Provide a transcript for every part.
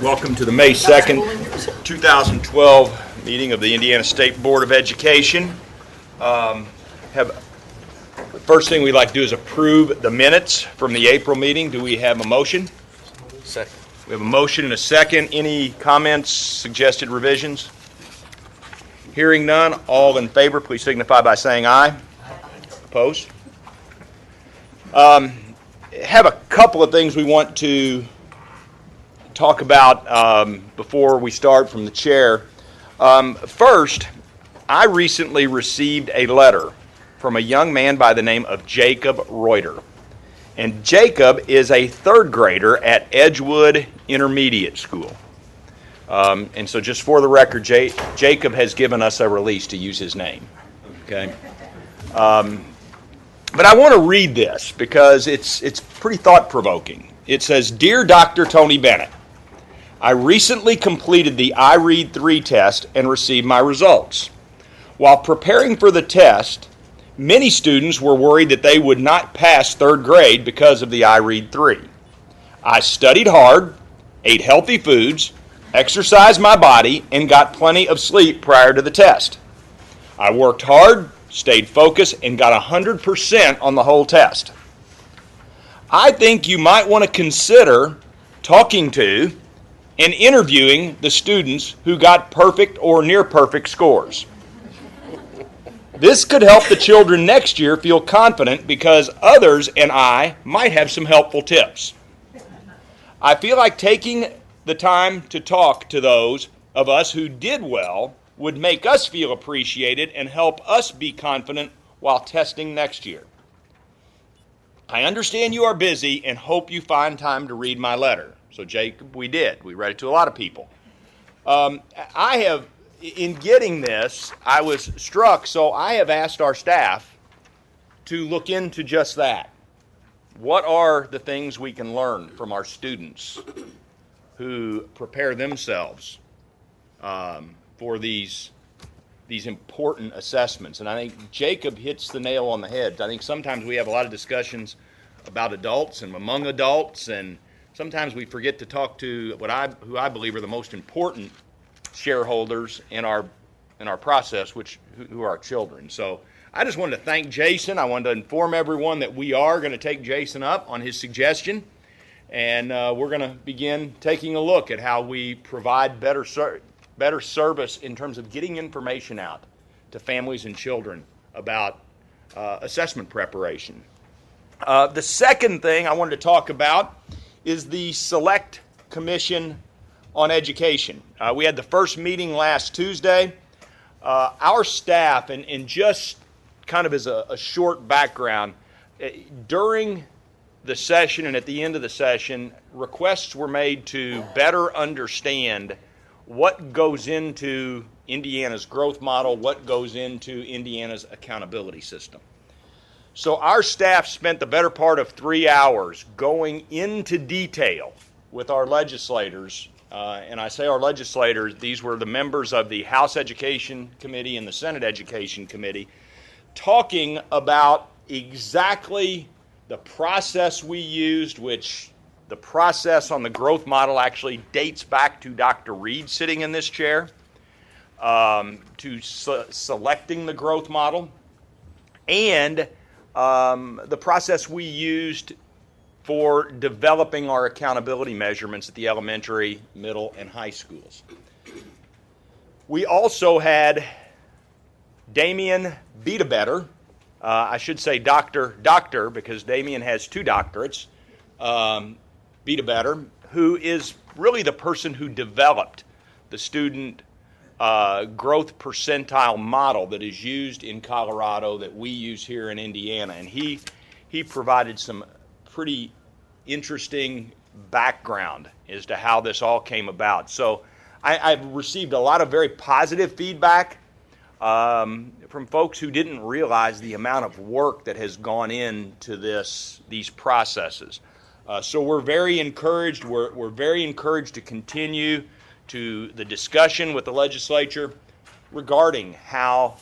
Welcome to the May 2nd, 2012 meeting of the Indiana State Board of Education. The first thing we'd like to do is approve the minutes from the April meeting. Do we have a motion? Second. We have a motion and a second. Any comments, suggested revisions? Hearing none, all in favor, please signify by saying aye. Opposed? Have a couple of things we want to talk about before we start from the chair. First, I recently received a letter from a young man by the name of Jacob Reuter. And Jacob is a third grader at Edgewood Intermediate School. And so just for the record, Jacob has given us a release to use his name. Okay. But I want to read this because it's pretty thought-provoking. It says, "Dear Dr. Tony Bennett, I recently completed the iRead3 test and received my results. While preparing for the test, many students were worried that they would not pass third grade because of the iRead3. I studied hard, ate healthy foods, exercised my body, and got plenty of sleep prior to the test. I worked hard, stayed focused, and got 100% on the whole test. I think you might want to consider talking to and interviewing the students who got perfect or near perfect scores. This could help the children next year feel confident because others and I might have some helpful tips. I feel like taking the time to talk to those of us who did well would make us feel appreciated and help us be confident while testing next year. I understand you are busy and hope you find time to read my letter." So Jacob, we did. We read it to a lot of people. In getting this, I was struck, so I have asked our staff to look into just that. What are the things we can learn from our students who prepare themselves for these important assessments? And I think Jacob hits the nail on the head. I think sometimes we have a lot of discussions about adults and among adults, and sometimes we forget to talk to who I believe are the most important shareholders in our process, who are our children. So I just wanted to thank Jason. I wanted to inform everyone that we are going to take Jason up on his suggestion, and we're going to begin taking a look at how we provide better service in terms of getting information out to families and children about assessment preparation. The second thing I wanted to talk about is the Select Commission on Education. We had the first meeting last Tuesday. Our staff, and just kind of as a short background, during the session and at the end of the session, requests were made to better understand what goes into Indiana's growth model, what goes into Indiana's accountability system. So our staff spent the better part of 3 hours going into detail with our legislators, and I say our legislators, these were the members of the House Education Committee and the Senate Education Committee, talking about exactly the process we used, which the process on the growth model actually dates back to Dr. Reed sitting in this chair, to selecting the growth model, and the process we used for developing our accountability measurements at the elementary, middle, and high schools. We also had Damien Beatebetter, I should say Doctor, because Damien has 2 doctorates, Beatebetter, who is really the person who developed the student growth percentile model that is used in Colorado that we use here in Indiana. And he provided some pretty interesting background as to how this all came about. So I've received a lot of very positive feedback from folks who didn't realize the amount of work that has gone into these processes. So we're very encouraged. We're very encouraged to continue to the discussion with the legislature regarding how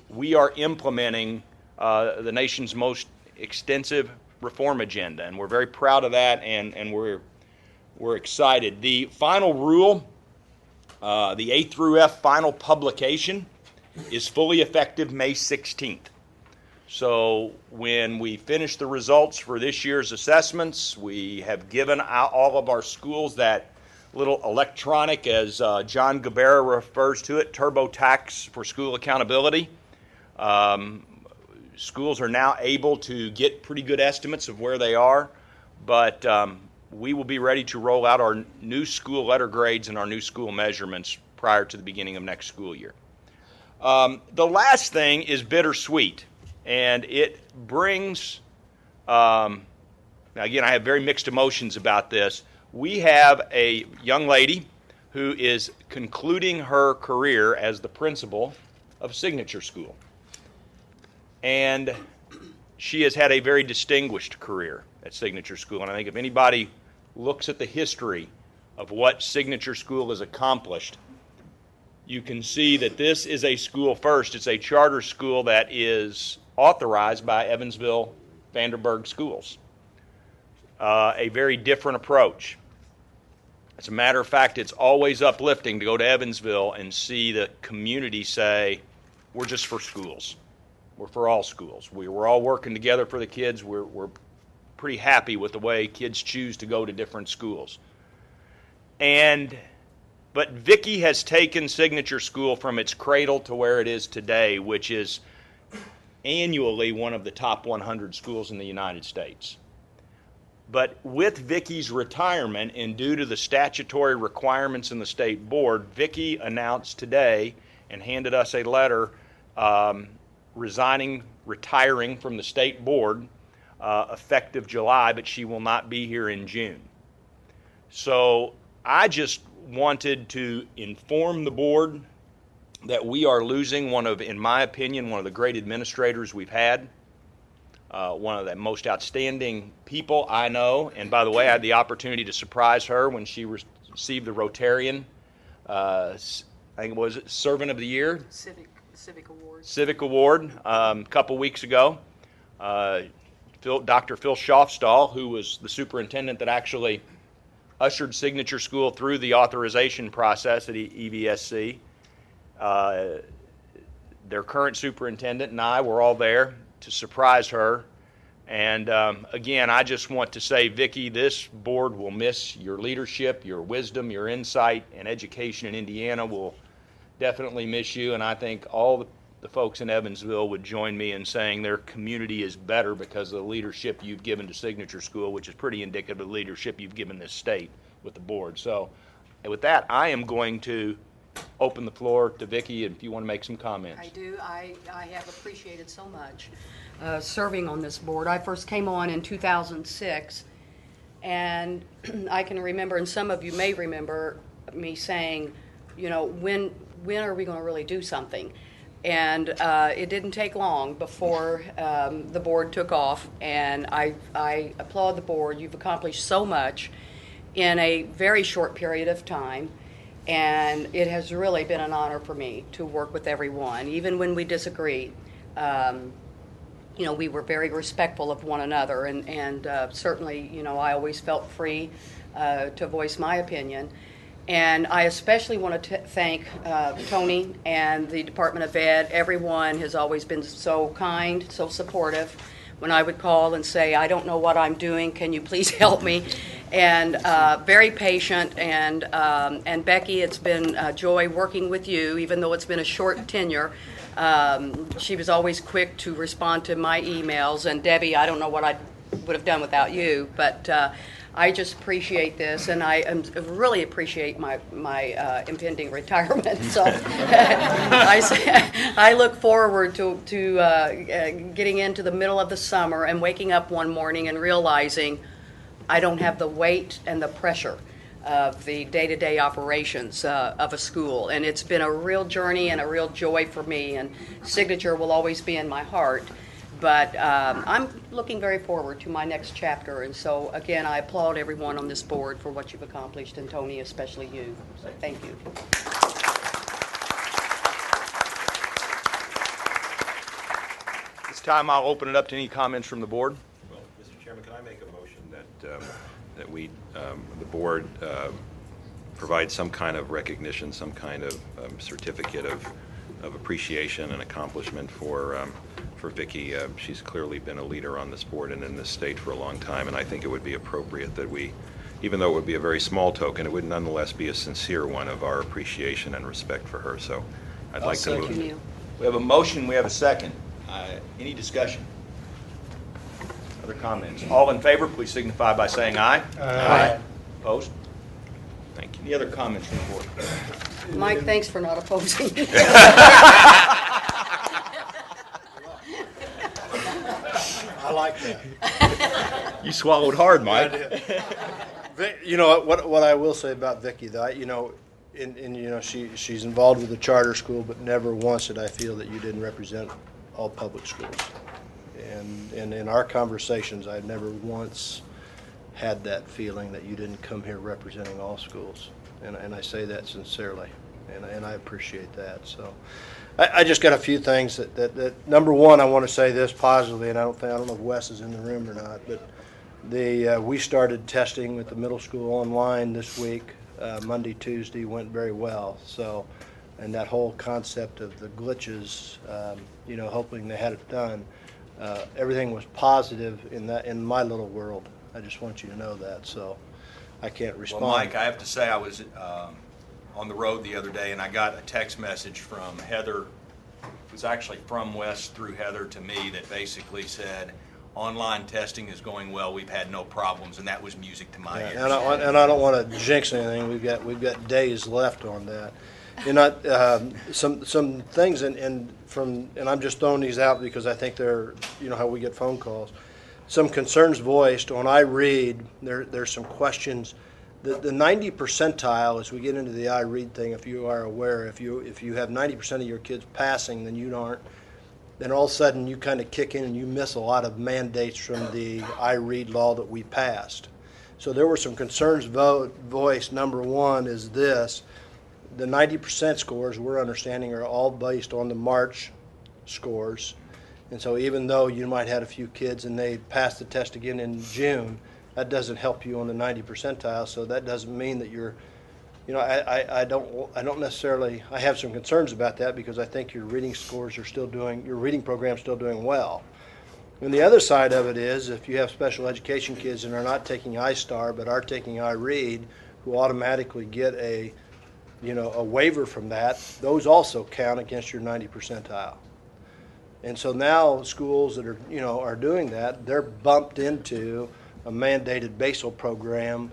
we are implementing the nation's most extensive reform agenda, and we're very proud of that, and we're we're excited. The final rule, the A through F final publication, is fully effective May 16th. So when we finish the results for this year's assessments, we have given out all of our schools that little electronic, as John Gabera refers to it, TurboTax for school accountability. Schools are now able to get pretty good estimates of where they are, but we will be ready to roll out our new school letter grades and our new school measurements prior to the beginning of next school year. The last thing is bittersweet, and it brings, now again, I have very mixed emotions about this. We have a young lady who is concluding her career as the principal of Signature School. And she has had a very distinguished career at Signature School. And I think if anybody looks at the history of what Signature School has accomplished, you can see that this is a school first. It's a charter school that is authorized by Evansville Vanderburg Schools. A very different approach. As a matter of fact, it's always uplifting to go to Evansville and see the community say, we're just for schools. We're for all schools. We're all working together for the kids. We're pretty happy with the way kids choose to go to different schools. But Vicki has taken Signature School from its cradle to where it is today, which is annually one of the top 100 schools in the United States. But with Vicki's retirement, and due to the statutory requirements in the state board, Vicki announced today and handed us a letter retiring from the state board effective July, but she will not be here in June. So I just wanted to inform the board that we are losing in my opinion, one of the great administrators we've had. One of the most outstanding people I know. And by the way, I had the opportunity to surprise her when she received the Rotarian, I think it was Servant of the Year? Civic Award. Civic Award a couple weeks ago. Dr. Phil Schaufstall, who was the superintendent that actually ushered Signature School through the authorization process at EVSC. Their current superintendent and I were all there to surprise her. And again, I just want to say, Vicki, this board will miss your leadership, your wisdom, your insight, and education in Indiana will definitely miss you. And I think all the folks in Evansville would join me in saying their community is better because of the leadership you've given to Signature School, which is pretty indicative of the leadership you've given this state with the board. So with that, I am going to open the floor to Vicki if you want to make some comments. I do. I have appreciated so much serving on this board. I first came on in 2006, and I can remember, and some of you may remember me saying, you know, when are we going to really do something? And it didn't take long before the board took off, and I applaud the board. You've accomplished so much in a very short period of time. And it has really been an honor for me to work with everyone, even when we disagree. You know, we were very respectful of one another, and certainly, you know, I always felt free to voice my opinion. And I especially want to thank Tony and the Department of Ed. Everyone has always been so kind, so supportive. When I would call and say, I don't know what I'm doing, can you please help me? And very patient, and Becky, it's been a joy working with you, even though it's been a short tenure. She was always quick to respond to my emails, and Debbie, I don't know what I would have done without you, but I just appreciate this, and I really appreciate my impending retirement. So I look forward to getting into the middle of the summer and waking up one morning and realizing I don't have the weight and the pressure of the day-to-day operations of a school. And it's been a real journey and a real joy for me, and Signature will always be in my heart. But I'm looking very forward to my next chapter. And so, again, I applaud everyone on this board for what you've accomplished, and Tony, especially you. So thank you. This time I'll open it up to any comments from the board. Well, Mr. Chairman, can I make a motion that we, the board, provide some kind of recognition, some kind of certificate of appreciation and accomplishment for Vicki. She's clearly been a leader on this board and in this state for a long time, and I think it would be appropriate that we, even though it would be a very small token, it would nonetheless be a sincere one of our appreciation and respect for her. So I'd like to Thank move. you, Neil. We have a motion, we have a second. Any discussion? Other comments? All in favor, please signify by saying aye. Aye. Opposed? Thank you. Any other comments from the board? Mike, thanks for not opposing. I like that. You swallowed hard, Mike. You know what I will say about Vicki, though, she's involved with the charter school, but never once did I feel that you didn't represent all public schools. And in our conversations, I never once had that feeling that you didn't come here representing all schools. And I say that sincerely, and I appreciate that. So I just got a few things that number one, I want to say this positively, and I don't know if Wes is in the room or not, but we started testing with the middle school online this week. Monday, Tuesday went very well. So, and that whole concept of the glitches, hoping they had it done, everything was positive in my little world. I just want you to know that. So, I can't respond. Well, Mike, I have to say I was on the road the other day, and I got a text message from Heather. It was actually from Wes through Heather to me that basically said, online testing is going well. We've had no problems, and that was music to my ears. And I don't want to jinx anything. We've got days left on that. Some things, and I'm just throwing these out because I think they're, how we get phone calls. Some concerns voiced on iRead. There's some questions. The 90 percentile, as we get into the iRead thing, if you are aware, if you have 90% of your kids passing, then you aren't. Then all of a sudden you kind of kick in and you miss a lot of mandates from the iRead law that we passed. So there were some concerns voiced. Number one is this: the 90% scores we're understanding are all based on the March scores. And so even though you might have had a few kids and they passed the test again in June, that doesn't help you on the 90 percentile. So that doesn't mean that you're, I don't necessarily, I have some concerns about that because I think your reading scores are still doing, your reading program's still doing well. And the other side of it is if you have special education kids and are not taking iStar but are taking iRead, who automatically get a waiver from that, those also count against your 90 percentile. And so now schools that are, are doing that, they're bumped into a mandated basal program.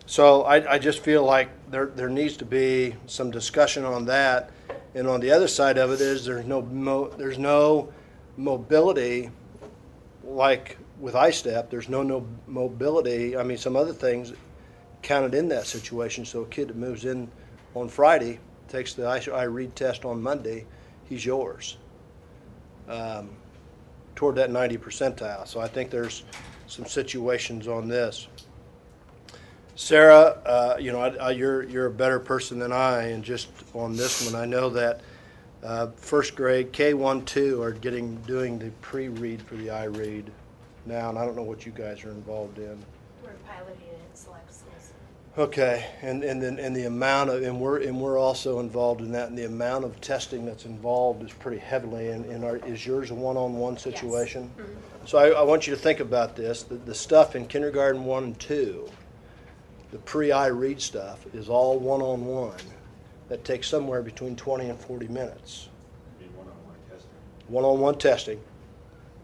So I just feel like there needs to be some discussion on that. And on the other side of it is there's no mobility like with iStep. There's no mobility. I mean, some other things counted in that situation. So a kid that moves in on Friday, takes the iRead test on Monday, he's yours. Toward that 90 percentile. So I think there's some situations on this. Sarah, you're a better person than I, and just on this one, I know that first grade, K1, 2 are doing the pre-read for the iRead now, and I don't know what you guys are involved in. We're piloting it in select schools. Okay, and the amount of, and we're also involved in that, and the amount of testing that's involved is pretty heavily. Is yours a one-on-one situation? Yes. Mm-hmm. So I want you to think about this. The stuff in kindergarten 1 and 2, the pre-iRead stuff, is all one-on-one. That takes somewhere between 20 and 40 minutes. One-on-one testing. One-on-one testing.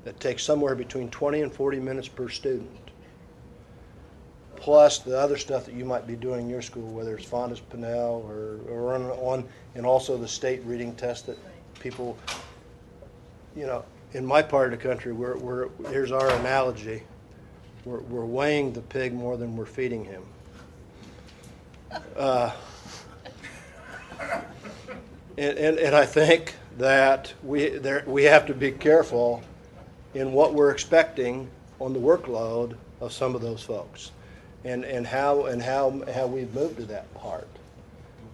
That takes somewhere between 20 and 40 minutes per student. Plus the other stuff that you might be doing in your school, whether it's Fondas Pinnell or on, and also the state reading test that people, in my part of the country, here's our analogy. We're weighing the pig more than we're feeding him. And I think that we have to be careful in what we're expecting on the workload of some of those folks, and how we've moved to that part.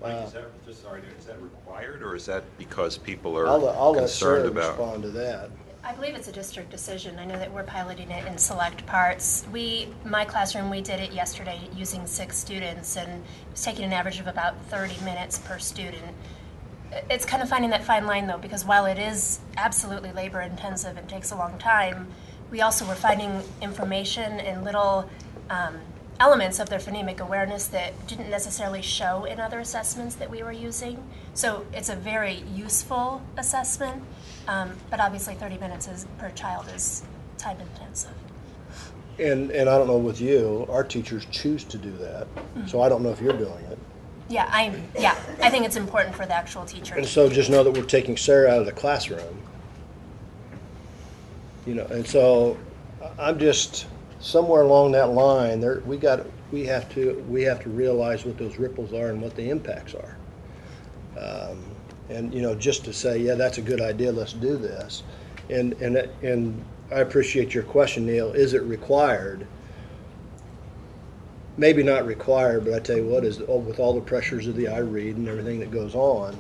Is that required, or is that because people are I'll let concerned Sarah about? respond to that. I believe it's a district decision. I know that we're piloting it in select parts. My classroom, we did it yesterday using 6 students, and it was taking an average of about 30 minutes per student. It's kind of finding that fine line, though, because while it is absolutely labor intensive and takes a long time, we also were finding information and little elements of their phonemic awareness that didn't necessarily show in other assessments that we were using. So it's a very useful assessment, but obviously 30 minutes per child is time intensive. And I don't know with you, our teachers choose to do that, so I don't know if you're doing it. Yeah, I think it's important for the actual teacher. And so just know that we're taking Sarah out of the classroom. You know, and so I'm just somewhere along that line there we have to realize what those ripples are and what the impacts are. And you know, just to say, yeah, that's a good idea, let's do this. And I appreciate your question, Neil. Is it required? Maybe not required, but I tell you what, with all the pressures of the iRead and everything that goes on,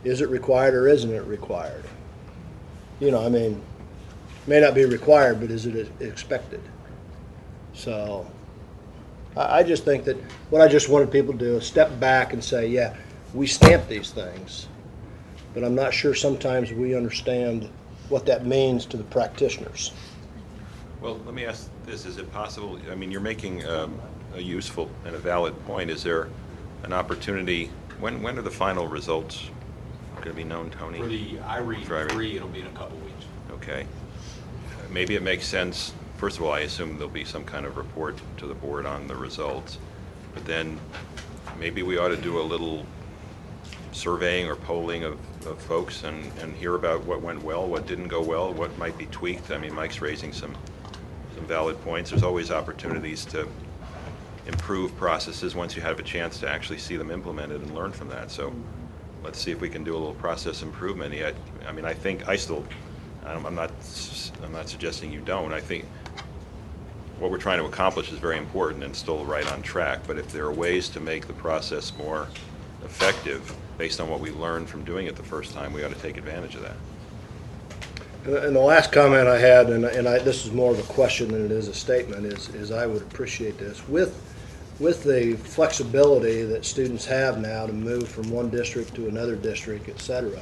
is it required or isn't it required? You know, I mean, may not be required, but is it expected? So I just think that what I just wanted people to do is step back and say, yeah, we stamp these things, but I'm not sure sometimes we understand what that means to the practitioners. Well, let me ask this, is it possible, I mean, you're making a useful and a valid point. Is there an opportunity, when are the final results going to be known, Tony? For the iRead 3, it'll be in a couple weeks. Okay. Maybe it makes sense, first of all, I assume there'll be some kind of report to the board on the results, but then maybe we ought to do a little surveying or polling of folks and hear about what went well, what didn't go well, what might be tweaked. I mean, Mike's raising some valid points. There's always opportunities to improve processes once you have a chance to actually see them implemented and learn from that. So let's see if we can do a little process improvement. Yet, I mean, I think I'm not suggesting you don't. I think what we're trying to accomplish is very important and still right on track. But if there are ways to make the process more effective based on what we learned from doing it the first time, we ought to take advantage of that. And the last comment I had, this is more of a question than it is a statement, is I would appreciate this. With the flexibility that students have now to move from one district to another district, et cetera,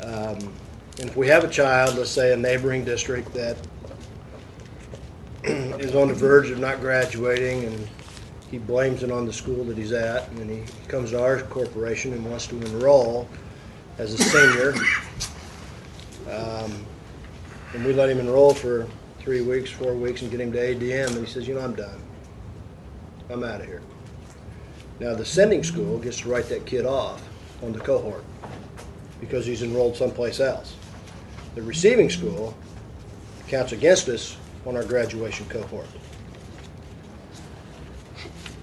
and if we have a child, let's say a neighboring district that is on the verge of not graduating and he blames it on the school that he's at, and he comes to our corporation and wants to enroll as a senior, and we let him enroll for 3 weeks, 4 weeks, and get him to ADM, and he says, you know, I'm done. I'm out of here. Now the sending school gets to write that kid off on the cohort because he's enrolled someplace else. The receiving school counts against us on our graduation cohort.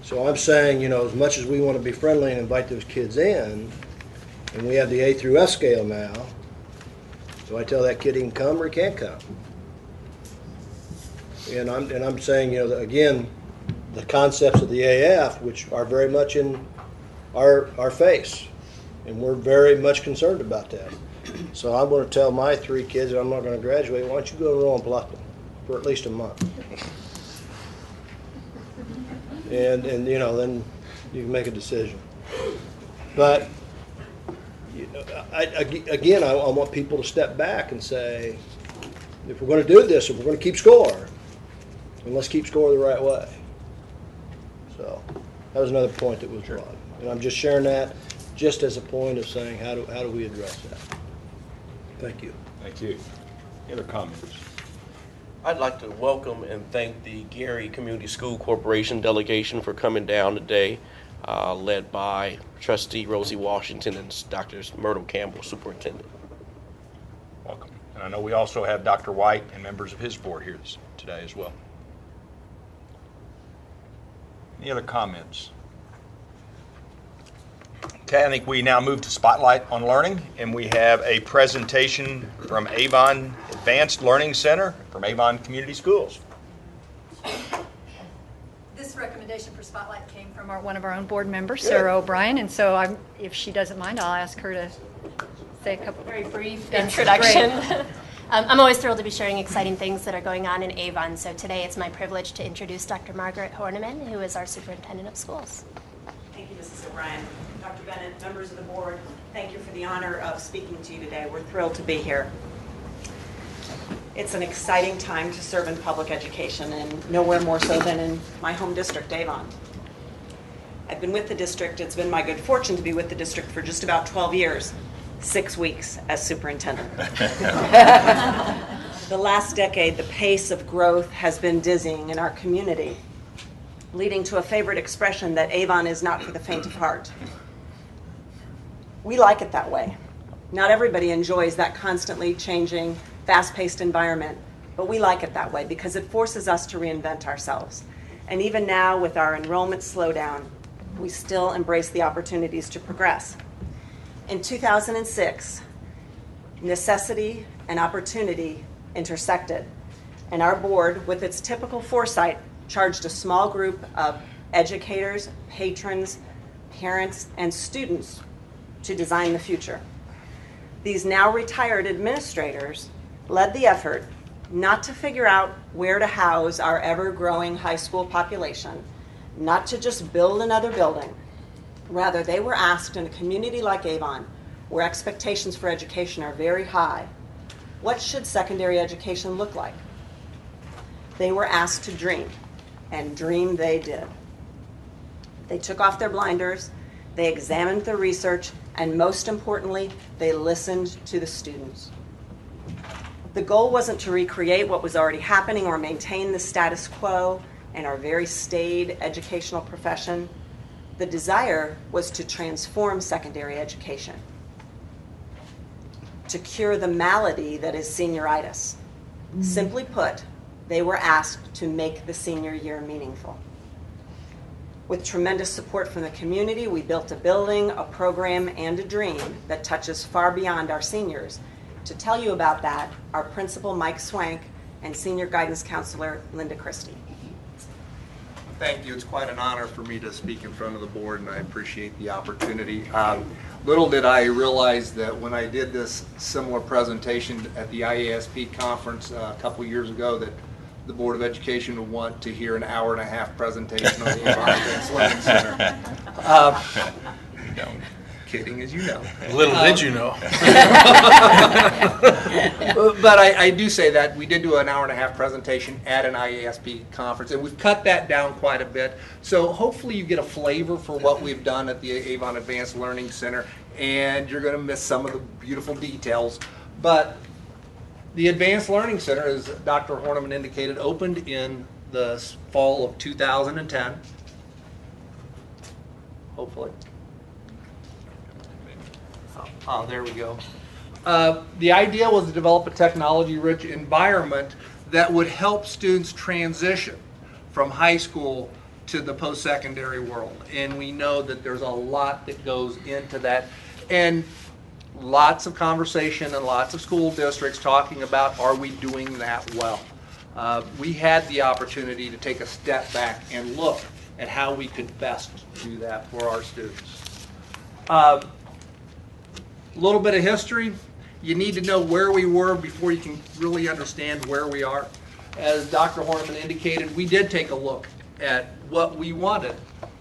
So I'm saying, you know, as much as we want to be friendly and invite those kids in, and we have the A through F scale now, do I tell that kid he can come or he can't come? And I'm saying, you know, again, the concepts of the AF, which are very much in our face, and we're very much concerned about that. So I'm going to tell my 3 kids that I'm not going to graduate, why don't you go enroll in Bluffton for at least a month? And you know, then you can make a decision. But you know, I want people to step back and say, if we're going to do this, if we're going to keep score, then let's keep score the right way. So that was another point that was brought, and I'm just sharing that just as a point of saying how do we address that. Thank you. Thank you. Any other comments? I'd like to welcome and thank the Gary Community School Corporation delegation for coming down today, led by Trustee Rosie Washington and Dr. Myrtle Campbell, Superintendent. Welcome. And I know we also have Dr. White and members of his board here today as well. Any other comments? Okay, I think we now move to Spotlight on Learning, and we have a presentation from Avon Advanced Learning Center from Avon Community Schools. This recommendation for Spotlight came from one of our own board members, Sarah O'Brien, and so if she doesn't mind, I'll ask her to say a couple Very brief That's introduction. I'm always thrilled to be sharing exciting things that are going on in Avon. So today it's my privilege to introduce Dr. Margaret Horniman, who is our superintendent of schools. Thank you, Mrs. O'Brien. Dr. Bennett, members of the board, thank you for the honor of speaking to you today. We're thrilled to be here. It's an exciting time to serve in public education, and nowhere more so than in my home district, Avon. I've been with the district, it's been my good fortune to be with the district for just about 12 years, 6 weeks as superintendent. The last decade, the pace of growth has been dizzying in our community, leading to a favorite expression that Avon is not for the faint of heart. We like it that way. Not everybody enjoys that constantly changing, fast-paced environment, but we like it that way because it forces us to reinvent ourselves. And even now, with our enrollment slowdown, we still embrace the opportunities to progress. In 2006, necessity and opportunity intersected, and our board, with its typical foresight, charged a small group of educators, patrons, parents, and students to design the future. These now retired administrators led the effort not to figure out where to house our ever-growing high school population, not to just build another building. Rather, they were asked in a community like Avon, where expectations for education are very high, what should secondary education look like? They were asked to dream, and dream they did. They took off their blinders, they examined the research, and most importantly, they listened to the students. The goal wasn't to recreate what was already happening or maintain the status quo in our very staid educational profession. The desire was to transform secondary education, to cure the malady that is senioritis. Simply put, they were asked to make the senior year meaningful. With tremendous support from the community, we built a building, a program, and a dream that touches far beyond our seniors. To tell you about that, our principal, Mike Swank, and senior guidance counselor, Linda Christie. Thank you. It's quite an honor for me to speak in front of the board, and I appreciate the opportunity. Little did I realize that when I did this similar presentation at the IASP conference a couple years ago that the Board of Education would want to hear an hour-and-a-half presentation on the Avon Advanced Learning Center. Kidding, as you know. Little did you know. But I do say that we did do an hour-and-a-half presentation at an IASP conference, and we've cut that down quite a bit. So hopefully you get a flavor for what we've done at the Avon Advanced Learning Center, and you're going to miss some of the beautiful details. But the Advanced Learning Center, as Dr. Horniman indicated, opened in the fall of 2010. Hopefully. Oh, there we go. The idea was to develop a technology-rich environment that would help students transition from high school to the post-secondary world. And we know that there's a lot that goes into that. And lots of conversation and lots of school districts talking about, are we doing that well? We had the opportunity to take a step back and look at how we could best do that for our students. A little bit of history. You need to know where we were before you can really understand where we are. As Dr. Horniman indicated, we did take a look at what we wanted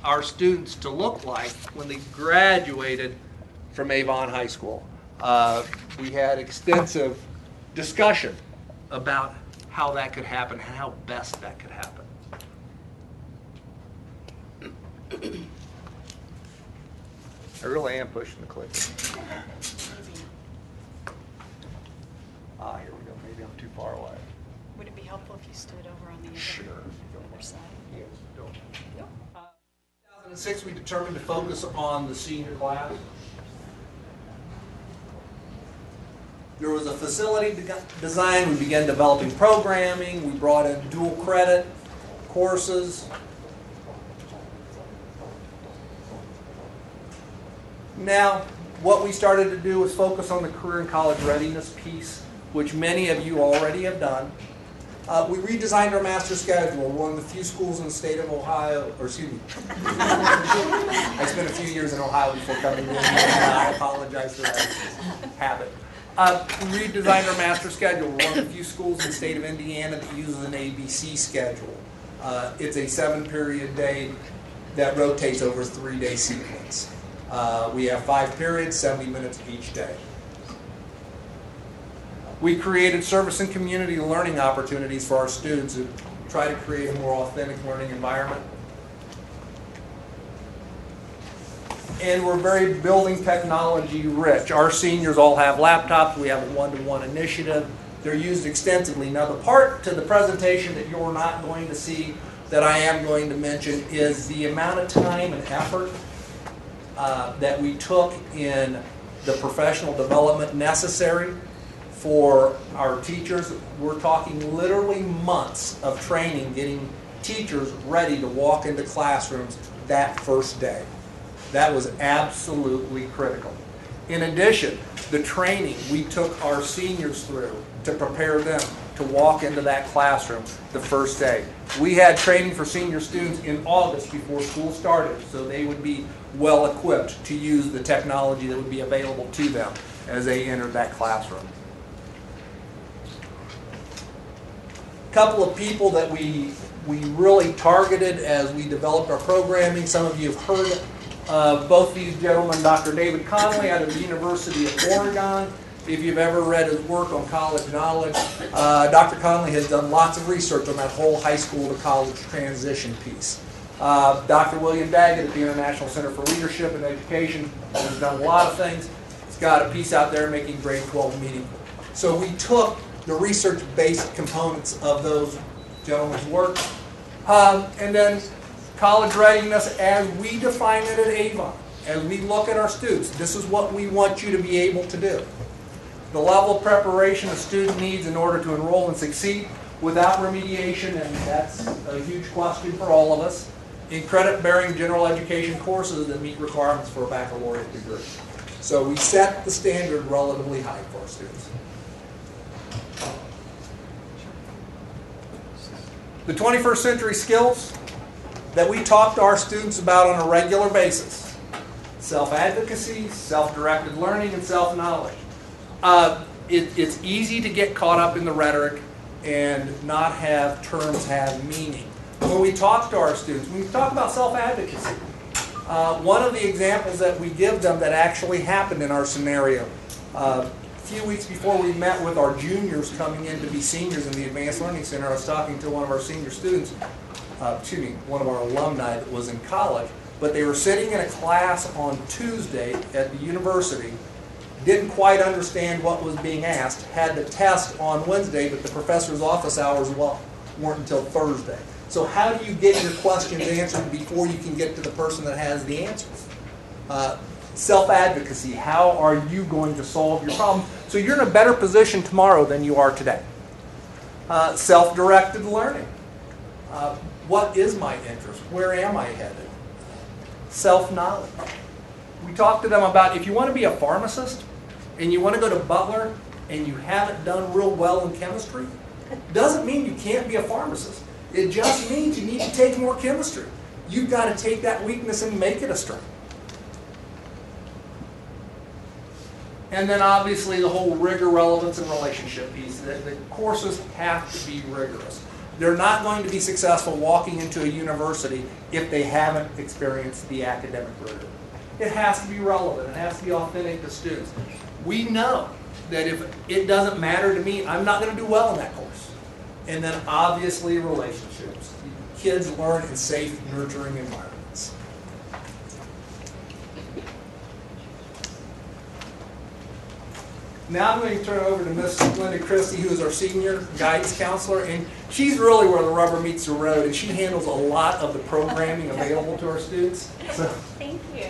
our students to look like when they graduated from Avon High School. We had extensive discussion about how that could happen and how best that could happen. I really am pushing the clicker. Here we go. Maybe I'm too far away. Would it be helpful if you stood over on the other side? Yes, go. 2006, we determined to focus on the senior class. There was a facility design. We began developing programming. We brought in dual credit courses. Now, what we started to do was focus on the career and college readiness piece, which many of you already have done. We redesigned our master schedule. We're one of the few schools in the state of Ohio, or excuse me. I spent a few years in Ohio before coming here. I apologize for that habit. We redesigned our master schedule. We're one of the few schools in the state of Indiana that uses an ABC schedule. It's a 7-period day that rotates over a 3-day sequence. We have 5 periods, 70 minutes each day. We created service and community learning opportunities for our students to try to create a more authentic learning environment. And we're very building technology rich. Our seniors all have laptops. We have a one-to-one initiative. They're used extensively. Now, the part to the presentation that you're not going to see that I am going to mention is the amount of time and effort that we took in the professional development necessary for our teachers. We're talking literally months of training, getting teachers ready to walk into classrooms that first day. That was absolutely critical. In addition, the training we took our seniors through to prepare them to walk into that classroom the first day. We had training for senior students in August before school started, so they would be well equipped to use the technology that would be available to them as they entered that classroom. A couple of people that we really targeted as we developed our programming. Some of you have heard both these gentlemen, Dr. David Conley out of the University of Oregon. If you've ever read his work on college knowledge, Dr. Conley has done lots of research on that whole high school to college transition piece. Dr. William Daggett at the International Center for Leadership and Education has done a lot of things. He's got a piece out there making grade 12 meaningful. So we took the research-based components of those gentlemen's work, and then college readiness as we define it at Avon. As we look at our students, this is what we want you to be able to do. The level of preparation a student needs in order to enroll and succeed without remediation, and that's a huge question for all of us, in credit-bearing general education courses that meet requirements for a baccalaureate degree. So we set the standard relatively high for our students. The 21st century skills that we talk to our students about on a regular basis: self-advocacy, self-directed learning, and self-knowledge. It's easy to get caught up in the rhetoric and not have terms have meaning. When we talk to our students, when we talk about self-advocacy, one of the examples that we give them that actually happened in our scenario, a few weeks before we met with our juniors coming in to be seniors in the Advanced Learning Center, I was talking to one of our senior students, one of our alumni that was in college, but they were sitting in a class on Tuesday at the university, didn't quite understand what was being asked, had the test on Wednesday, but the professor's office hours weren't until Thursday. So how do you get your questions answered before you can get to the person that has the answers? Self-advocacy, how are you going to solve your problem so you're in a better position tomorrow than you are today? Self-directed learning. What is my interest? Where am I headed? Self-knowledge. We talked to them about if you want to be a pharmacist and you want to go to Butler and you haven't done real well in chemistry, doesn't mean you can't be a pharmacist. It just means you need to take more chemistry. You've got to take that weakness and make it a strength. And then obviously the whole rigor, relevance, and relationship piece. The courses have to be rigorous. They're not going to be successful walking into a university if they haven't experienced the academic rigor. It has to be relevant. It has to be authentic to students. We know that if it doesn't matter to me, I'm not going to do well in that course. And then obviously relationships. Kids learn in safe, nurturing environments. Now I'm going to turn it over to Miss Linda Christie, who is our senior guidance counselor, and she's really where the rubber meets the road, and she handles a lot of the programming available to our students. So. Thank you.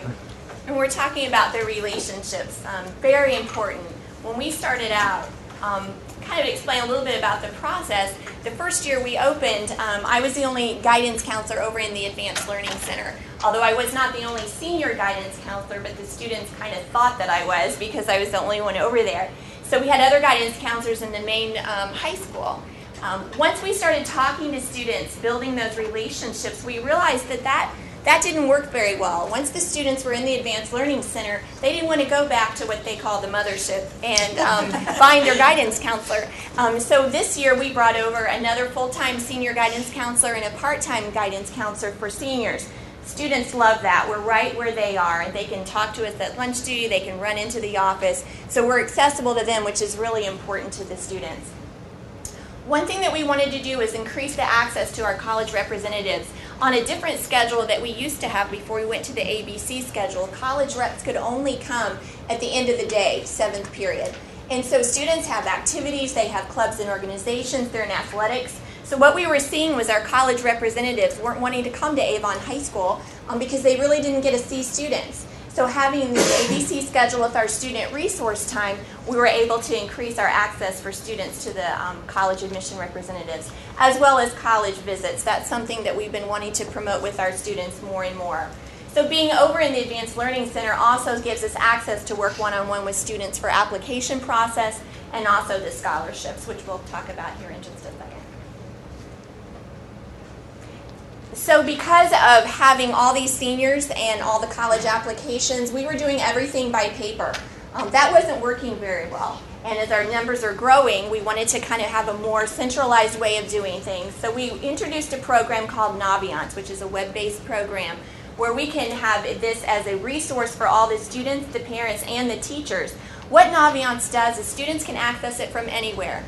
And we're talking about the relationships, very important. When we started out, kind of explain a little bit about the process. The first year we opened, I was the only guidance counselor over in the Advanced Learning Center. Although I was not the only senior guidance counselor, but the students kind of thought that I was because I was the only one over there. So we had other guidance counselors in the main high school. Once we started talking to students, building those relationships, we realized that That didn't work very well. Once the students were in the Advanced Learning Center, they didn't want to go back to what they call the mothership and find their guidance counselor. So this year we brought over another full-time senior guidance counselor and a part-time guidance counselor for seniors. Students love that. We're right where they are, and they can talk to us at lunch duty, they can run into the office. So we're accessible to them, which is really important to the students. One thing that we wanted to do is increase the access to our college representatives. On a different schedule that we used to have before we went to the ABC schedule, college reps could only come at the end of the day, 7th period. And so students have activities, they have clubs and organizations, they're in athletics. So what we were seeing was our college representatives weren't wanting to come to Avon High School because they really didn't get to see students. So having the ABC schedule with our student resource time, we were able to increase our access for students to the college admission representatives, as well as college visits. That's something that we've been wanting to promote with our students more and more. So being over in the Advanced Learning Center also gives us access to work one-on-one with students for application process and also the scholarships, which we'll talk about here in just a second. So because of having all these seniors and all the college applications, we were doing everything by paper. That wasn't working very well. And as our numbers are growing, we wanted to kind of have a more centralized way of doing things. So we introduced a program called Naviance, which is a web-based program where we can have this as a resource for all the students, the parents, and the teachers. What Naviance does is students can access it from anywhere.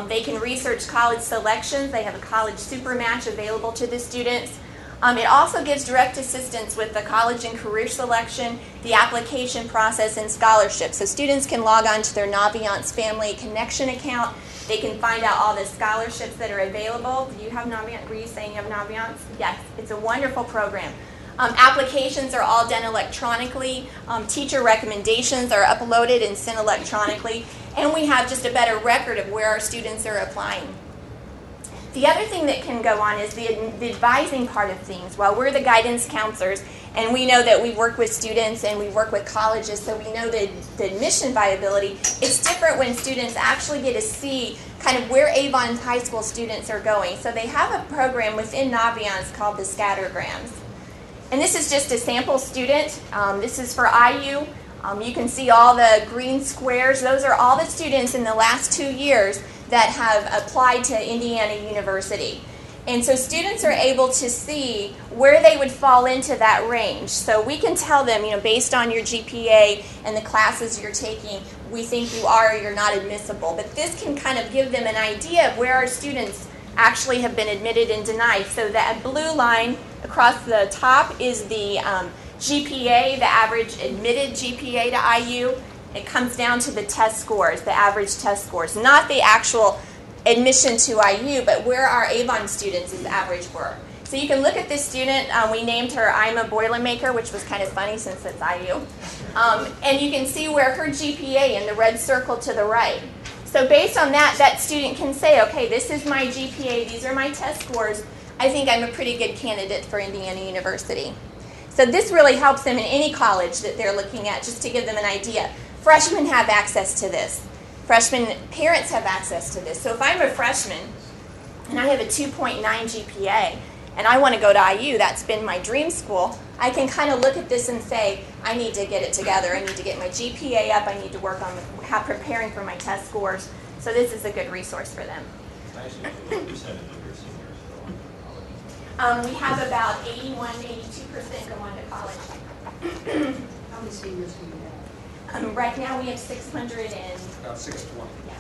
They can research college selections. They have a college super match available to the students. It also gives direct assistance with the college and career selection, the application process, and scholarships. So students can log on to their Naviance Family Connection account. They can find out all the scholarships that are available. Do you have Naviance? Were you saying you have Naviance? Yes, it's a wonderful program. Applications are all done electronically. Teacher recommendations are uploaded and sent electronically. And we have just a better record of where our students are applying. The other thing that can go on is the advising part of things. While we're the guidance counselors, and we know that we work with students and we work with colleges, so we know the admission viability, it's different when students actually get to see kind of where Avon High School students are going. So they have a program within Naviance called the Scattergrams. And this is just a sample student. This is for IU. You can see all the green squares. Those are all the students in the last 2 years that have applied to Indiana University. And so students are able to see where they would fall into that range. So we can tell them, based on your GPA and the classes you're taking, we think you are or you're not admissible. But this can kind of give them an idea of where our students actually have been admitted and denied. So that blue line across the top is the GPA, the average admitted GPA to IU. It comes down to the test scores, the average test scores, not the actual admission to IU, but where our Avon students' average were. So you can look at this student. We named her I'm a Boilermaker, which was kind of funny since it's IU. And you can see where her GPA in the red circle to the right. So based on that, that student can say, okay, this is my GPA, these are my test scores. I think I'm a pretty good candidate for Indiana University. So this really helps them in any college that they're looking at, just to give them an idea. Freshmen have access to this. Freshman parents have access to this. So if I'm a freshman and I have a 2.9 GPA and I want to go to IU, that's been my dream school, I can kind of look at this and say, I need to get it together. I need to get my GPA up. I need to work on preparing for my test scores. So this is a good resource for them. We have about 81, 82% go on to college. How many seniors do you have? Right now we have 600 and... About 620. Yeah.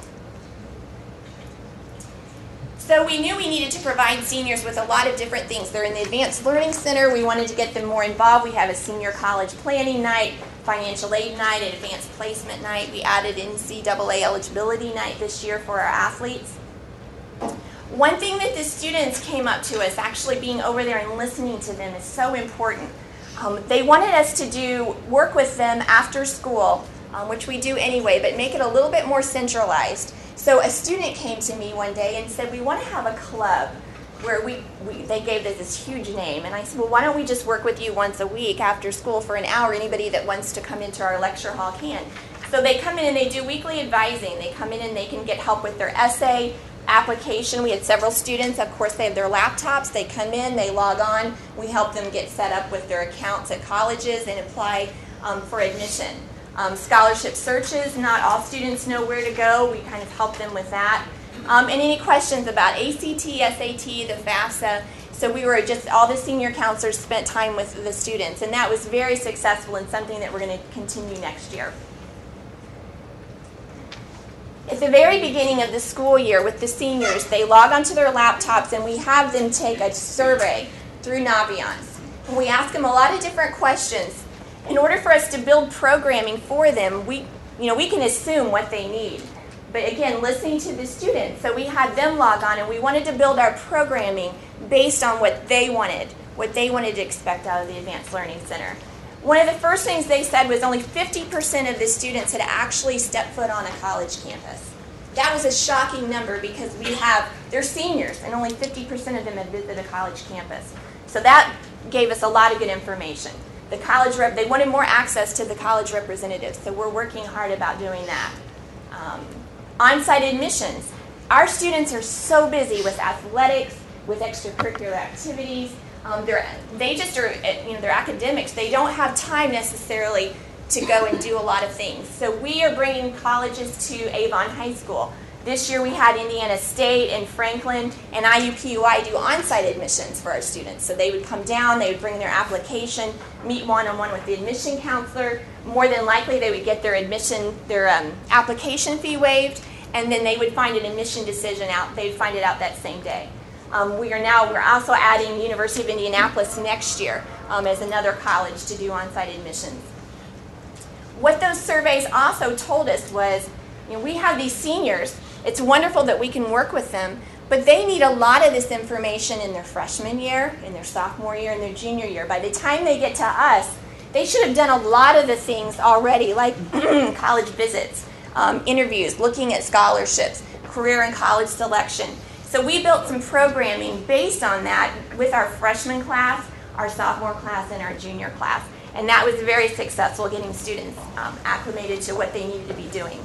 So we knew we needed to provide seniors with a lot of different things. They're in the Advanced Learning Center. We wanted to get them more involved. We have a senior college planning night, financial aid night, an advanced placement night. We added NCAA eligibility night this year for our athletes. One thing that the students came up to us, actually being over there and listening to them, is so important. They wanted us to work with them after school, which we do anyway, but make it a little bit more centralized. So a student came to me one day and said, we want to have a club where they gave this huge name. And I said, well, why don't we just work with you once a week after school for an hour? Anybody that wants to come into our lecture hall can. So they come in and they do weekly advising. They come in and they can get help with their essay, application. We had several students. Of course, they have their laptops. They come in, they log on. We help them get set up with their accounts at colleges and apply for admission. Scholarship searches, not all students know where to go. We kind of help them with that. And any questions about ACT, SAT, the FAFSA. So we were just, all the senior counselors spent time with the students, and that was very successful and something that we're going to continue next year. At the very beginning of the school year with the seniors, they log onto their laptops and we have them take a survey through Naviance. And we ask them a lot of different questions. In order for us to build programming for them, we can assume what they need. But again, listening to the students. So we had them log on and we wanted to build our programming based on what they wanted to expect out of the Advanced Learning Center. One of the first things they said was only 50% of the students had actually stepped foot on a college campus. That was a shocking number because they're seniors and only 50% of them had visited a college campus. So that gave us a lot of good information. The college they wanted more access to the college representatives, so we're working hard about doing that. On-site admissions. Our students are so busy with athletics, with extracurricular activities. They just are, they're academics. They don't have time necessarily to go and do a lot of things. So we are bringing colleges to Avon High School. This year we had Indiana State and Franklin and IUPUI do on-site admissions for our students. So they would come down, they would bring their application, meet one-on-one with the admission counselor. More than likely they would get their application fee waived, and then they would find an admission decision out. They'd find it out that same day. We're also adding University of Indianapolis next year as another college to do on-site admissions. What those surveys also told us was, we have these seniors. It's wonderful that we can work with them, but they need a lot of this information in their freshman year, in their sophomore year, in their junior year. By the time they get to us, they should have done a lot of the things already, like college visits, interviews, looking at scholarships, career and college selection. So we built some programming based on that with our freshman class, our sophomore class, and our junior class. And that was very successful, getting students acclimated to what they needed to be doing.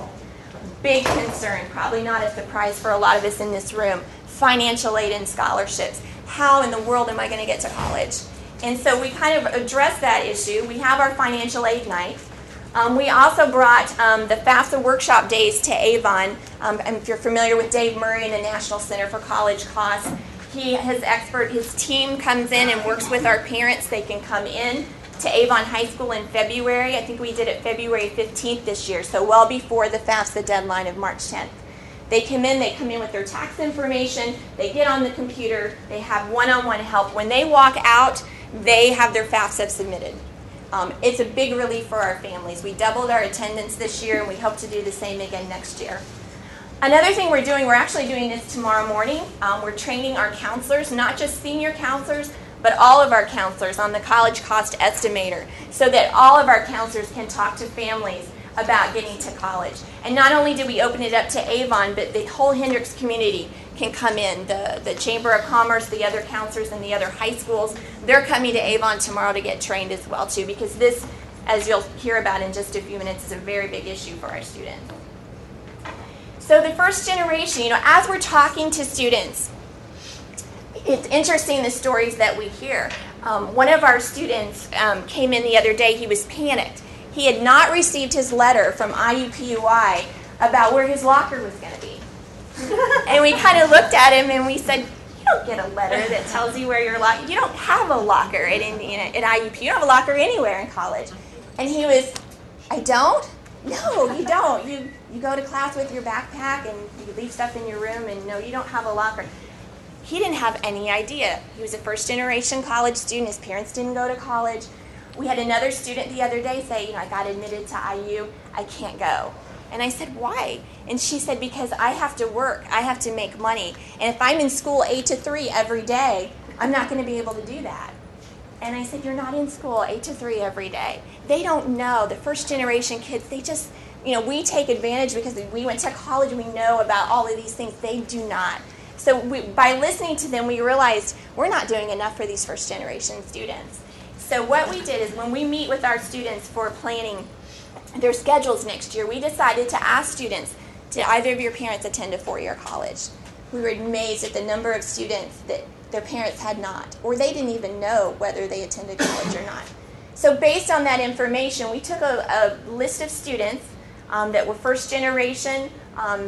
Big concern, probably not a surprise for a lot of us in this room, financial aid and scholarships. How in the world am I going to get to college? And so we kind of addressed that issue. We have our financial aid night. We also brought the FAFSA workshop days to Avon. And if you're familiar with Dave Murray and the National Center for College Costs, his team comes in and works with our parents. They can come in to Avon High School in February. I think we did it February 15th this year, so well before the FAFSA deadline of March 10th. They come in with their tax information, they get on the computer, they have one-on-one help. When they walk out, they have their FAFSA submitted. It's a big relief for our families. We doubled our attendance this year, and we hope to do the same again next year. Another thing we're actually doing this tomorrow morning. We're training our counselors, not just senior counselors, but all of our counselors on the college cost estimator, so that all of our counselors can talk to families about getting to college. And not only do we open it up to Avon, but the whole Hendricks community can come in. The Chamber of Commerce, the other counselors in the other high schools, they're coming to Avon tomorrow to get trained as well too, because this, as you'll hear about in just a few minutes, is a very big issue for our students. So the first generation, as we're talking to students, it's interesting the stories that we hear. One of our students came in the other day. He was panicked. He had not received his letter from IUPUI about where his locker was going to be. And we kind of looked at him and we said, you don't get a letter that tells you where your locker, you don't have a locker at IUP. You don't have a locker anywhere in college. And he was, I don't? No, you don't. You go to class with your backpack and you leave stuff in your room, and no, you don't have a locker. He didn't have any idea. He was a first-generation college student. His parents didn't go to college. We had another student the other day say, I got admitted to IU. I can't go. And I said, why? And she said, because I have to work. I have to make money. And if I'm in school 8 to 3 every day, I'm not going to be able to do that. And I said, you're not in school 8 to 3 every day. They don't know. The first-generation kids, they just, we take advantage because we went to college and we know about all of these things. They do not. So by listening to them, we realized we're not doing enough for these first-generation students. So what we did is when we meet with our students for planning their schedules next year, we decided to ask students, did either of your parents attend a four-year college? we were amazed at the number of students that their parents had not, or they didn't even know whether they attended college or not. So based on that information, we took a list of students that were first generation.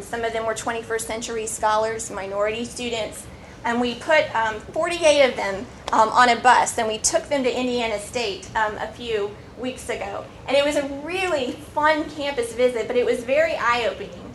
Some of them were 21st century scholars, minority students, and we put 48 of them on a bus, and we took them to Indiana State a few weeks ago. And it was a really fun campus visit, but it was very eye-opening.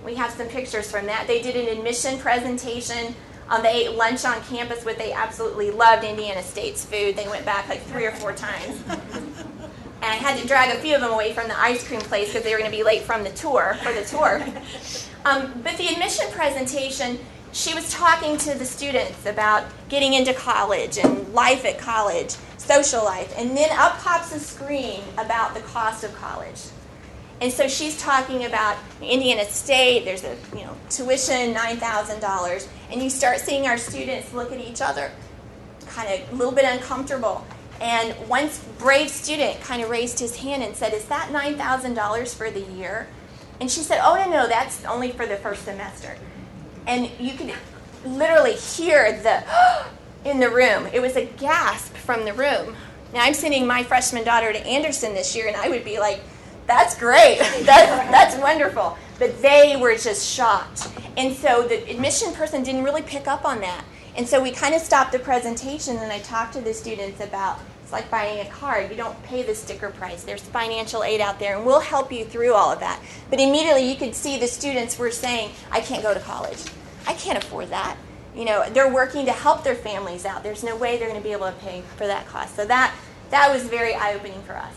We have some pictures from that. They did an admission presentation. They ate lunch on campus, but they absolutely loved Indiana State's food. They went back like 3 or 4 times. And I had to drag a few of them away from the ice cream place because they were going to be late from the tour, But the admission presentation, she was talking to the students about getting into college and life at college, social life. And then up pops a screen about the cost of college. And so she's talking about Indiana State, there's a tuition, $9,000. And you start seeing our students look at each other, kind of a little bit uncomfortable. And one brave student kind of raised his hand and said, "Is that $9,000 for the year?" And she said, "Oh, no, that's only for the first semester." And you could literally hear the in the room. It was a gasp from the room. Now, I'm sending my freshman daughter to Anderson this year, and I would be like, "That's great. That's wonderful." But they were just shocked. And so the admission person didn't really pick up on that. And so we kind of stopped the presentation, and I talked to the students about, it's like buying a car. You don't pay the sticker price. There's financial aid out there, and we'll help you through all of that. But immediately you could see the students were saying, "I can't go to college. I can't afford that." They're working to help their families out. There's no way they're going to be able to pay for that cost. So that was very eye-opening for us.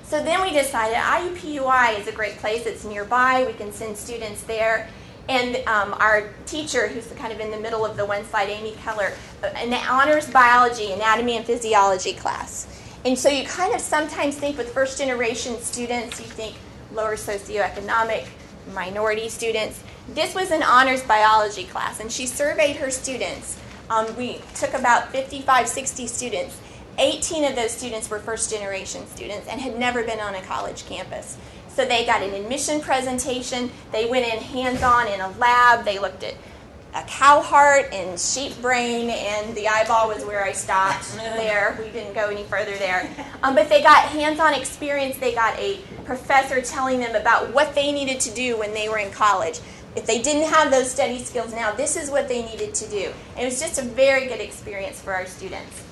So then we decided IUPUI is a great place. It's nearby. We can send students there. And our teacher, who's kind of in the middle of the one slide, Amy Keller, an honors biology, anatomy and physiology class. And so you kind of sometimes think with first generation students, you think lower socioeconomic, minority students. This was an honors biology class, and she surveyed her students. We took about 55, 60 students. 18 of those students were first generation students and had never been on a college campus. So they got an admission presentation. They went in hands-on in a lab. They looked at a cow heart and sheep brain, and the eyeball was where I stopped there. We didn't go any further there. But they got hands-on experience. They got a professor telling them about what they needed to do when they were in college. If they didn't have those study skills now, this is what they needed to do. And it was just a very good experience for our students.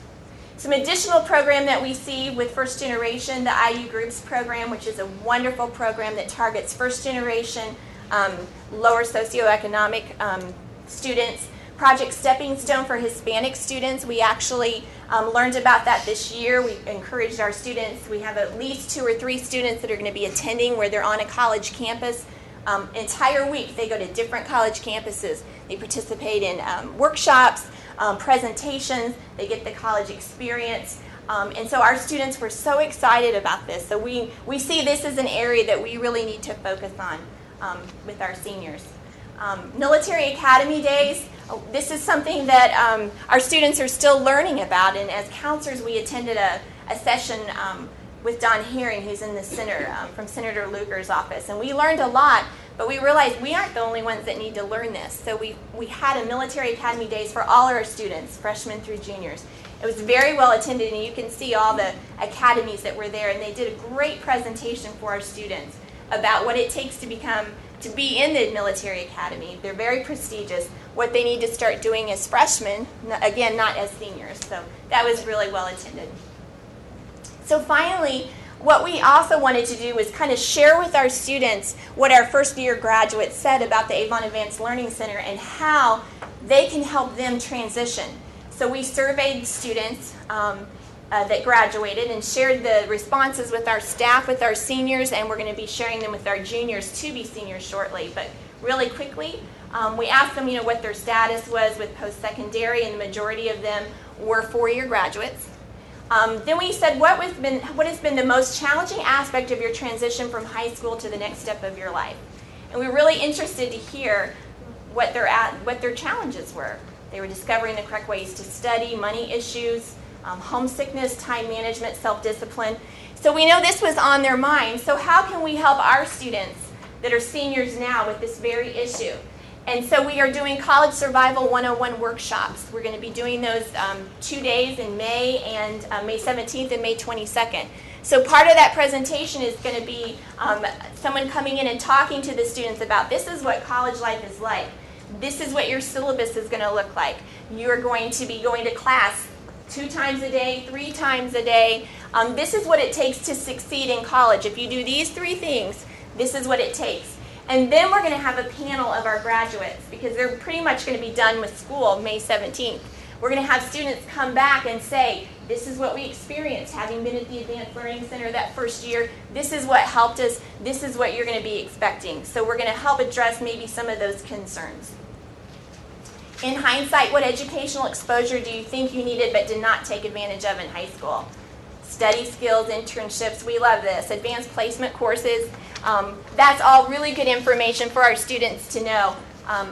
Some additional program that we see with First Generation, the IU Groups program, which is a wonderful program that targets first generation, lower socioeconomic students. Project Stepping Stone for Hispanic students. We actually learned about that this year. We encouraged our students. We have at least 2 or 3 students that are going to be attending where they're on a college campus. Entire week they go to different college campuses. They participate in workshops, presentations. They get the college experience. And so our students were so excited about this. So we see this as an area that we really need to focus on with our seniors. Military Academy Days. This is something that our students are still learning about. And as counselors, we attended a session with Don Herring, who's in the center, from Senator Lugar's office. And we learned a lot, but we realized we aren't the only ones that need to learn this. So we had a Military Academy Days for all our students, freshmen through juniors. It was very well attended, and you can see all the academies that were there. And they did a great presentation for our students about what it takes to be in the military academy. They're very prestigious. What they need to start doing as freshmen, again, not as seniors. So that was really well attended. So finally, what we also wanted to do was kind of share with our students what our first year graduates said about the Avon Advanced Learning Center and how they can help them transition. So we surveyed students that graduated and shared the responses with our staff, with our seniors, and we're going to be sharing them with our juniors to be seniors shortly. But really quickly, we asked them, what their status was with post-secondary, and the majority of them were 4-year graduates. Then we said, what has been the most challenging aspect of your transition from high school to the next step of your life? And we were really interested to hear what their challenges were. They were discovering the correct ways to study, money issues, homesickness, time management, self-discipline. So we know this was on their mind. So how can we help our students that are seniors now with this very issue? And so we are doing College Survival 101 workshops. We're going to be doing those 2 days in May and May 17th and May 22nd. So part of that presentation is going to be someone coming in and talking to the students about this is what college life is like. This is what your syllabus is going to look like. You're going to be going to class 2 times a day, 3 times a day. This is what it takes to succeed in college. If you do these 3 things, this is what it takes. And then we're going to have a panel of our graduates because they're pretty much going to be done with school May 17th. We're going to have students come back and say, this is what we experienced having been at the Advanced Learning Center that first year. This is what helped us. This is what you're going to be expecting. So we're going to help address maybe some of those concerns. In hindsight, what educational exposure do you think you needed but did not take advantage of in high school? Study skills, internships, we love this. Advanced placement courses. That's all really good information for our students to know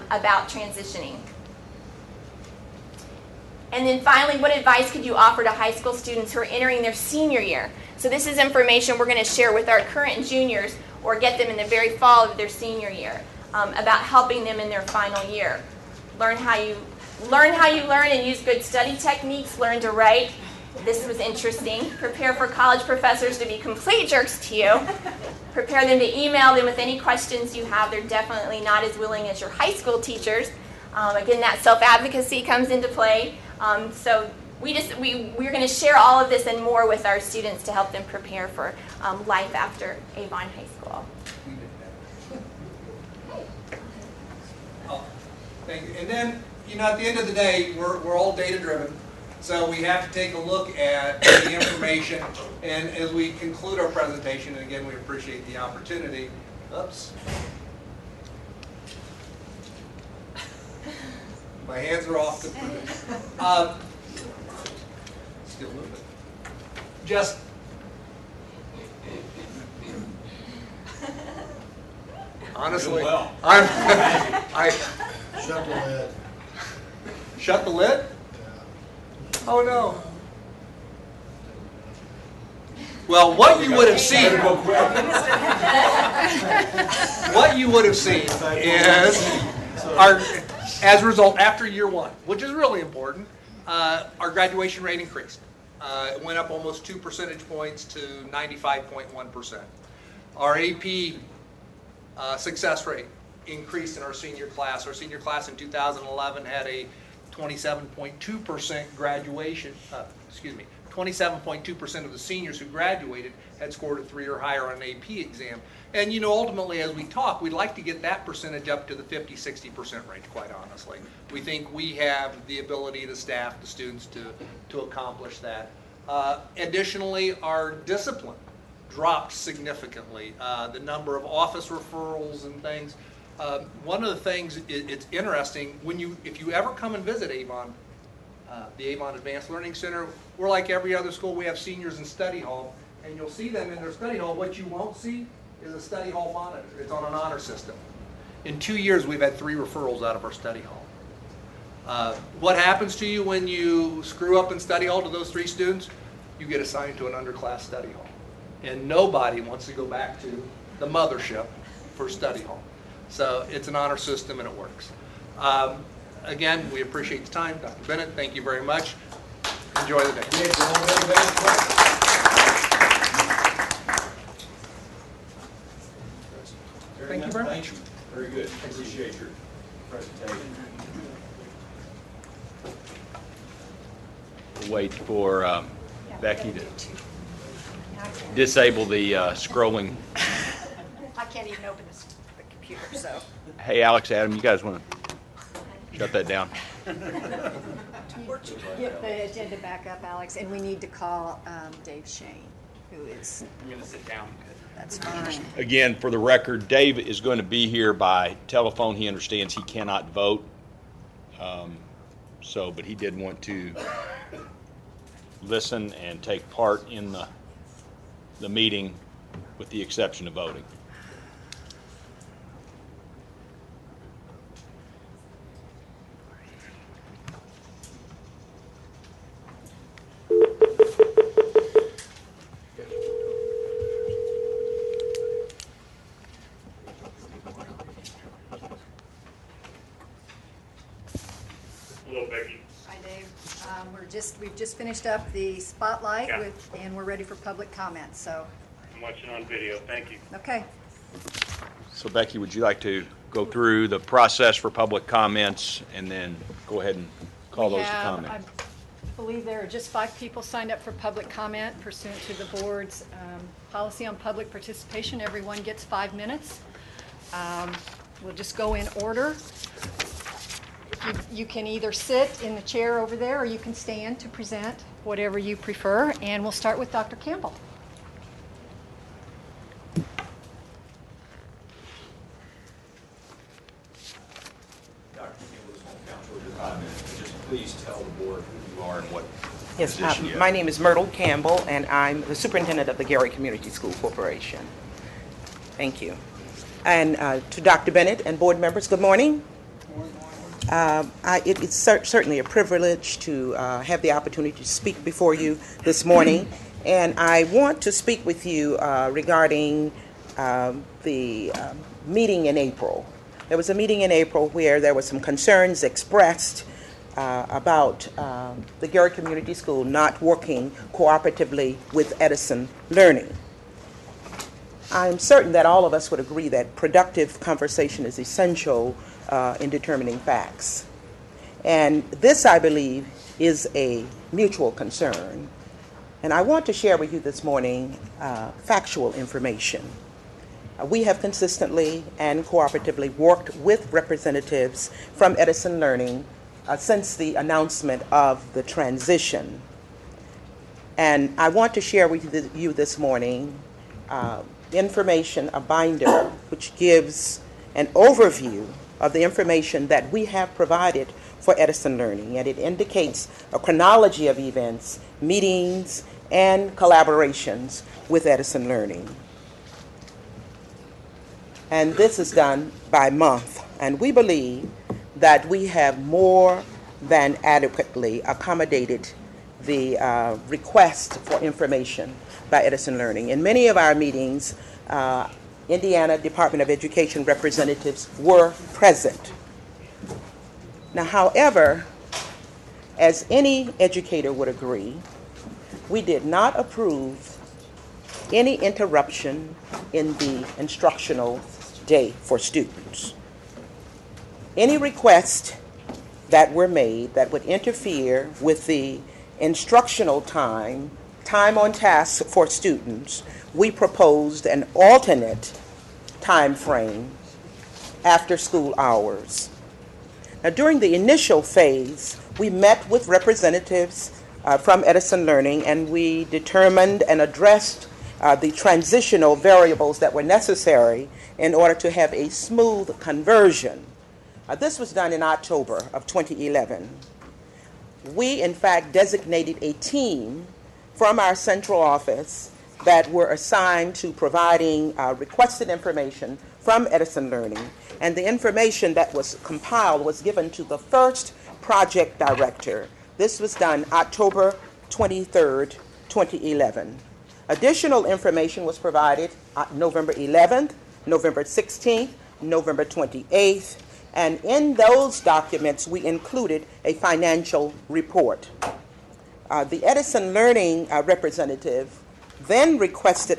about transitioning. And then finally, what advice could you offer to high school students who are entering their senior year? So this is information we're going to share with our current juniors or get them in the very fall of their senior year about helping them in their final year. Learn how you learn and use good study techniques. Learn to write. This was interesting. Prepare for college professors to be complete jerks to you. Prepare them to email them with any questions you have. They're definitely not as willing as your high school teachers. Again, that self-advocacy comes into play. So we're going to share all of this and more with our students to help them prepare for life after Avon High School. Oh, thank you. And then, at the end of the day, we're all data-driven. So we have to take a look at the information, and as we conclude our presentation, and again, we appreciate the opportunity. Oops. My hands are off. Still moving. Just honestly, Shut the lid. Shut the lid? Oh no. Well, what you would have seen, is as a result, after year 1, which is really important, our graduation rate increased. It went up almost 2 percentage points to 95.1%. Our AP success rate increased in our senior class. Our senior class in 2011 had a 27.2% graduation, 27.2% of the seniors who graduated had scored a 3 or higher on an AP exam. And ultimately, as we talk, we'd like to get that percentage up to the 50-60% range, quite honestly. We think we have the ability, the staff, the students, to accomplish that. Additionally, our discipline dropped significantly. The number of office referrals and things. One of the things, it's interesting, if you ever come and visit Avon, the Avon Advanced Learning Center, we're like every other school. We have seniors in study hall, and you'll see them in their study hall. What you won't see is a study hall monitor. It's on an honor system. In 2 years, we've had 3 referrals out of our study hall. What happens to you when you screw up in study hall to those 3 students? You get assigned to an underclass study hall. And nobody wants to go back to the mothership for study hall. So it's an honor system and it works. Again, we appreciate the time. Dr. Bennett, thank you very much. Enjoy the day. Thank you very much. Very good. Appreciate your presentation. We'll wait for Becky to disable the scrolling. I can't even open the computer, so. Hey, Alex, Adam, you guys want to shut that down? Get the agenda back up, Alex, and we need to call Dave Shane, who is. I'm going to sit down. That's fine. Again, for the record, Dave is going to be here by telephone. He understands he cannot vote, but he did want to listen and take part in the meeting with the exception of voting. we've just finished up the spotlight Yeah. and we're ready for public comments, so, I'm watching on video. Thank you. okay. So Becky, would you like to go through the process for public comments and then go ahead and call those to comment? I believe there are just 5 people signed up for public comment pursuant to the board's policy on public participation. Everyone gets 5 minutes. We'll just go in order. You can either sit in the chair over there or you can stand to present, whatever you prefer. And we'll start with Dr. Campbell. Dr. Campbell, Council, your comments. Just please tell the board who you are and what Yes, position you have. my name is Myrtle Campbell, and I'm the superintendent of the Gary Community School Corporation. Thank you. And to Dr. Bennett and board members, good morning. It's certainly a privilege to have the opportunity to speak before you this morning, and I want to speak with you regarding the meeting in April. There was a meeting in April where there were some concerns expressed about the Gary Community School not working cooperatively with Edison Learning. I'm certain that all of us would agree that productive conversation is essential in determining facts. And this, I believe, is a mutual concern. And I want to share with you this morning factual information. We have consistently and cooperatively worked with representatives from Edison Learning since the announcement of the transition. And I want to share with you this morning information, a binder, which gives an overview of the information that we have provided for Edison Learning. And it indicates a chronology of events, meetings, and collaborations with Edison Learning. And this is done by month. And we believe that we have more than adequately accommodated the request for information by Edison Learning. In many of our meetings, Indiana Department of Education representatives were present. Now, however, as any educator would agree, we did not approve any interruption in the instructional day for students. Any requests that were made that would interfere with the instructional time on task for students, we proposed an alternate time frame after school hours. Now, during the initial phase, we met with representatives from Edison Learning, and we determined and addressed the transitional variables that were necessary in order to have a smooth conversion. This was done in October of 2011. We, in fact, designated a team from our central office that were assigned to providing requested information from Edison Learning, and the information that was compiled was given to the first project director. This was done October 23rd, 2011. Additional information was provided November 11th, November 16th, November 28th, and in those documents we included a financial report. The Edison Learning representative then requested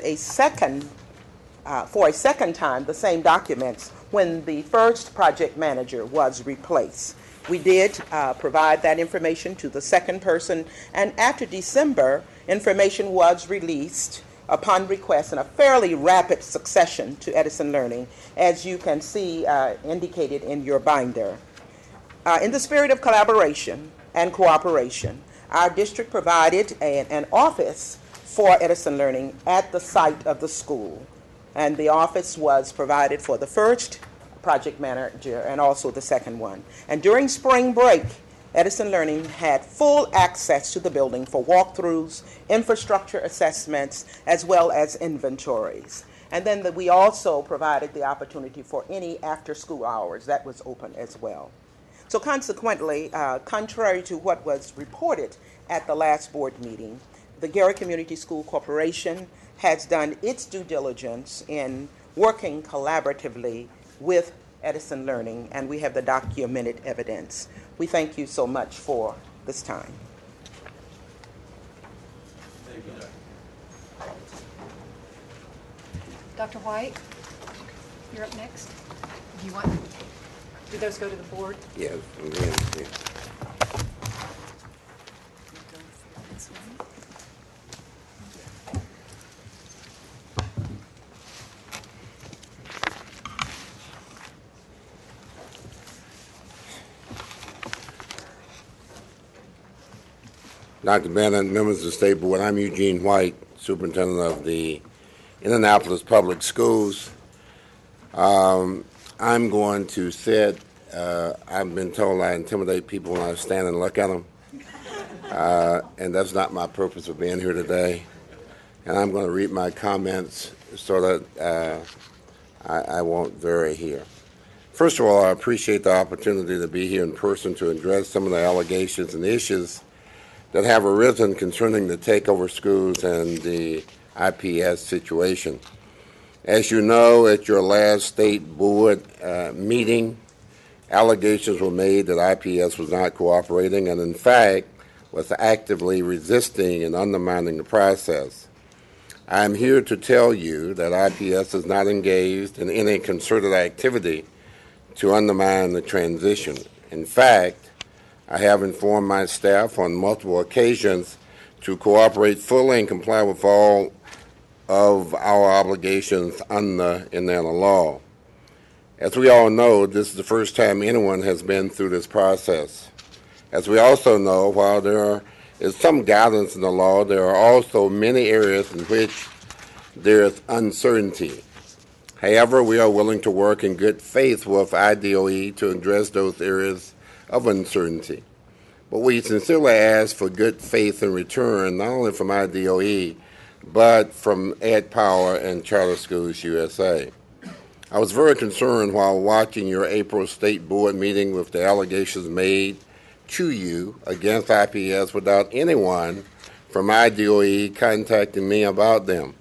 for a second time the same documents when the first project manager was replaced. We did provide that information to the second person, and after December, information was released upon request in a fairly rapid succession to Edison Learning, as you can see indicated in your binder. In the spirit of collaboration and cooperation, our district provided an office for Edison Learning at the site of the school. And the office was provided for the first project manager and also the second one. And during spring break, Edison Learning had full access to the building for walkthroughs, infrastructure assessments, as well as inventories. And then we also provided the opportunity for any after-school hours. That was open as well. So consequently, contrary to what was reported at the last board meeting, the Gary Community School Corporation has done its due diligence in working collaboratively with Edison Learning, and we have the documented evidence. We thank you so much for this time. Dr. White, you're up next. Do you want, do those go to the board? Yes. Dr. Bennett, members of the State Board, I'm Eugene White, Superintendent of the Indianapolis Public Schools. I'm going to sit, I've been told I intimidate people when I stand and look at them, and that's not my purpose of being here today. And I'm going to read my comments so that I won't vary here. First of all, I appreciate the opportunity to be here in person to address some of the allegations and issues that have arisen concerning the takeover schools and the IPS situation. As you know, at your last state board meeting, allegations were made that IPS was not cooperating and, in fact, was actively resisting and undermining the process. I am here to tell you that IPS is not engaged in any concerted activity to undermine the transition. In fact, I have informed my staff on multiple occasions to cooperate fully and comply with all of our obligations under Indiana law. As we all know, this is the first time anyone has been through this process. As we also know, while there is some guidance in the law, there are also many areas in which there is uncertainty. However, we are willing to work in good faith with IDOE to address those areas of uncertainty. But we sincerely ask for good faith in return, not only from IDOE, but from EdPower and Charter Schools USA. I was very concerned while watching your April State Board meeting with the allegations made to you against IPS without anyone from IDOE contacting me about them.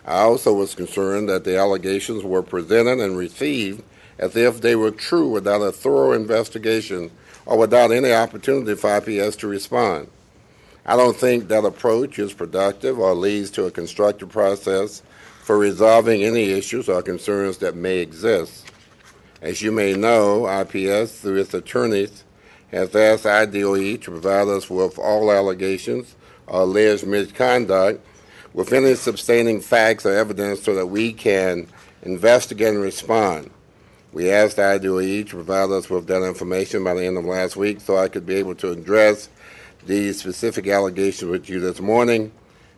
I also was concerned that the allegations were presented and received as if they were true without a thorough investigation or without any opportunity for IPS to respond. I don't think that approach is productive or leads to a constructive process for resolving any issues or concerns that may exist. As you may know, IPS, through its attorneys, has asked IDOE to provide us with all allegations or alleged misconduct with any sustaining facts or evidence so that we can investigate and respond. We asked IDOE to provide us with that information by the end of last week so I could be able to address these specific allegations with you this morning.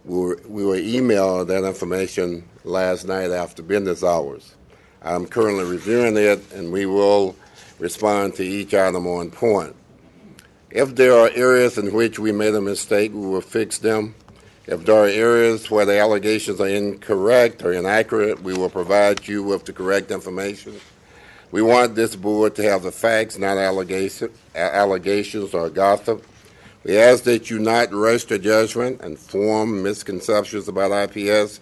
We were emailed that information last night after business hours. I'm currently reviewing it, and we will respond to each item on point. If there are areas in which we made a mistake, we will fix them. If there are areas where the allegations are incorrect or inaccurate, we will provide you with the correct information. We want this board to have the facts, not allegations or gossip. We ask that you not rush to judgment and form misconceptions about IPS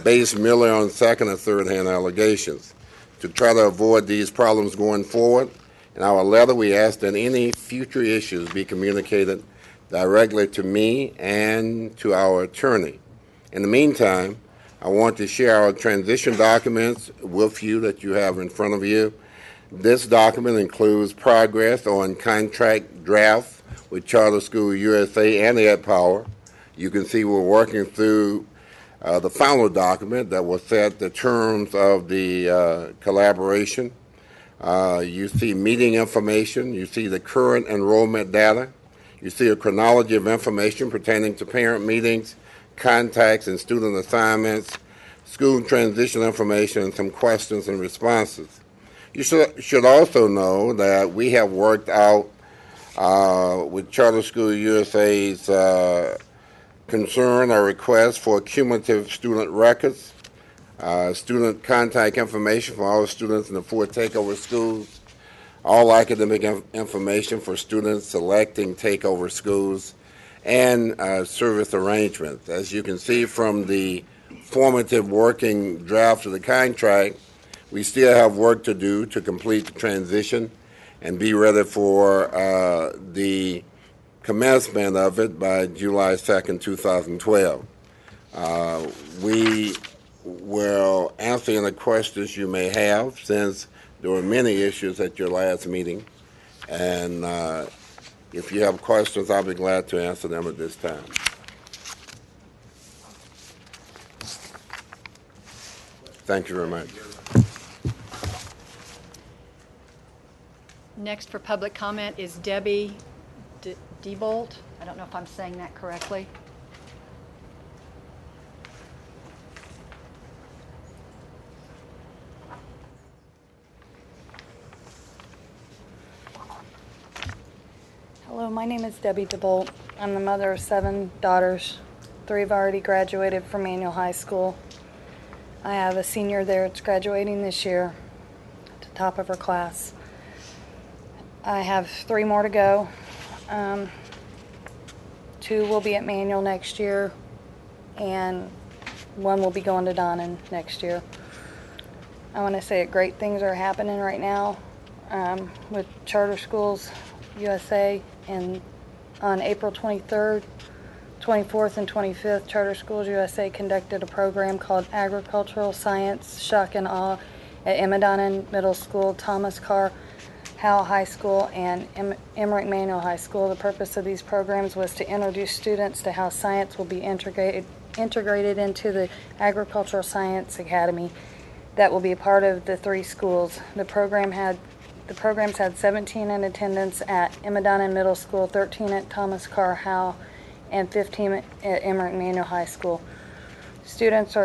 based merely on second or third-hand allegations. To try to avoid these problems going forward, in our letter we ask that any future issues be communicated directly to me and to our attorney. In the meantime, I want to share our transition documents with you that you have in front of you. This document includes progress on contract draft with Charter School USA and EdPower. You can see we're working through the final document that will set the terms of the collaboration. You see meeting information. You see the current enrollment data. You see a chronology of information pertaining to parent meetings, contacts, and student assignments, school transition information, and some questions and responses. You should also know that we have worked out with Charter School USA's concern or request for cumulative student records, student contact information for all students in the 4 takeover schools, all academic information for students selecting takeover schools, and service arrangements. As you can see from the formative working draft of the contract, we still have work to do to complete the transition and be ready for the commencement of it by July 2nd, 2012. We will answer any questions you may have, since there were many issues at your last meeting. And if you have questions, I'll be glad to answer them at this time. Thank you very much. Next for public comment is Debbie Diebold. I don't know if I'm saying that correctly. Hello, my name is Debbie DeBolt. I'm the mother of 7 daughters. 3 have already graduated from Manual High School. I have a senior there that's graduating this year, at the top of her class. I have 3 more to go. 2 will be at Manual next year, and 1 will be going to Donnan next year. I want to say that great things are happening right now with Charter Schools USA, and on April 23rd, 24th, and 25th, Charter Schools USA conducted a program called Agricultural Science Shock and Awe at Emma Middle School, Thomas Carr Howell High School, and Emmerich Manual High School. The purpose of these programs was to introduce students to how science will be integrated into the Agricultural Science Academy that will be a part of the 3 schools. The programs had 17 in attendance at Emma Middle School, 13 at Thomas Carr Howell, and 15 at Emmerich Manual High School. Students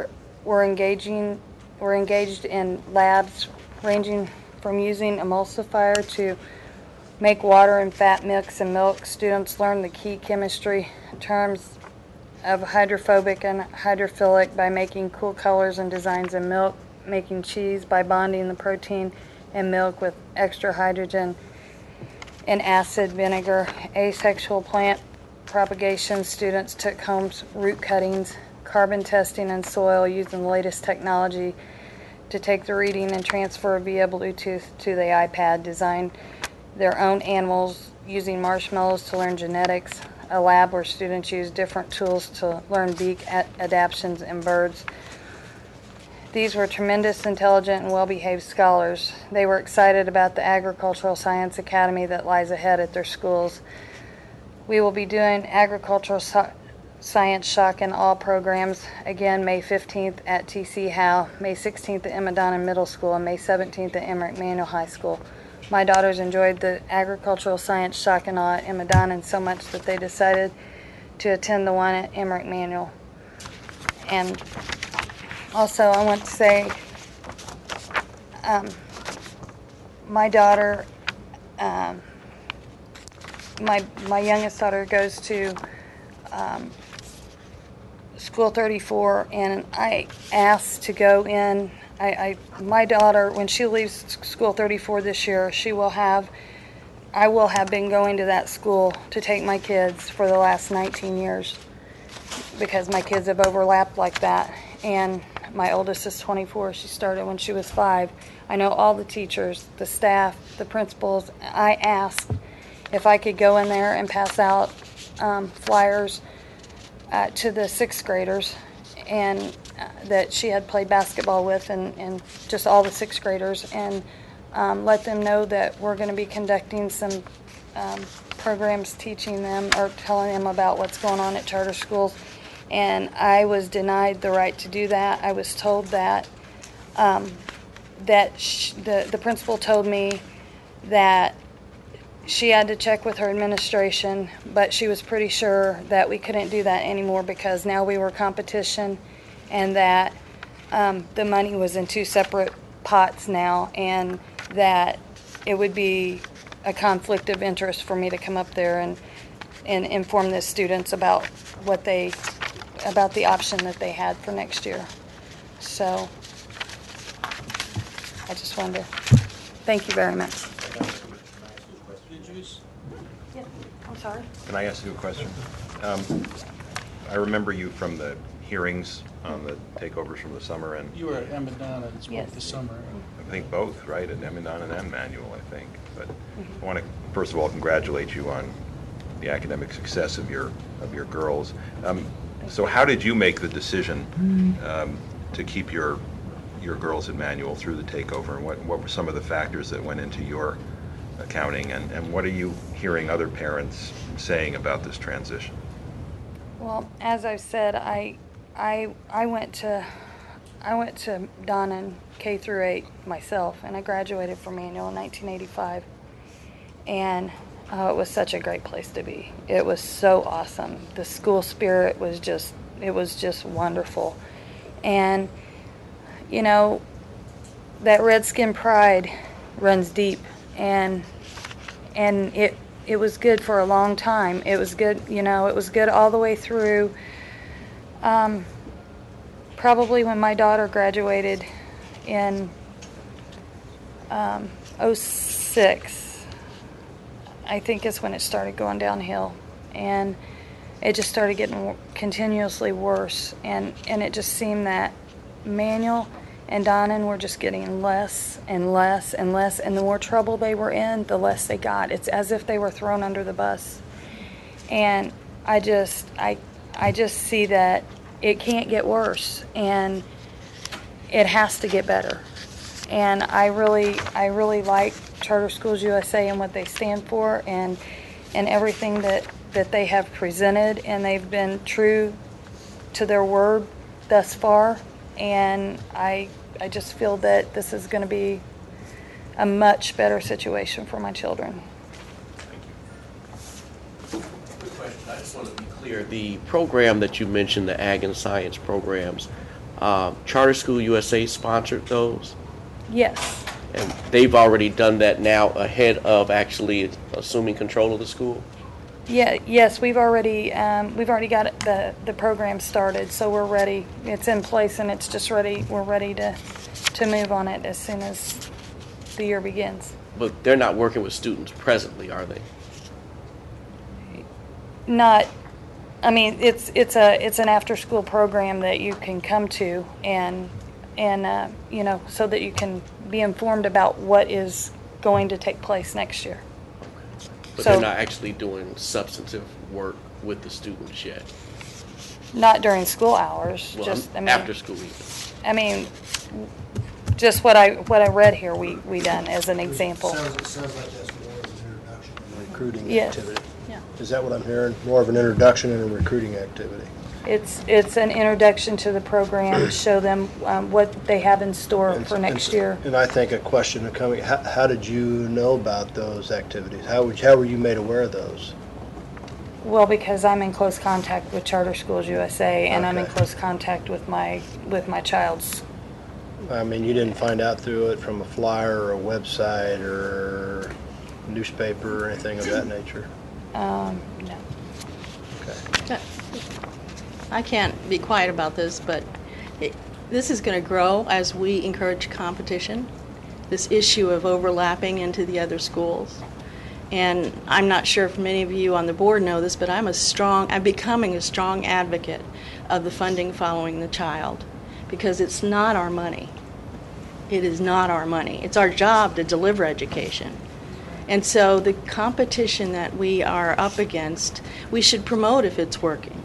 were engaged in labs ranging from using emulsifier to make water and fat mix and milk. Students learned the key chemistry terms of hydrophobic and hydrophilic by making cool colors and designs in milk, making cheese by bonding the protein in milk with extra hydrogen and acid vinegar. Asexual plant propagation, students took home root cuttings, carbon testing in soil using the latest technology to take the reading and transfer via Bluetooth to the iPad, designed their own animals using marshmallows to learn genetics, a lab where students use different tools to learn beak adaptations in birds. These were tremendous, intelligent, and well-behaved scholars. They were excited about the Agricultural Science Academy that lies ahead at their schools. We will be doing Agricultural Science Shock and Awe programs again May 15th at TC Howe, May 16th at Emma Middle School, and May 17th at Emmerich Manual High School. My daughters enjoyed the Agricultural Science Shock and Awe at Emma so much that they decided to attend the one at Emmerich Manual. And also, I want to say, my daughter, my youngest daughter goes to School 34, and I asked to go in. My daughter, when she leaves School 34 this year, I will have been going to that school to take my kids for the last 19 years, because my kids have overlapped like that. And my oldest is 24. She started when she was 5. I know all the teachers, the staff, the principals. I asked if I could go in there and pass out flyers to the 6th graders, and that she had played basketball with, and just all the 6th graders, and let them know that we're going to be conducting some programs teaching them or telling them about what's going on at charter schools. And I was denied the right to do that. I was told that the principal told me that she had to check with her administration, but she was pretty sure that we couldn't do that anymore because now we were competition, and that the money was in 2 separate pots now, and that it would be a conflict of interest for me to come up there and inform the students about about the option that they had for next year. So I just wanted to thank you very much. Yeah, I'm sorry. Can I ask you a question? I remember you from the hearings on the takeovers from the summer, and you were at Emma Yes. this summer. I think both, right, at Emma and Manual, I think. But I want to first of all congratulate you on the academic success of your girls. So how did you make the decision to keep your girls at Manual through the takeover, and what were some of the factors that went into your accounting, and what are you hearing other parents saying about this transition? Well, as I've said, I went to Donnan K through 8 myself, and I graduated from Manual in 1985, and it was such a great place to be. It was so awesome. The school spirit was just wonderful, and you know, that Redskin pride runs deep, and it was good for a long time. It was good, you know, it was good all the way through. Probably when my daughter graduated in 06, I think is when it started going downhill, and it just started getting continuously worse, and it just seemed that Manual and Donnan were just getting less and less and less, and the more trouble they were in, the less they got. It's as if they were thrown under the bus. And I just see that it can't get worse, and it has to get better. And I really like Charter Schools USA and what they stand for, and everything that they have presented, and they've been true to their word thus far. And I just feel that this is going to be a much better situation for my children. Quick question. I just want to be clear. The program that you mentioned, the Ag and Science programs, Charter School USA sponsored those? Yes. And they've already done that now ahead of actually assuming control of the school? Yeah. Yes, we've already got the program started, so we're ready. It's in place, and it's just ready. We're ready to move on it as soon as the year begins. But they're not working with students presently, are they? Not. I mean, it's an after-school program that you can come to, and you know, so that you can be informed about what is going to take place next year. But they're not actually doing substantive work with the students yet? Not during school hours. Well, just after school even. I mean, just what I read here, we done as an example. It sounds like that's more of an introduction and recruiting Yes. activity. Yeah. Is that what I'm hearing? More of an introduction and a recruiting activity? It's an introduction to the program, show them what they have in store for next year. And I think a question coming, how did you know about those activities? How were you made aware of those? Well, because I'm in close contact with Charter Schools USA, and I'm in Okay. close contact with my child's. I mean, you didn't find out through it from a flyer or a website or newspaper or anything of that nature? No. Okay. I can't be quiet about this, but this is going to grow as we encourage competition, this issue of overlapping into the other schools. And I'm not sure if many of you on the board know this, but I'm becoming a strong advocate of the funding following the child, because it's not our money. It is not our money. It's our job to deliver education. And so the competition that we are up against, we should promote if it's working.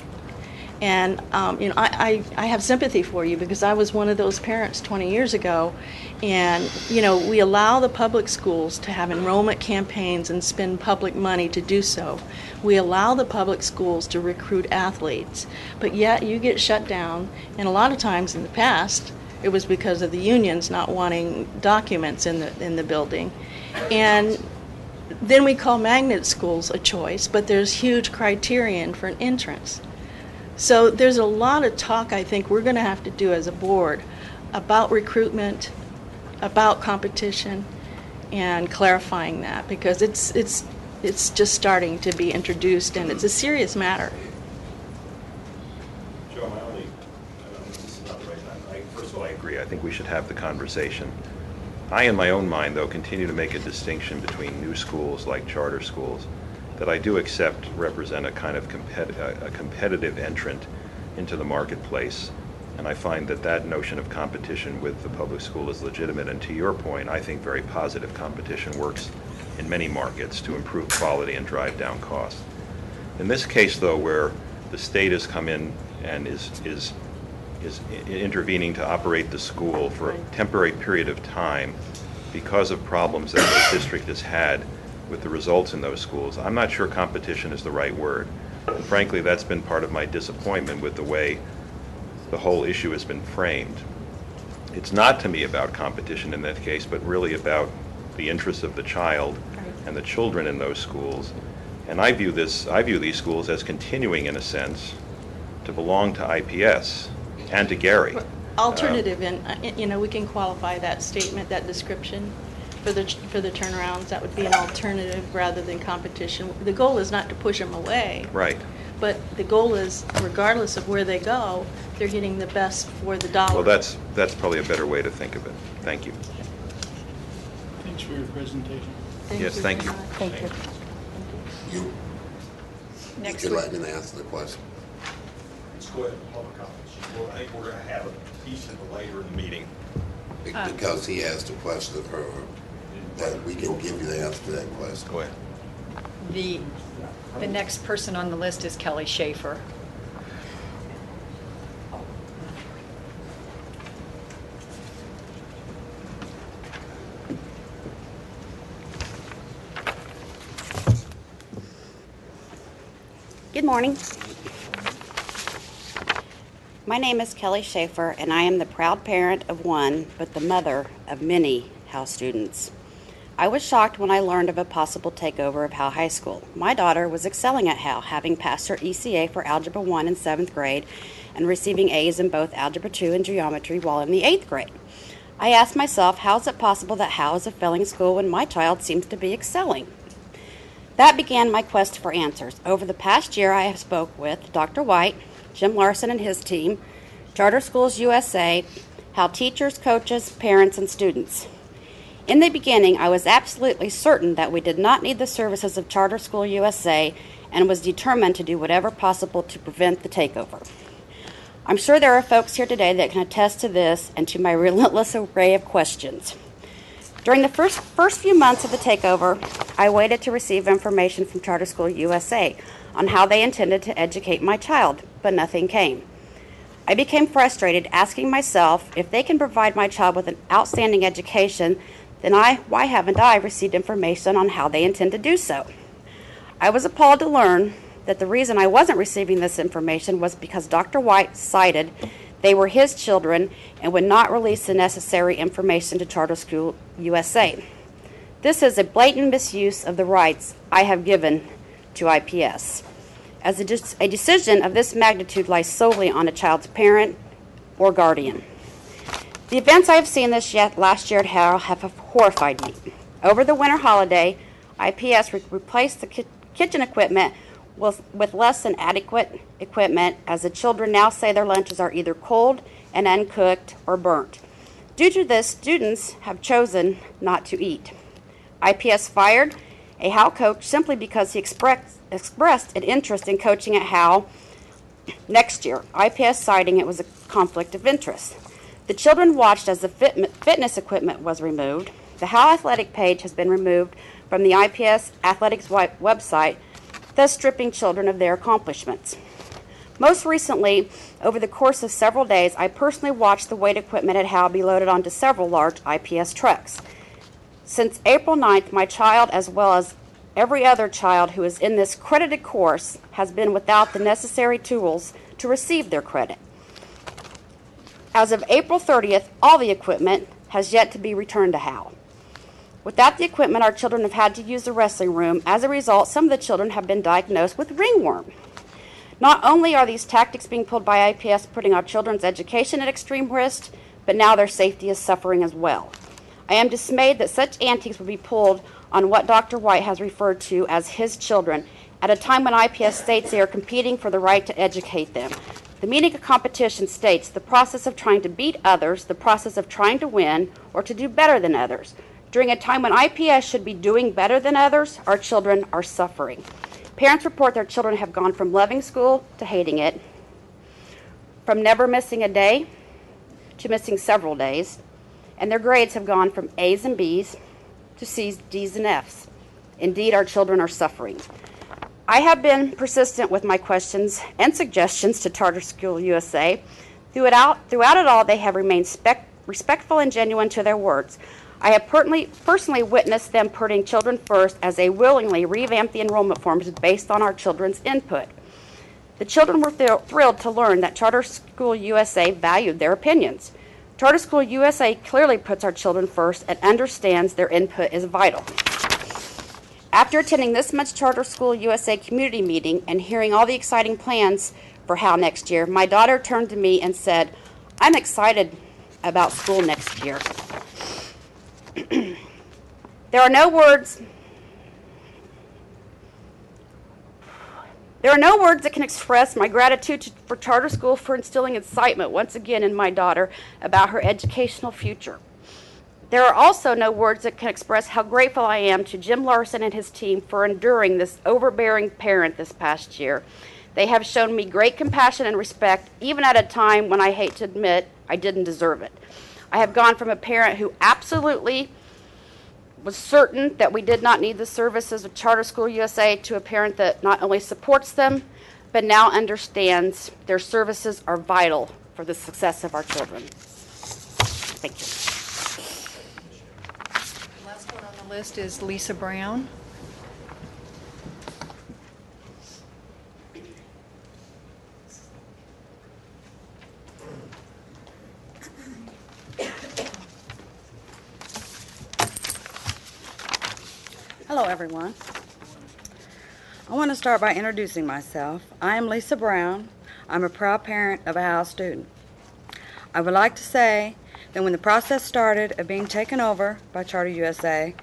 And you know, I have sympathy for you, because I was one of those parents 20 years ago, and you know, we allow the public schools to have enrollment campaigns and spend public money to do so. We allow the public schools to recruit athletes, but yet you get shut down, and a lot of times in the past it was because of the unions not wanting documents in the building. And then we call magnet schools a choice, but there's huge criterion for an entrance. So there's a lot of talk I think we're going to have to do as a board about recruitment, about competition, and clarifying that, because it's just starting to be introduced, and it's a serious matter. Joe, my only, I don't know if this is not the right time. First of all, I agree. I think we should have the conversation. I, in my own mind, though, continue to make a distinction between new schools like charter schools that I do accept represent a kind of competitive entrant into the marketplace. And I find that notion of competition with the public school is legitimate. And to your point, I think very positive competition works in many markets to improve quality and drive down costs. In this case, though, where the state has come in and is intervening to operate the school for a temporary period of time because of problems that the district has had with the results in those schools. I'm not sure competition is the right word. And frankly, that's been part of my disappointment with the way the whole issue has been framed. It's not to me about competition in that case, but really about the interests of the child and the children in those schools. And I view these schools as continuing, in a sense, to belong to IPS and to Gary. Alternative, and we can qualify that statement, that description for the turnarounds. That would be an alternative rather than competition. The goal is not to push them away. Right. But the goal is, regardless of where they go, they're getting the best for the dollar. Well, that's probably a better way to think of it. Thank you. Thanks for your presentation. Yes, thank you. Thank you. You, Next would you week. like me to answer the question? Let's go ahead and public comments. Well, I think we're going to have a piece of it later in the meeting. Because he asked a question of her, that we can give you the answer to that question. Go ahead. The next person on the list is Kelly Schaefer. Good morning. My name is Kelly Schaefer, and I am the proud parent of one, but the mother of many Howe students. I was shocked when I learned of a possible takeover of Howe High School. My daughter was excelling at Howe, having passed her ECA for Algebra 1 in 7th grade and receiving A's in both Algebra 2 and Geometry while in the 8th grade. I asked myself, how is it possible that Howe is a failing school when my child seems to be excelling? That began my quest for answers. Over the past year, I have spoke with Dr. White, Jim Larson and his team, Charter Schools USA, Howe teachers, coaches, parents, and students. In the beginning, I was absolutely certain that we did not need the services of Charter School USA and was determined to do whatever possible to prevent the takeover. I'm sure there are folks here today that can attest to this and to my relentless array of questions. During the first few months of the takeover, I waited to receive information from Charter School USA on how they intended to educate my child, but nothing came. I became frustrated, asking myself, if they can provide my child with an outstanding education, then why haven't I received information on how they intend to do so? I was appalled to learn that the reason I wasn't receiving this information was because Dr. White cited they were his children and would not release the necessary information to Charter School USA. This is a blatant misuse of the rights I have given to IPS, as a decision of this magnitude lies solely on a child's parent or guardian. The events I have seen last year at Howe have horrified me. Over the winter holiday, IPS replaced the kitchen equipment with less than adequate equipment, as the children now say their lunches are either cold and uncooked or burnt. Due to this, students have chosen not to eat. IPS fired a Howe coach simply because he expressed an interest in coaching at Howe next year, IPS citing it was a conflict of interest. The children watched as the fitness equipment was removed. The Howe Athletic page has been removed from the IPS Athletics website, thus stripping children of their accomplishments. Most recently, over the course of several days, I personally watched the weight equipment at Howe be loaded onto several large IPS trucks. Since April 9th, my child, as well as every other child who is in this credited course, has been without the necessary tools to receive their credit. As of April 30th, all the equipment has yet to be returned to Howe. Without the equipment, our children have had to use the wrestling room. As a result, some of the children have been diagnosed with ringworm. Not only are these tactics being pulled by IPS putting our children's education at extreme risk, but now their safety is suffering as well. I am dismayed that such antics would be pulled on what Dr. White has referred to as his children at a time when IPS states they are competing for the right to educate them. The meaning of competition states the process of trying to beat others, the process of trying to win, or to do better than others. During a time when IPS should be doing better than others, our children are suffering. Parents report their children have gone from loving school to hating it, from never missing a day to missing several days, and their grades have gone from A's and B's to C's, D's, and F's. Indeed, our children are suffering. I have been persistent with my questions and suggestions to Charter School USA. Throughout it all, they have remained respectful and genuine to their words. I have personally witnessed them putting children first as they willingly revamp the enrollment forms based on our children's input. The children were thrilled to learn that Charter School USA valued their opinions. Charter School USA clearly puts our children first and understands their input is vital. After attending this month's Charter School USA community meeting and hearing all the exciting plans for how next year, my daughter turned to me and said, "I'm excited about school next year." There are no words that can express my gratitude for Charter School for instilling excitement once again in my daughter about her educational future. There are also no words that can express how grateful I am to Jim Larson and his team for enduring this overbearing parent this past year. They have shown me great compassion and respect, even at a time when I hate to admit I didn't deserve it. I have gone from a parent who absolutely was certain that we did not need the services of Charter School USA to a parent that not only supports them, but now understands their services are vital for the success of our children. Thank you. The last one on the list is Lisa Brown. Hello, everyone. I want to start by introducing myself. I am Lisa Brown. I'm a proud parent of a House student. I would like to say that when the process started of being taken over by Charter USA,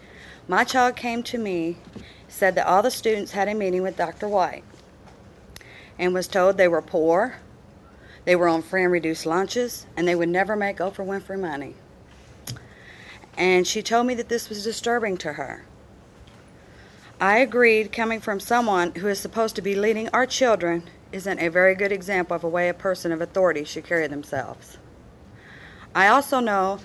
my child came to me, said that all the students had a meeting with Dr. White, and was told they were poor, they were on free and reduced lunches, and they would never make Oprah Winfrey money. And she told me that this was disturbing to her. I agreed, coming from someone who is supposed to be leading our children isn't a very good example of a way a person of authority should carry themselves. I also know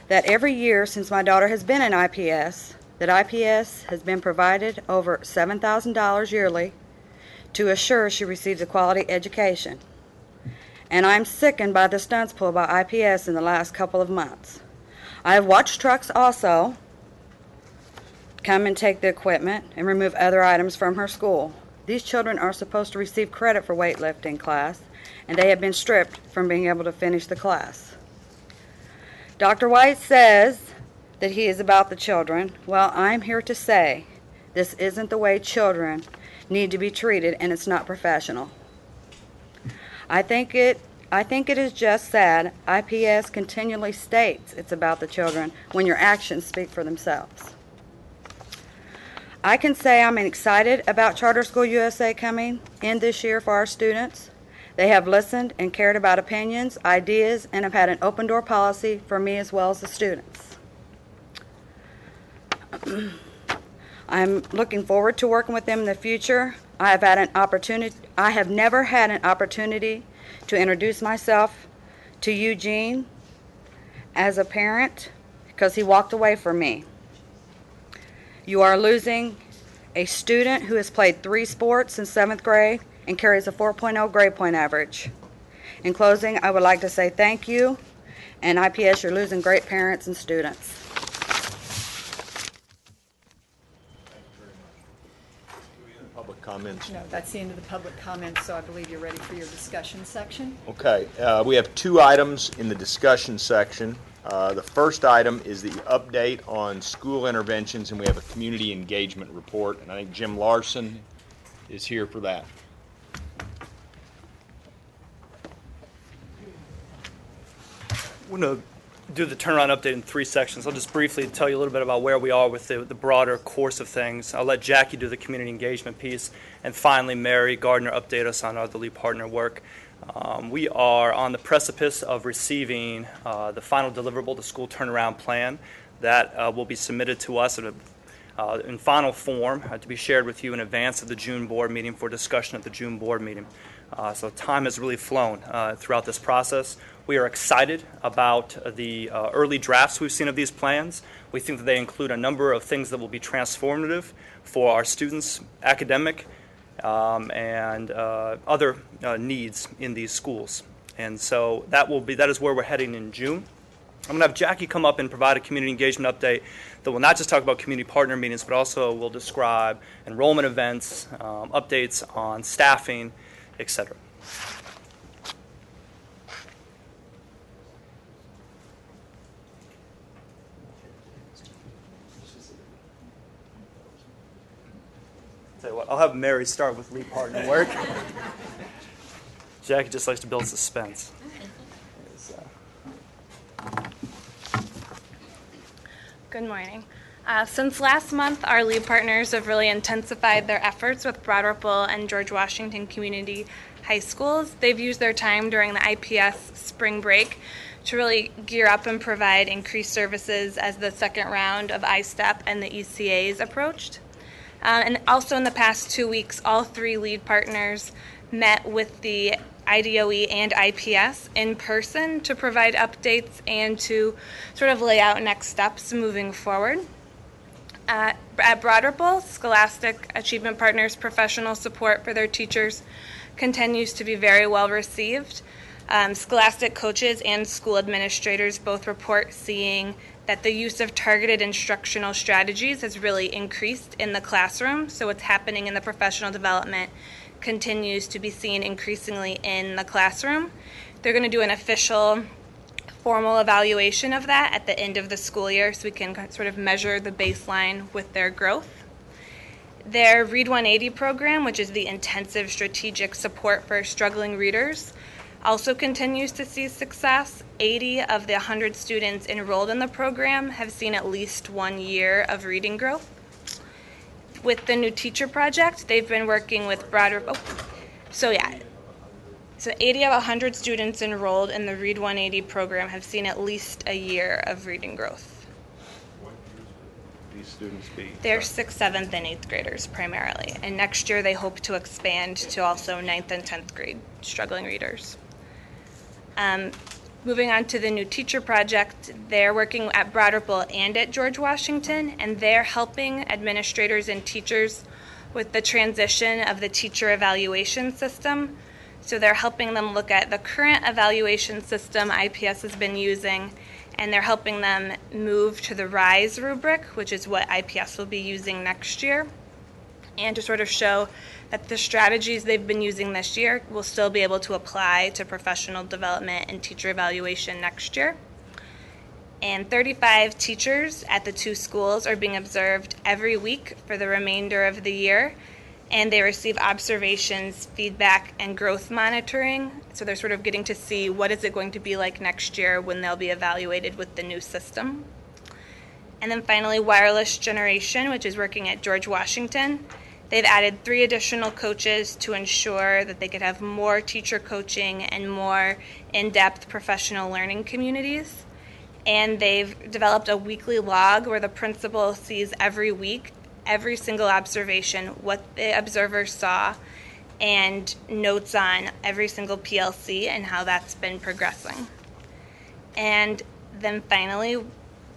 that every year since my daughter has been in IPS, that IPS has been provided over $7,000 yearly to assure she receives a quality education. And I'm sickened by the stunts pulled by IPS in the last couple of months. I have watched trucks also come and take the equipment and remove other items from her school. These children are supposed to receive credit for weightlifting class, and they have been stripped from being able to finish the class. Dr. White says that he is about the children. Well, I'm here to say this isn't the way children need to be treated, and it's not professional. I think it is just sad IPS continually states it's about the children when your actions speak for themselves. I can say I'm excited about Charter School USA coming in this year for our students. They have listened and cared about opinions, ideas, and have had an open door policy for me as well as the students. I'm looking forward to working with them in the future. I have never had an opportunity to introduce myself to Eugene as a parent because he walked away from me. You are losing a student who has played 3 sports in 7th grade and carries a 4.0 grade point average. In closing, I would like to say thank you, and IPS, you're losing great parents and students. Public comments? No, that's the end of the public comments, so I believe you're ready for your discussion section. Okay, we have 2 items in the discussion section. The first item is the update on school interventions, and we have a community engagement report, and I think Jim Larson is here for that. We're going to do the turnaround update in 3 sections. I'll just briefly tell you a little bit about where we are with the broader course of things. I'll let Jackie do the community engagement piece, and finally Mary Gardner update us on our lead partner work. We are on the precipice of receiving the final deliverable, the school turnaround plan, that will be submitted to us in final form to be shared with you in advance of the June board meeting for discussion at the June board meeting. So time has really flown throughout this process. We are excited about the early drafts we've seen of these plans. We think that they include a number of things that will be transformative for our students' academic and other needs in these schools. And so that is where we're heading in June. I'm going to have Jackie come up and provide a community engagement update that will not just talk about community partner meetings, but also will describe enrollment events, updates on staffing, etc. Tell you what, I'll have Mary start with lead partner work. Jackie just likes to build suspense. Good morning. Since last month, our lead partners have really intensified their efforts with Broad Ripple and George Washington Community High Schools. They've used their time during the IPS spring break to really gear up and provide increased services as the second round of ISTEP and the ECAs approached. And also in the past 2 weeks, all three lead partners met with the IDOE and IPS in person to provide updates and to sort of lay out next steps moving forward. At Broad Ripple, Scholastic Achievement Partners' professional support for their teachers continues to be very well received. Scholastic coaches and school administrators both report seeing that the use of targeted instructional strategies has really increased in the classroom, so what's happening in the professional development continues to be seen increasingly in the classroom. They're going to do an official formal evaluation of that at the end of the school year so we can sort of measure the baseline with their growth. Their Read 180 program, which is the intensive strategic support for struggling readers, also continues to see success. 80 of the 100 students enrolled in the program have seen at least 1 year of reading growth. With the new teacher project, they've been working with Broad Ripple. So 80 of 100 students enrolled in the Read 180 program have seen at least a year of reading growth. What years would these students be? They're 6th, 7th, and 8th graders primarily. And next year they hope to expand to also 9th and 10th grade struggling readers. Moving on to the new teacher project, they're working at Broad Ripple and at George Washington, and they're helping administrators and teachers with the transition of the teacher evaluation system. So they're helping them look at the current evaluation system IPS has been using, and they're helping them move to the RISE rubric, which is what IPS will be using next year, and to sort of show that the strategies they've been using this year will still be able to apply to professional development and teacher evaluation next year. And 35 teachers at the 2 schools are being observed every week for the remainder of the year, and they receive observations, feedback, and growth monitoring. So they're sort of getting to see what is it going to be like next year when they'll be evaluated with the new system. And then finally, Wireless Generation, which is working at George Washington. They've added 3 additional coaches to ensure that they could have more teacher coaching and more in-depth professional learning communities. And they've developed a weekly log where the principal sees every week, every single observation, what the observers saw, and notes on every single PLC and how that's been progressing. And then finally,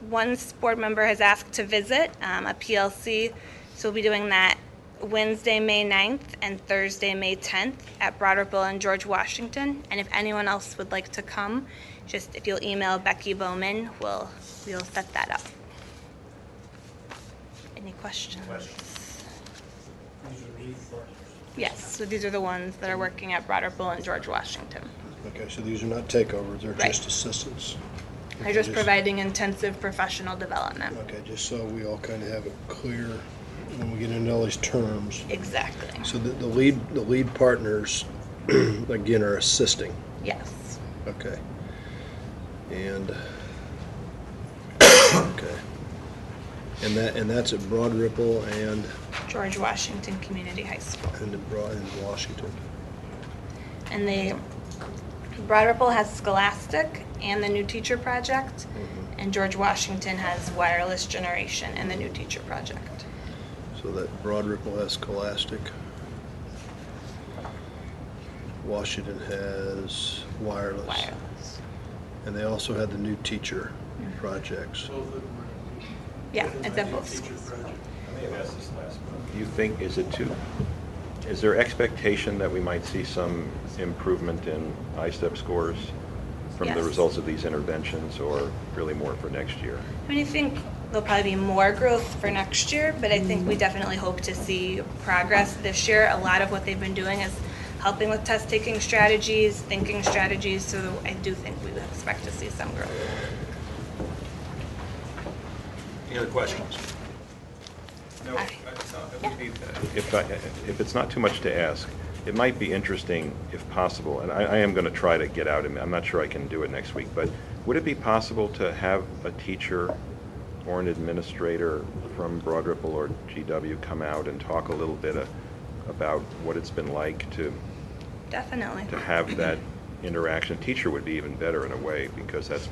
one board member has asked to visit a PLC, so we'll be doing that Wednesday, May 9th and Thursday, May 10th at Broad Ripple and George Washington. And if anyone else would like to come, just if you'll email Becky Bowman, we'll set that up. Any questions? Yes, so these are the ones that are working at Broad Ripple and George Washington. Okay, so these are not takeovers, they're just assistants. They're just providing intensive professional development. Okay, just so we all kind of have it clear when we get into all these terms. Exactly. So the lead partners, again, are assisting. Yes. Okay. And, okay. And that's at Broad Ripple and? George Washington Community High School. And in Washington. And Broad Ripple has Scholastic and the New Teacher Project, and George Washington has Wireless Generation and the New Teacher Project. So that Broad Ripple has Scholastic. Washington has Wireless. And they also had the New Teacher Projects. Yeah, it's at both schools. I may have asked this last month. Do you think, is it too Is there expectation that we might see some improvement in ISTEP scores from the Yes. results of these interventions, or really more for next year? I mean, I think there'll probably be more growth for next year, but I think we definitely hope to see progress this year. A lot of what they've been doing is helping with test-taking strategies, thinking strategies, so I do think we would expect to see some growth. Any other questions? No. If it's not too much to ask, it might be interesting, if possible, and I am going to try to get out, and I'm not sure I can do it next week, but would it be possible to have a teacher or an administrator from Broad Ripple or GW come out and talk a little bit about what it's been like to Definitely. have that interaction? Teacher would be even better in a way, because that's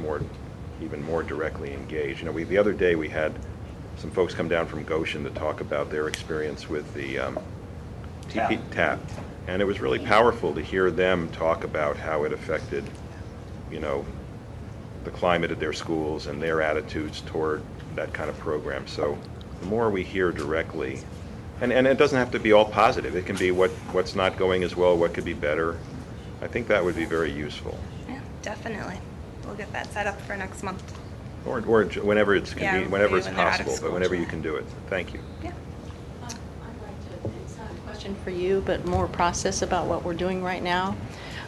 even more directly engaged. You know, the other day we had some folks come down from Goshen to talk about their experience with the TAP. And it was really powerful to hear them talk about how it affected, you know, the climate of their schools and their attitudes toward that kind of program. So the more we hear directly, and it doesn't have to be all positive. It can be what's not going as well, what could be better. I think that would be very useful. Yeah, definitely. We'll get that set up for next month. Or whenever it's convenient, whenever it's when they're out of possible, but school. whenever you can do it. Thank you. Yeah. It's not a question for you, but more process about what we're doing right now.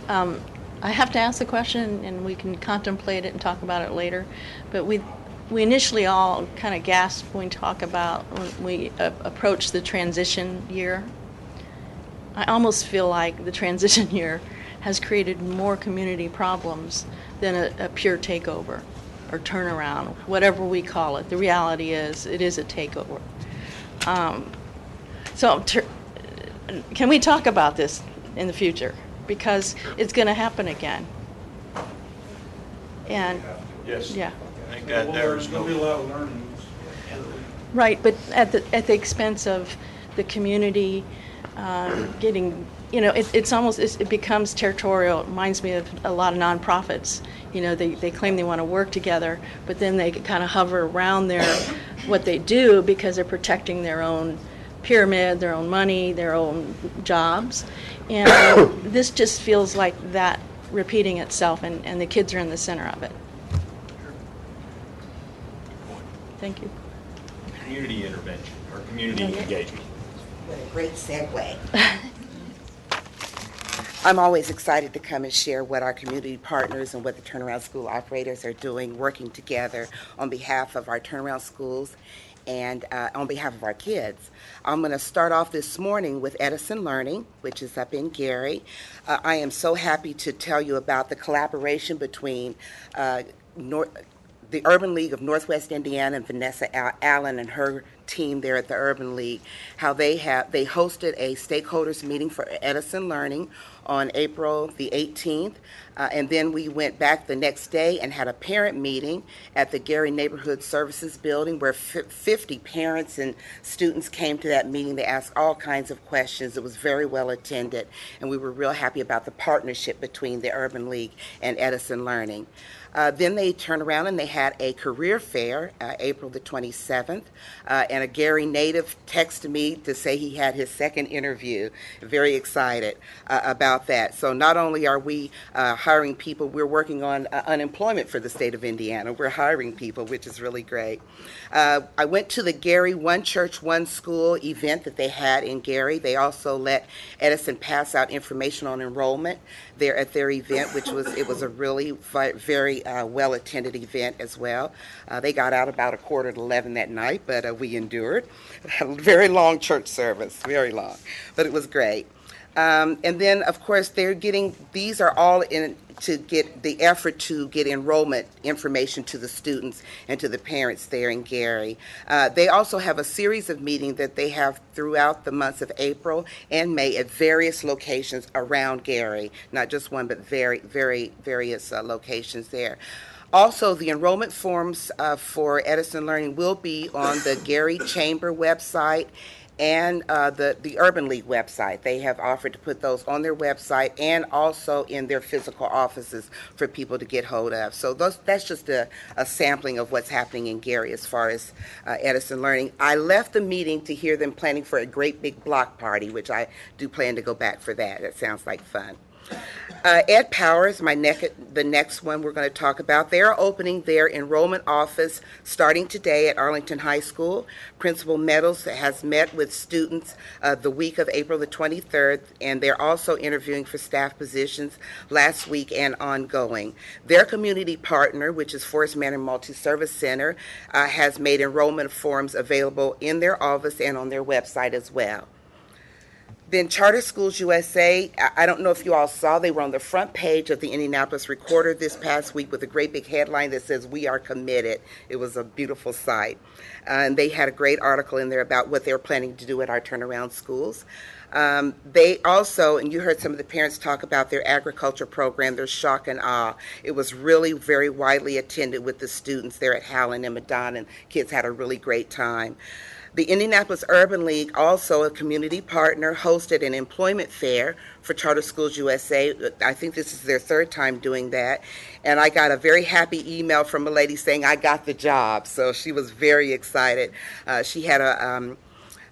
I have to ask the question, and we can contemplate it and talk about it later, but we initially all kind of gasped when we approached the transition year. I almost feel like the transition year has created more community problems than a pure takeover or turnaround, whatever we call it. The reality is, it is a takeover. Can we talk about this in the future? Because it's going to happen again. And yes, yeah, I think that there's going to be a lot of learning. right. But at the expense of the community getting, you know, it becomes territorial. It reminds me of a lot of nonprofits. You know, they claim they want to work together, but then they kind of hover around what they do because they're protecting their own pyramid, their own money, their own jobs. And this just feels like that repeating itself, and the kids are in the center of it. Thank you. Community intervention or community engagement. What a great segue. I'm always excited to come and share what our community partners and what the Turnaround School operators are doing, working together on behalf of our Turnaround Schools and on behalf of our kids. I'm going to start off this morning with Edison Learning, which is up in Gary. I am so happy to tell you about the collaboration between the Urban League of Northwest Indiana and Vanessa Allen and her team there at the Urban League, how they hosted a stakeholders meeting for Edison Learning on April the 18th, and then we went back the next day and had a parent meeting at the Gary Neighborhood Services Building where 50 parents and students came to that meeting. They asked all kinds of questions. It was very well attended, and we were real happy about the partnership between the Urban League and Edison Learning. Then they turned around and they had a career fair, April the 27th, and a Gary native texted me to say he had his second interview. Very excited about that. So not only are we hiring people, we're working on unemployment for the state of Indiana. We're hiring people, which is really great. I went to the Gary One Church, One School event that they had in Gary. They also let Edison pass out information on enrollment there at their event, which was a really very well-attended event as well. They got out about 10:45 that night, but we endured. Had a very long church service, very long, but it was great. And then, of course, these are all in to get the effort to get enrollment information to the students and to the parents there in Gary. They also have a series of meetings that they have throughout the months of April and May at various locations around Gary, not just one, but various locations there. Also, the enrollment forms for Edison Learning will be on the Gary Chamber website and the Urban League website. They have offered to put those on their website and also in their physical offices for people to get hold of. So that's just a sampling of what's happening in Gary as far as Edison Learning. I left the meeting to hear them planning for a great big block party, which I do plan to go back for that. It sounds like fun. Ed Powers, the next one we're going to talk about. They're opening their enrollment office starting today at Arlington High School. Principal Meadows has met with students the week of April the 23rd, and they're also interviewing for staff positions last week and ongoing. Their community partner, which is Forest Manor Multi-Service Center, has made enrollment forms available in their office and on their website as well. Then Charter Schools USA, I don't know if you all saw, they were on the front page of the Indianapolis Recorder this past week with a great big headline that says, "We are committed." It was a beautiful sight. And they had a great article in there about what they're planning to do at our turnaround schools. They also, and you heard some of the parents talk about their agriculture program, their shock and awe. It was really very widely attended with the students there at Howland and Madonna, and kids had a really great time. The Indianapolis Urban League, also a community partner, hosted an employment fair for Charter Schools USA. I think this is their third time doing that. And I got a very happy email from a lady saying, "I got the job." So she was very excited. She had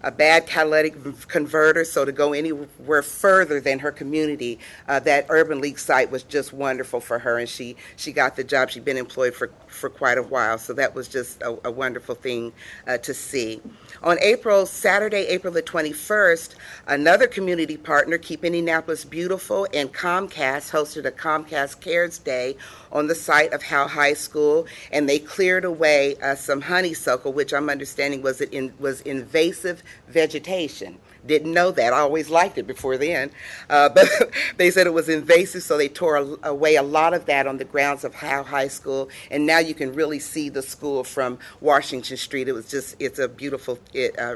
a bad catalytic converter, so to go anywhere further than her community, that Urban League site was just wonderful for her, and she got the job. She'd been employed for quite a while, so that was just a wonderful thing to see. On Saturday, April the 21st, another community partner, Keep Indianapolis Beautiful, and Comcast hosted a Comcast Cares Day on the site of Howe High School, and they cleared away some honeysuckle, which I'm understanding was invasive vegetation. Didn't know that. I always liked it before then. But they said it was invasive, so they tore away a lot of that on the grounds of Howe High School, and now you can really see the school from Washington Street. It's a beautiful,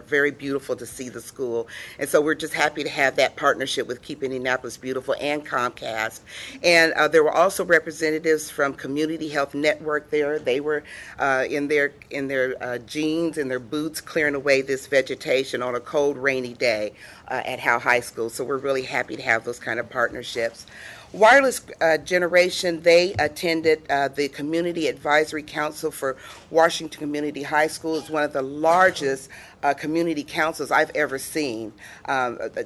very beautiful to see the school. And so we're just happy to have that partnership with Keep Indianapolis Beautiful and Comcast. And there were also representatives from Community Health Network there. They were in their jeans and their boots clearing away this vegetation on a cold, rainy day at Howe High School. So we're really happy to have those kind of partnerships. Wireless Generation, they attended the Community Advisory Council for Washington Community High School. It's one of the largest community councils I've ever seen.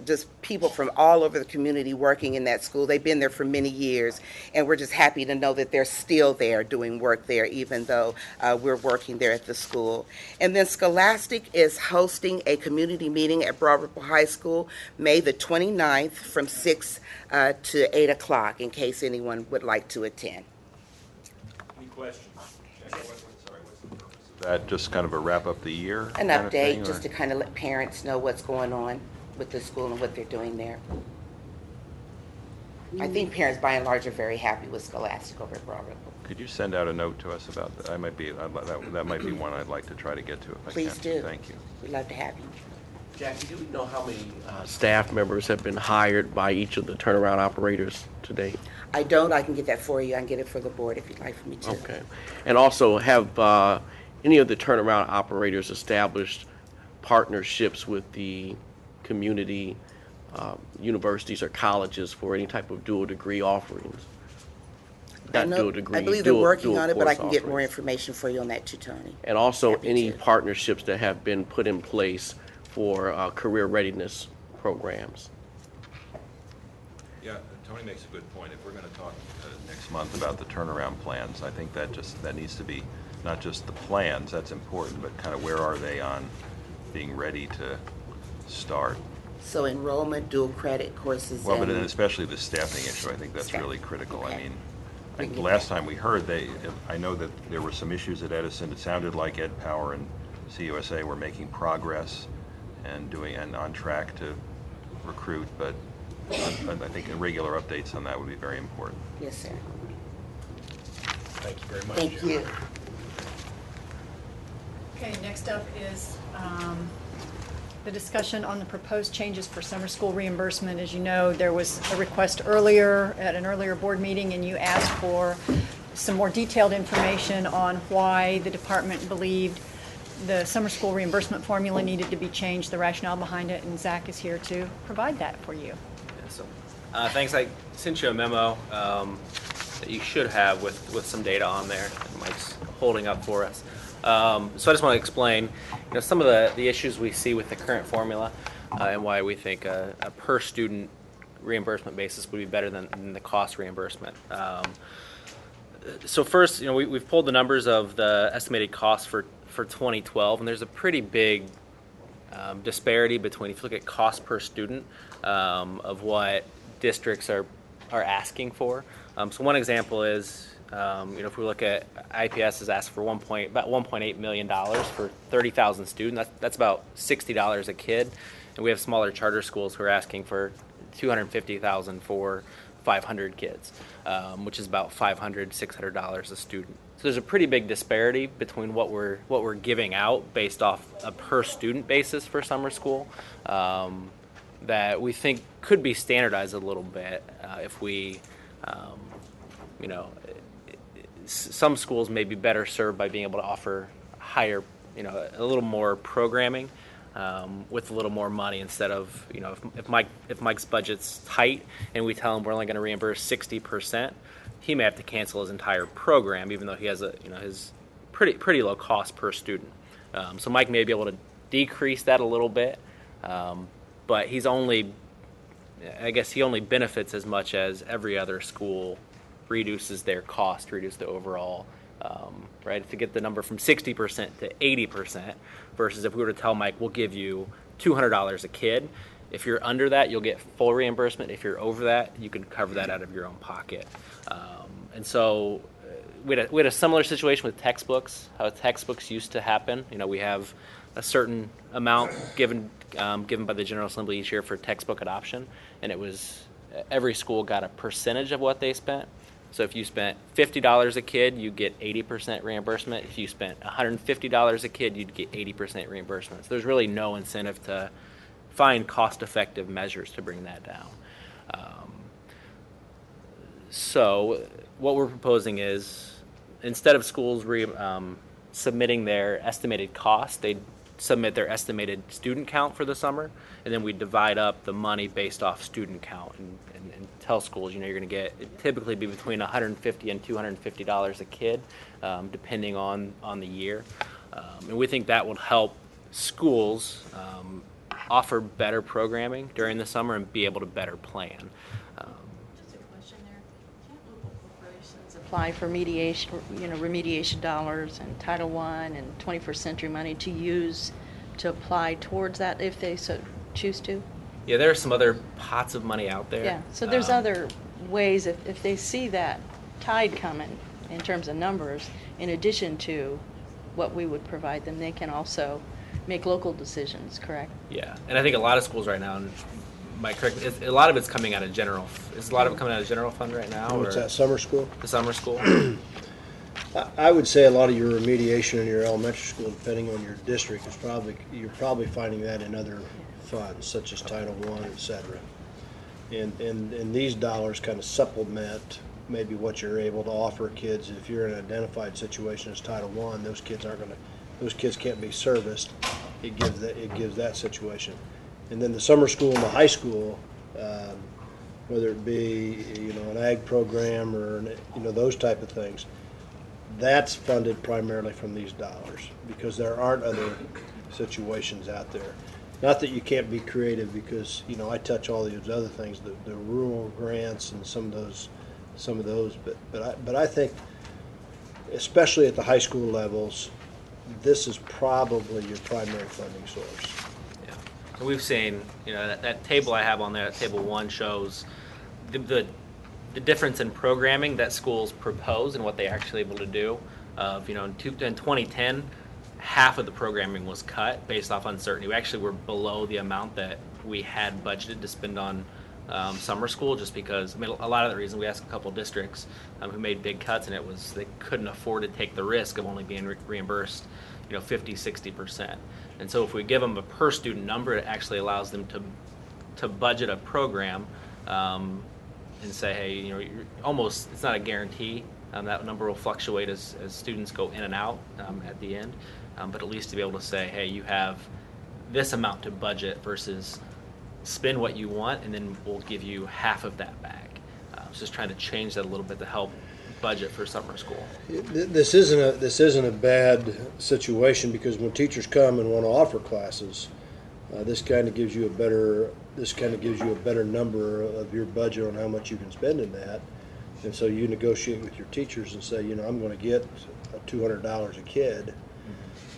Just people from all over the community working in that school. They've been there for many years, and we're just happy to know that they're still there doing work there, even though we're working there at the school. And then Scholastic is hosting a community meeting at Broad Ripple High School, May the 29th from 6 to 8 o'clock, in case anyone would like to attend. Any questions? That just kind of a wrap up the year? An kind of update, thing, just or- to kind of let parents know what's going on with the school and what they're doing there. I think parents, by and large, are very happy with Scholastic over at Broad Ripple. Could you send out a note to us about that? That might be one I'd like to try to get to if I can. Please do. Thank you. We'd love to have you. Jackie, do we know how many staff members have been hired by each of the turnaround operators today? I don't. I can get that for you. I can get it for the board if you'd like for me to. Okay. And also, have any of the turnaround operators established partnerships with the community universities or colleges for any type of dual degree offerings? I believe they're working on it, but I can get more offerings. information for you on that too, Tony. And also, Happy any to. partnerships that have been put in place for career readiness programs. Yeah, Tony makes a good point. If we're going to talk next month about the turnaround plans, I think that needs to be not just the plans, that's important, but kind of where are they on being ready to start. So enrollment, dual credit courses. Well, but and then especially the staffing issue, I think that's Staff. really critical. Okay. I mean, We can the get last that. time we heard, I know that there were some issues at Edison. It sounded like Ed Power and CUSA were making progress and on track to recruit, but I think regular updates on that would be very important. Yes, sir. Thank you very much. Thank you. Okay, next up is the discussion on the proposed changes for summer school reimbursement. As you know, there was a request earlier, at an earlier board meeting, and you asked for some more detailed information on why the department believed the summer school reimbursement formula needed to be changed, the rationale behind it, and Zach is here to provide that for you. Yeah, so, thanks. I sent you a memo that you should have with some data on there that Mike's holding up for us. So I just want to explain, some of the issues we see with the current formula and why we think a per student reimbursement basis would be better than the cost reimbursement. So first, we've pulled the numbers of the estimated costs for 2012, and there's a pretty big disparity between, if you look at cost per student, of what districts are asking for. So one example is, if we look at IPS has asked for about $1.8 million for 30,000 students. That's about $60 a kid, and we have smaller charter schools who are asking for $250,000 for 500 kids, which is about $500, $600 a student. So there's a pretty big disparity between what we're giving out based off a per student basis for summer school, that we think could be standardized a little bit if we, some schools may be better served by being able to offer higher, a little more programming with a little more money instead of, if Mike's budget's tight and we tell him we're only going to reimburse 60%, he may have to cancel his entire program, even though he has his pretty low cost per student. So Mike may be able to decrease that a little bit, but he only benefits as much as every other school reduces their cost, reduce the overall, right? To get the number from 60% to 80%, versus if we were to tell Mike, we'll give you $200 a kid. If you're under that, you'll get full reimbursement. If you're over that, you can cover that out of your own pocket. And so we had a similar situation with textbooks, how textbooks used to happen. We have a certain amount given by the General Assembly each year for textbook adoption, and it was every school got a percentage of what they spent. So if you spent $50 a kid, you get 80% reimbursement. If you spent $150 a kid, you'd get 80% reimbursement. So there's really no incentive to find cost-effective measures to bring that down. So what we're proposing is, instead of schools submitting their estimated cost, they submit their estimated student count for the summer, and then we divide up the money based off student count and tell schools, you're going to get, it typically be between $150 and $250 a kid, depending on the year. And we think that will help schools offer better programming during the summer and be able to better plan. Just a question there. Can't local corporations apply for remediation dollars and Title I and 21st Century money to apply towards that if they so choose to? Yeah, there are some other pots of money out there. Yeah, so there's other ways, if they see that tide coming in terms of numbers, in addition to what we would provide them, they can also make local decisions, correct? Yeah, and I think a lot of schools right now, and Mike, correct me, a lot of it's coming out of general. Is a lot of it coming out of general fund right now? What's that, summer school? The summer school. I would say a lot of your remediation in your elementary school, depending on your district, you're probably finding that in other funds, such as Title I, et cetera. And these dollars kind of supplement maybe what you're able to offer kids. If you're in an identified situation as Title I, those kids can't be serviced. It gives that situation. And then the summer school and the high school, whether it be an ag program or those type of things, that's funded primarily from these dollars because there aren't other situations out there. Not that you can't be creative, because I touch all these other things, the rural grants and some of those. But I think, especially at the high school levels, this is probably your primary funding source. Yeah, so we've seen that table I have on there, table 1 shows the difference in programming that schools propose and what they actually able to do. In 2010. Half of the programming was cut based off uncertainty. We actually were below the amount that we had budgeted to spend on summer school, just because a lot of the reason we asked a couple districts who made big cuts, and it was they couldn't afford to take the risk of only being reimbursed 50-60%. And so if we give them a per student number, it actually allows them to budget a program and say, hey, you're almost, it's not a guarantee That number will fluctuate as students go in and out at the end, but at least to be able to say, hey, you have this amount to budget versus spend what you want, and then we'll give you half of that back. Just trying to change that a little bit to help budget for summer school. This isn't a bad situation, because when teachers come and want to offer classes, this kind of gives you a better number of your budget on how much you can spend in that. And so you negotiate with your teachers and say, I'm going to get $200 a kid,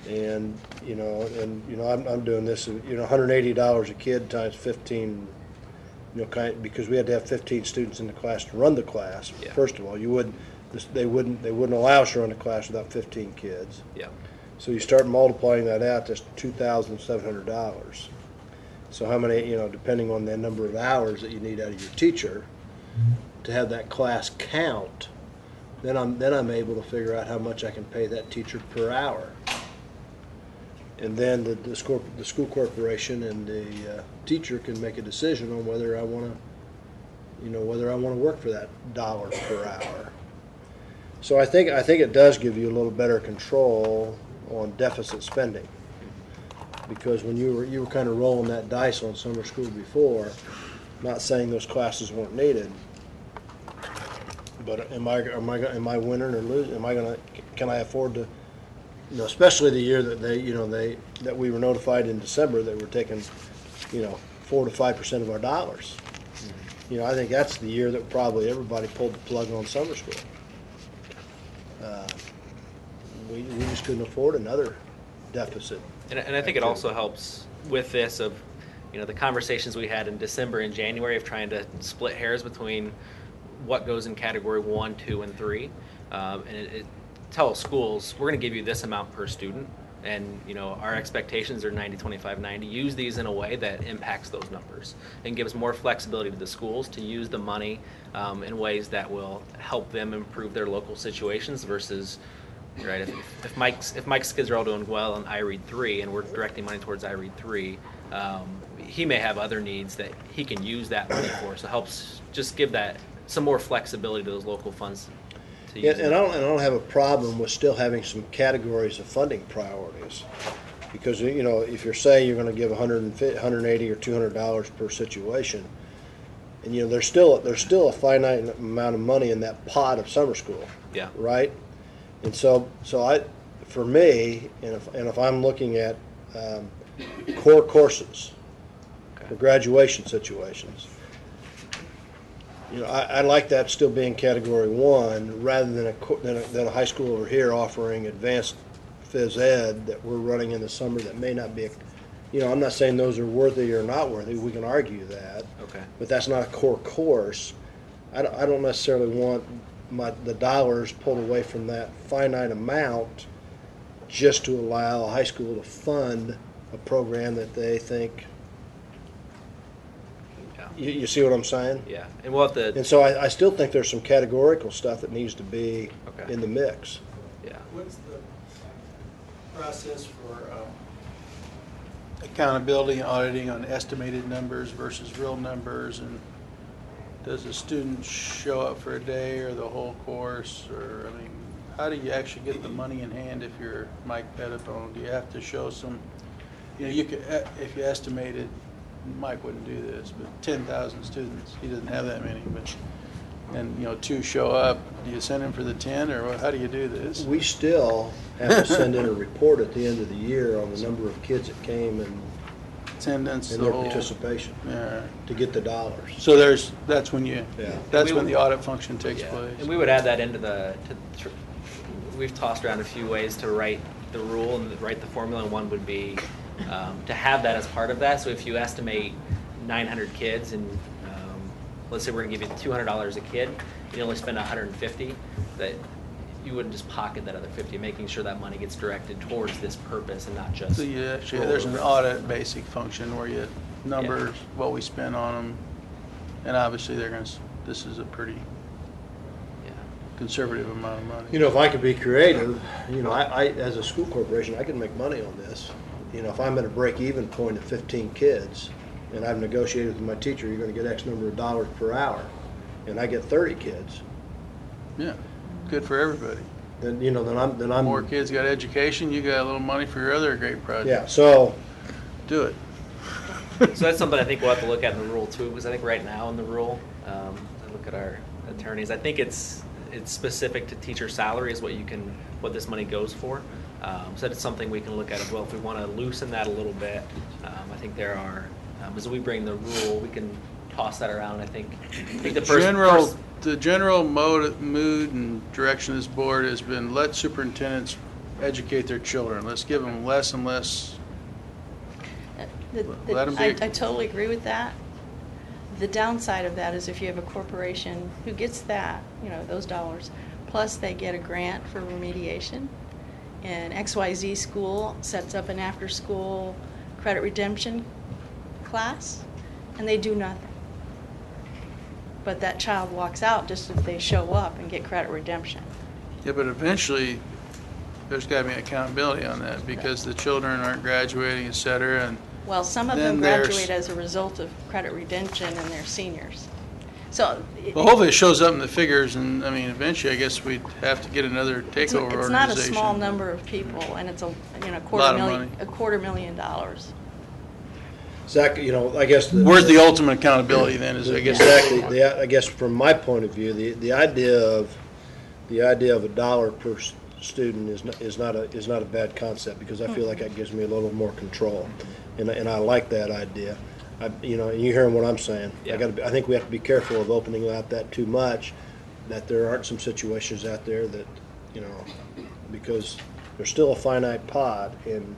and I'm doing this, $180 a kid times 15. Because we had to have 15 students in the class to run the class. Yeah. First of all, they wouldn't allow us to run a class without 15 kids. Yeah. So you start multiplying that out, that's $2,700. So how many, depending on the number of hours that you need out of your teacher to have that class count, then I'm able to figure out how much I can pay that teacher per hour. And then the school corporation and the teacher can make a decision on whether I want to work for that dollar per hour. So I think it does give you a little better control on deficit spending, because when you were kind of rolling that dice on summer school before, not saying those classes weren't needed, but am I winning or losing? Can I afford to? Especially the year that that we were notified in December that we're taking, 4 to 5% of our dollars. I think that's the year that probably everybody pulled the plug on summer school. We just couldn't afford another deficit. And I think it also helps with this of, the conversations we had in December and January of trying to split hairs between what goes in category 1, 2, and 3, and it tell schools, we're going to give you this amount per student, and our expectations are 90, 25, 90. Use these in a way that impacts those numbers and gives more flexibility to the schools to use the money in ways that will help them improve their local situations versus, right, if Mike's kids are all doing well in iRead 3 and we're directing money towards iRead 3, he may have other needs that he can use that money for, so it helps just give that some more flexibility to those local funds. Yeah, and I don't have a problem with still having some categories of funding priorities, because if you're saying you're going to give $180 or $200 per situation, and there's still a finite amount of money in that pot of summer school. Yeah. Right. And for me, if I'm looking at core courses for graduation situations, I like that still being category 1 rather than a high school over here offering advanced phys ed that we're running in the summer that may not be I'm not saying those are worthy or not worthy. We can argue that. Okay. But that's not a core course. I don't necessarily want the dollars pulled away from that finite amount just to allow a high school to fund a program that they think. You see what I'm saying? Yeah, and we'll have to. And so I still think there's some categorical stuff that needs to be in the mix. Yeah. What's the process for accountability and auditing on estimated numbers versus real numbers? And does a student show up for a day or the whole course? Or how do you actually get the money in hand if you're Mike Pettibone? Do you have to show some? You could, if you estimated. Mike wouldn't do this, but 10,000 students, he doesn't have that many, and 2 show up, do you send him for the 10, or how do you do this? We still have to send in a report at the end of the year on the number of kids that came and attendance, and their participation to get the dollars. So that's when the audit function takes place. And we would add that into we've tossed around a few ways to write the rule and write the formula, and one would be to have that as part of that. So if you estimate 900 kids and let's say we're going to give you $200 a kid, you only spend $150, that you wouldn't just pocket that other $50, making sure that money gets directed towards this purpose and not just. So there's an audit basic function where you numbers what we spend on them, and obviously this is a pretty conservative amount of money. If I could be creative, I as a school corporation, I can make money on this. If I'm at a break-even point of 15 kids, and I've negotiated with my teacher, you're going to get X number of dollars per hour, and I get 30 kids. Yeah. good for everybody. Then, you know, then I'm. More kids got education, you got a little money for your other great project. Yeah, so. Do it. So that's something I think we'll have to look at in the rule too, because I think right now in the rule, I look at our attorneys, I think it's specific to teacher salary is what this money goes for. So that's something we can look at as well if we want to loosen that a little bit. I think there are, as we bring the rule, we can toss that around. I think the general mood and direction of this board has been let superintendents educate their children. Let's give them less and less. I totally agree with that. The downside of that is if you have a corporation who gets that, you know, those dollars, plus they get a grant for remediation, and XYZ school sets up an after-school credit redemption class, and they do nothing. But that child walks out just if they show up and get credit redemption. Yeah, but eventually there's got to be accountability on that because the children aren't graduating, et cetera, and well, some of them graduate as a result of credit redemption and they're seniors. So, well, hopefully it shows up in the figures, and I mean, eventually, I guess we'd have to get another takeover organization. It's not a small number of people, and it's a $250,000. Zach, you know, I guess. Where's the ultimate accountability then? Is I guess exactly. I guess from my point of view, the idea of $1 per student is not a bad concept because I feel like that gives me a little more control, and I like that idea. You know, and you hearing what I'm saying. Yeah. I think we have to be careful of opening out that too much, that there aren't some situations out there that, you know, because there's still a finite pot, and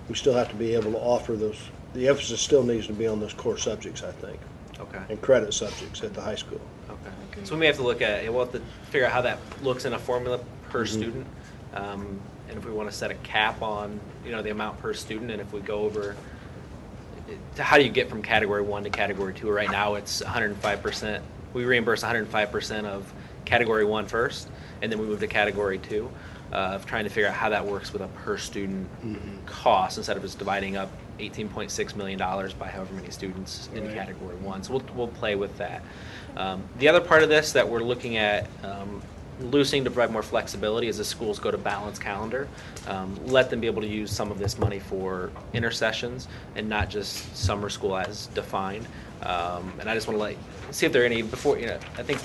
we still have to be able to offer those. The emphasis still needs to be on those core subjects, I think. Okay. And credit subjects at the high school. Okay. So we may have to look at, we'll have to figure out how that looks in a formula per student. And if we want to set a cap on, you know, the amount per student, and if we go over, how do you get from category 1 to category 2? Right now it's 105%. We reimburse 105% of category 1 first, and then we move to category 2. Of trying to figure out how that works with a per student cost instead of just dividing up $18.6 million by however many students in category 1. So we'll play with that. The other part of this that we're looking at loosening to provide more flexibility as the schools go to balanced calendar. Let them be able to use some of this money for intersessions and not just summer school as defined. And I just want to see if there are any before, you know, I think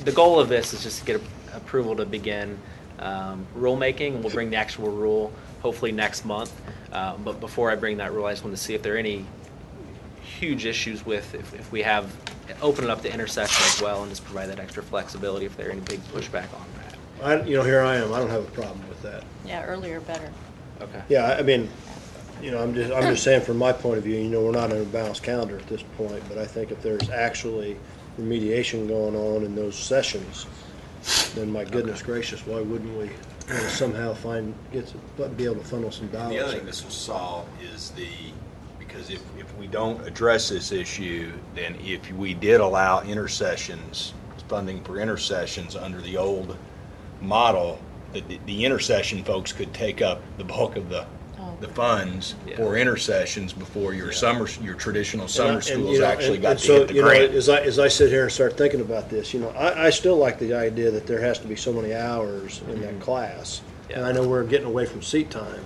the goal of this is just to get approval to begin rulemaking, and we'll bring the actual rule hopefully next month. But before I bring that rule, I just want to see if there are any huge issues with if we have open it up to intersection as well and just provide that extra flexibility if there are any big pushback on that. You know, here I am. I don't have a problem with that. Yeah, earlier better. Okay. Yeah, I mean, you know, I'm just saying from my point of view, you know, we're not on a balanced calendar at this point, but I think if there's actually remediation going on in those sessions, then my goodness gracious, why wouldn't we somehow be able to funnel some dollars? The other thing this will solve is because if we don't address this issue, then if we did allow intercessions, funding for intercessions under the old model, the intercession folks could take up the bulk of the funds for intercessions before your traditional summer schools actually got to hit the grant. As I sit here and start thinking about this, you know, I still like the idea that there has to be so many hours in that class. And I know we're getting away from seat time,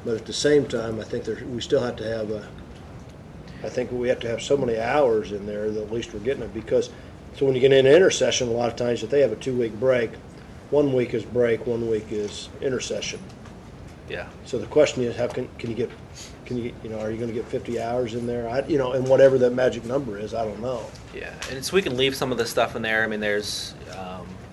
but at the same time, I think we still have to have we have to have so many hours in there that at least we're getting it, because so when you get into intercession, a lot of times if they have a 2-week break, 1 week is break, 1 week is intercession. Yeah. So the question is, how can you get, you know, are you going to get 50 hours in there? And whatever that magic number is, I don't know. Yeah, and so we can leave some of the stuff in there. I mean, there's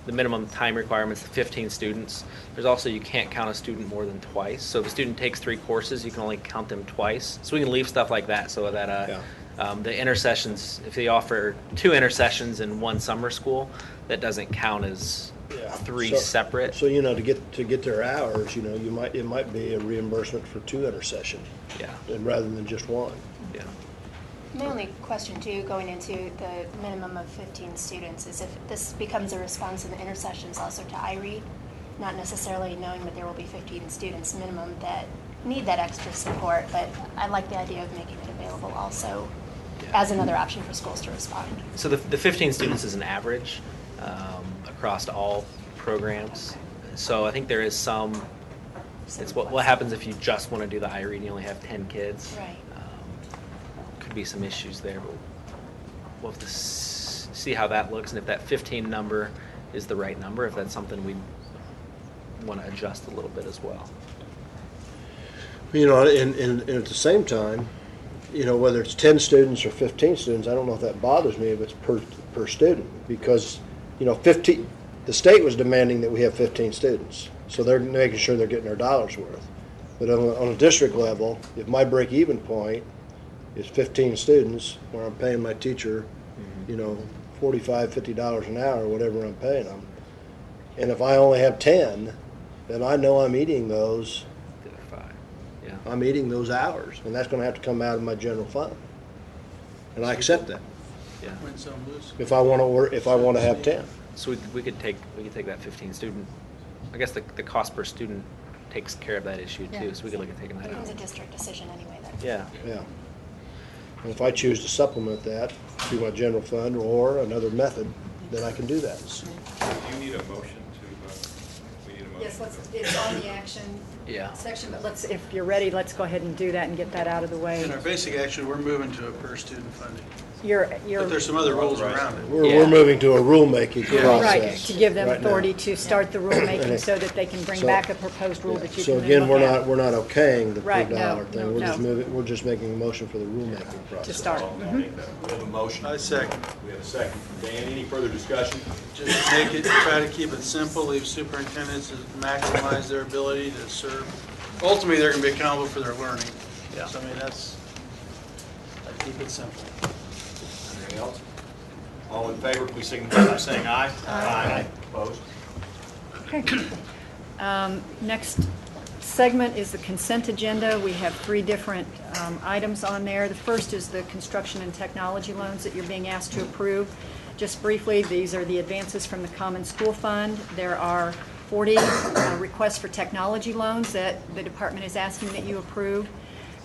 the minimum time requirements, 15 students. There's also, you can't count a student more than twice. So if a student takes 3 courses, you can only count them twice. So we can leave stuff like that so that the intercessions, if they offer 2 intercessions in 1 summer school, that doesn't count as 3 separate. So, you know, to get their hours, you know, it might be a reimbursement for 2 intercessions. Yeah. And rather than just 1. Yeah. My only question, too, going into the minimum of 15 students is if this becomes a response in the intercessions also to IRE, not necessarily knowing that there will be 15 students minimum that need that extra support, but I like the idea of making it available also as another option for schools to respond. So the 15 students is an average across all programs. So I think there is some, it's what happens if you just want to do the iRead and you only have 10 kids. Right. Could be some issues there, but we'll have to see how that looks and if that 15 number is the right number, if that's something we want to adjust a little bit as well. You know, and at the same time, you know, whether it's 10 students or 15 students, I don't know if that bothers me if it's per student, because, you know, the state was demanding that we have 15 students, so they're making sure they're getting their dollars worth. But on a district level, if my break-even point is 15 students, where I'm paying my teacher, you know, $45, $50 an hour, whatever I'm paying them, and if I only have 10, then I know I'm eating those. I'm eating those hours, and that's going to have to come out of my general fund, and I accept that. Yeah. Win some, lose some. If I want to have 10. So we could take that 15 student. I guess the cost per student takes care of that issue too. So we could look at taking that It was a out. district decision anyway, then. Yeah. Yeah. And if I choose to supplement that through my general fund or another method, then I can do that. Do you need a motion to, we need a motion? Yes, it's on the action Yeah. section, but if you're ready, let's go ahead and do that and get that out of the way. In our basic action, we're moving to a per student funding. You're But there's some other rules around it. We're moving to a rulemaking process. Right, to give them right now. authority to start the And rulemaking it- so that they can bring so- back a proposed rule that you So can then again, look at. we're not okaying the per Right, no, dollar thing. no. We're just making a motion for the rulemaking process. To start. We have a motion. I second. We have a second. Dan, any further discussion? Just try to keep it simple, leave superintendents to maximize their ability to serve. Ultimately, they're going to be accountable for their learning. Yeah. So I mean, I keep it simple. Anything else? All in favor, please signify by saying aye. Aye. Opposed? Okay. Next segment is the consent agenda. We have 3 different items on there. The first is the construction and technology loans that you're being asked to approve. Just briefly, these are the advances from the Common School Fund. There are 40 requests for technology loans that the department is asking that you approve.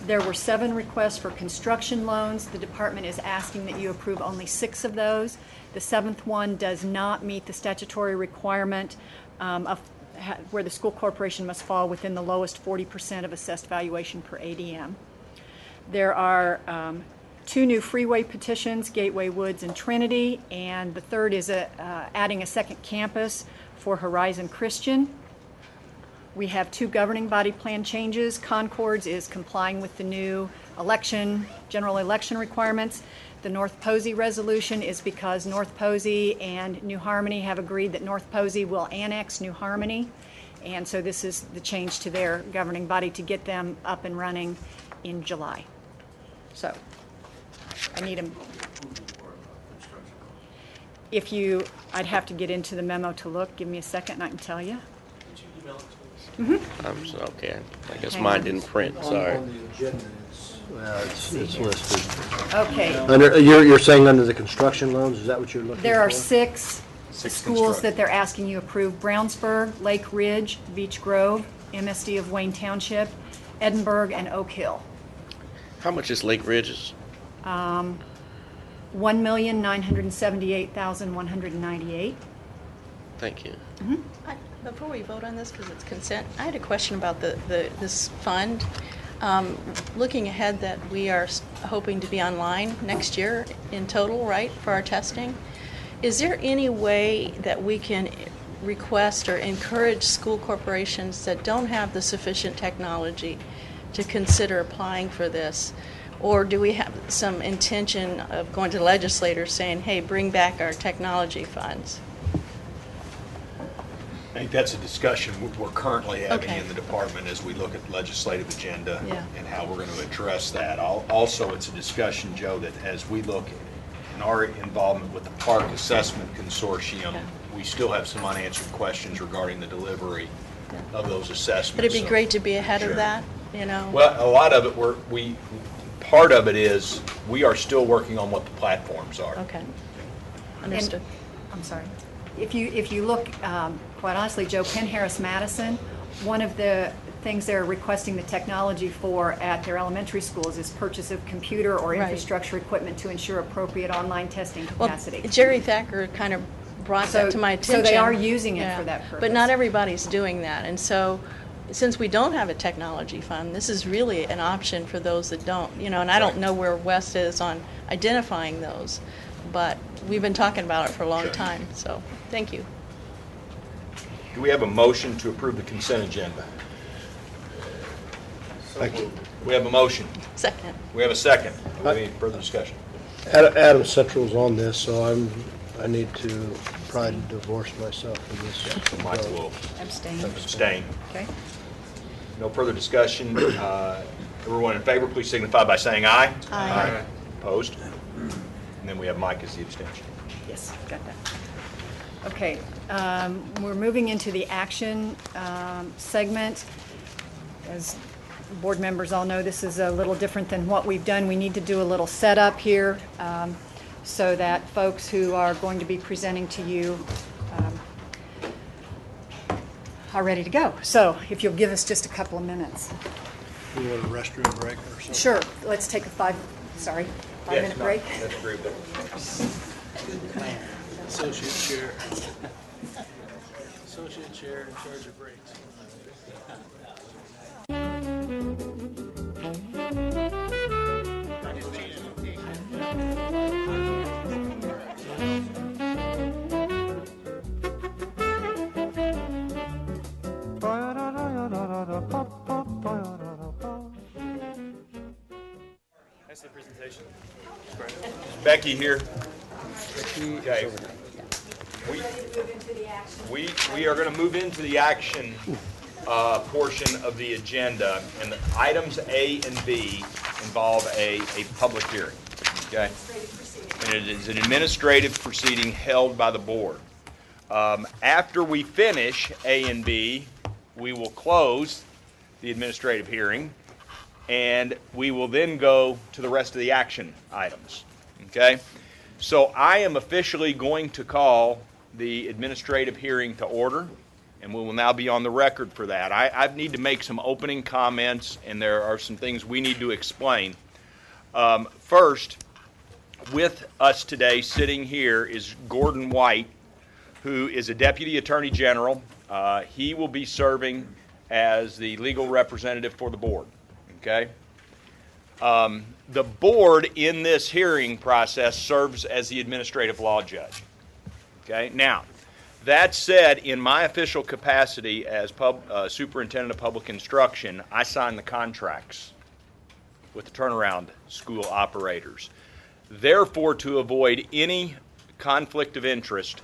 There were 7 requests for construction loans. The department is asking that you approve only 6 of those. The 7th one does not meet the statutory requirement of where the school corporation must fall within the lowest 40% of assessed valuation per ADM. There are 2 new freeway petitions, Gateway Woods and Trinity, and the third is adding a second campus for Horizon Christian. We have 2 governing body plan changes. Concord's is complying with the new general election requirements. The North Posey resolution is because North Posey and New Harmony have agreed that North Posey will annex New Harmony. And so this is the change to their governing body to get them up and running in July. So I need them. I'd have to get into the memo to look. Give me a second and I can tell you. Okay, I guess Hang mine on. didn't print, sorry. On the agenda, it's listed. Okay. You're saying under the construction loans, is that what you're looking for? There are 6 Six schools construct- that they're asking you approve: Brownsburg, Lake Ridge, Beech Grove, MSD of Wayne Township, Edinburgh, and Oak Hill. How much is Lake Ridge's? $1,978,198. Thank you. Before we vote on this, because it's consent, I had a question about this fund. Looking ahead that we are hoping to be online next year in total, right, for our testing. Is there any way that we can request or encourage school corporations that don't have the sufficient technology to consider applying for this? Or do we have some intention of going to the legislators saying, hey, bring back our technology funds? I think that's a discussion we're currently having Okay. in the department as we look at the legislative agenda Yeah. and how we're going to address that. Also, it's a discussion, Joe, that as we look in our involvement with the Park Assessment Consortium, we still have some unanswered questions regarding the delivery of those assessments. But it'd be great to be ahead Sure. of that, you know? Well, a lot of it, part of it is, we are still working on what the platforms are. Okay. Understood. I'm sorry. If you look, quite honestly, Joe, Penn Harris Madison, one of the things they're requesting the technology for at their elementary schools is purchase of computer or Right. infrastructure equipment to ensure appropriate online testing Well, capacity. Jerry Thacker kind of brought So- that to my so attention. they are using it for that But not purpose. everybody's doing that. And so, since we don't have a technology fund, this is really an option for those that don't. And I don't know where West is on identifying those, but we've been talking about it for a long time. So, thank you. Do we have a motion to approve the consent agenda? We have a motion. Second. We have a second. Do we have any further discussion? Adam Central's on this, so I need to probably divorce myself from this. So Mike will Abstain. abstain. Okay. No further discussion. Everyone in favor, please signify by saying aye. Aye. Opposed? And then we have Mike as the abstention. Yes, got that. Okay, we're moving into the action segment. As board members all know, this is a little different than what we've done. We need to do a little setup here so that folks who are going to be presenting to you are ready to go. So if you'll give us just a couple of minutes. You want a restroom break or something? Sure, let's take a five-minute break. That's agreed with. Associate chair. Associate chair in charge of breaks. That's the presentation. Becky here. Okay. We are going to move into the action portion of the agenda, and the items A and B involve a public hearing. Okay? And it is an administrative proceeding held by the board. After we finish A and B, we will close the administrative hearing, and we will then go to the rest of the action items. Okay? So I am officially going to call the administrative hearing to order, and we will now be on the record for that. I need to make some opening comments, and there are some things we need to explain. First, with us today sitting here is Gordon White, who is a Deputy Attorney General. He will be serving as the legal representative for the board. Okay? The board in this hearing process serves as the administrative law judge. Okay? Now, that said, in my official capacity as Superintendent of Public Instruction, I sign the contracts with the turnaround school operators. Therefore, to avoid any conflict of interest,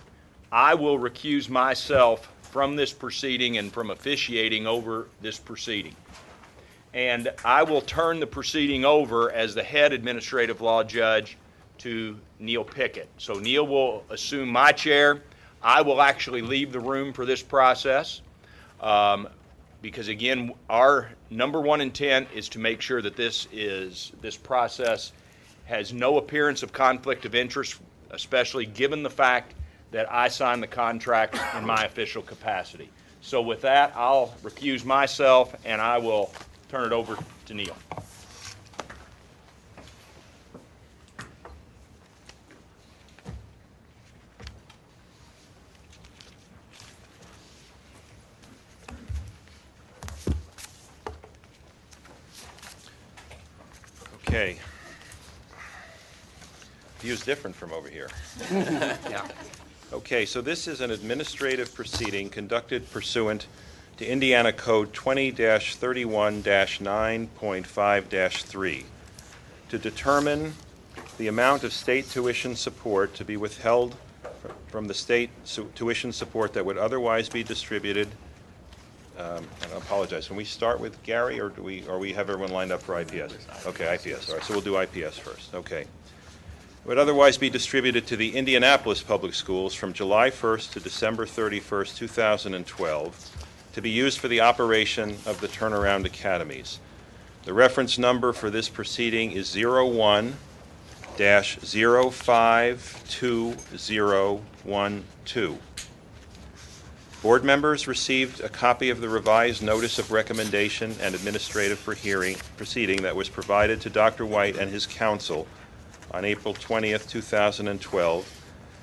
I will recuse myself from this proceeding and from officiating over this proceeding. And I will turn the proceeding over as the head administrative law judge to Neil Pickett. So Neil will assume my chair. I will actually leave the room for this process because, again, our number one intent is to make sure that this process has no appearance of conflict of interest, especially given the fact that I signed the contract in my official capacity. So with that, I'll recuse myself, and I will turn it over to Neil. Okay. View's different from over here. Yeah. Okay, so this is an administrative proceeding conducted pursuant to Indiana Code 20-31-9.5-3 to determine the amount of state tuition support to be withheld from the state tuition support that would otherwise be distributed. I apologize. Can we start with Gary, or we have everyone lined up for IPS? Okay, IPS. All right, so we'll do IPS first. Okay. Would otherwise be distributed to the Indianapolis Public Schools from July 1st to December 31st, 2012, to be used for the operation of the turnaround academies. The reference number for this proceeding is 01-052012. Board members received a copy of the revised Notice of Recommendation and Administrative Proceeding that was provided to Dr. White and his counsel on April 20th, 2012,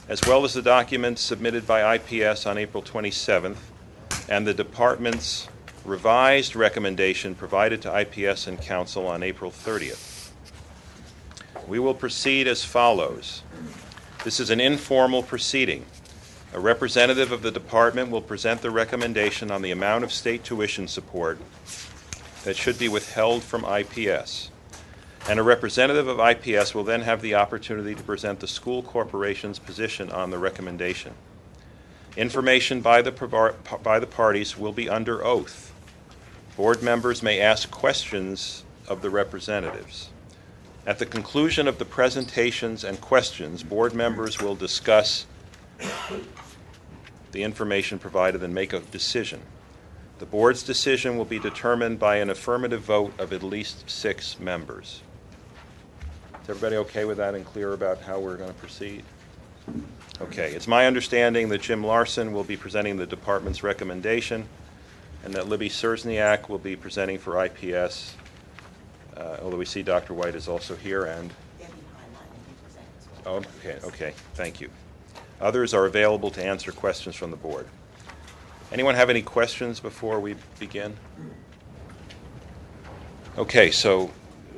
as well as the documents submitted by IPS on April 27th and the department's revised recommendation provided to IPS and Council on April 30th. We will proceed as follows. This is an informal proceeding. A representative of the department will present the recommendation on the amount of state tuition support that should be withheld from IPS. And a representative of IPS will then have the opportunity to present the school corporation's position on the recommendation. Information by the parties will be under oath. Board members may ask questions of the representatives. At the conclusion of the presentations and questions, board members will discuss the information provided and make a decision. The board's decision will be determined by an affirmative vote of at least 6 members. Is everybody okay with that and clear about how we're going to proceed? Okay, it's my understanding that Jim Larson will be presenting the department's recommendation and that Libby Sersniak will be presenting for IPS, although we see Dr. White is also here and... Oh, okay, thank you. Others are available to answer questions from the board. Anyone have any questions before we begin? Okay, so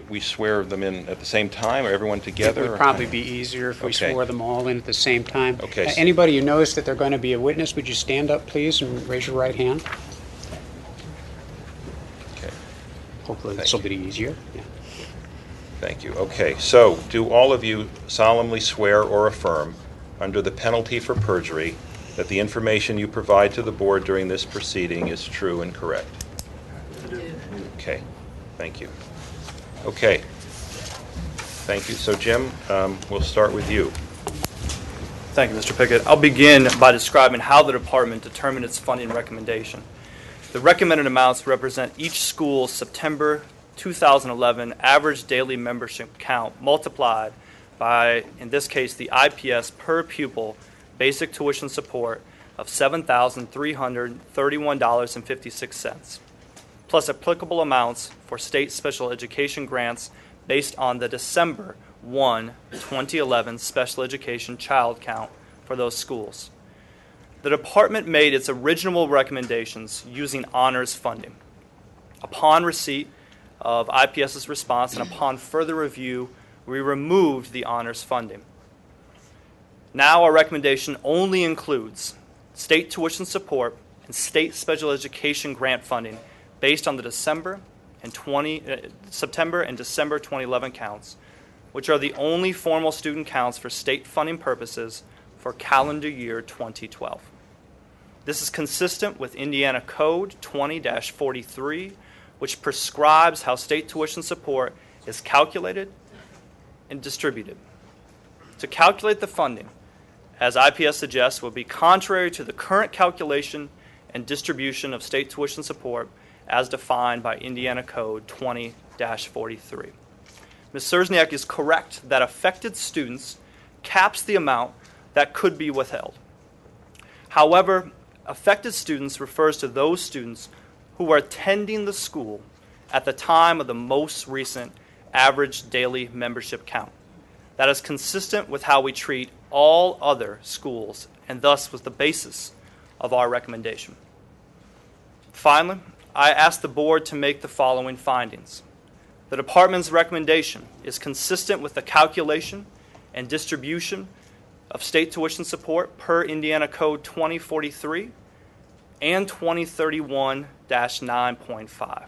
we swear them in at the same time, or everyone together? It would probably be easier if we Okay. swore them all in at the same time. Okay. Anybody who knows that they're going to be a witness, would you stand up, please, and raise your right hand? Okay. Hopefully this will be easier. Yeah. Thank you. Okay, so do all of you solemnly swear or affirm, under the penalty for perjury, that the information you provide to the board during this proceeding is true and correct? Okay, thank you. Okay, thank you. So Jim, we'll start with you. Thank you, Mr. Pickett. I'll begin by describing how the department determined its funding recommendation. The recommended amounts represent each school's September 2011 average daily membership count multiplied by, in this case, the IPS per pupil basic tuition support of $7,331.56, plus applicable amounts for state special education grants based on the December 1, 2011 special education child count for those schools. The department made its original recommendations using honors funding. Upon receipt of IPS's response and upon further review, we removed the honors funding. Now our recommendation only includes state tuition support and state special education grant funding based on the September and December 2011 counts, which are the only formal student counts for state funding purposes for calendar year 2012. This is consistent with Indiana Code 20-43, which prescribes how state tuition support is calculated and distributed. To calculate the funding, as IPS suggests, would be contrary to the current calculation and distribution of state tuition support as defined by Indiana Code 20-43. Ms. Sersniak is correct that affected students caps the amount that could be withheld. However, affected students refers to those students who were attending the school at the time of the most recent average daily membership count. That is consistent with how we treat all other schools and thus was the basis of our recommendation. Finally, I ask the board to make the following findings. The department's recommendation is consistent with the calculation and distribution of state tuition support per Indiana Code 2043 and 2031-9.5.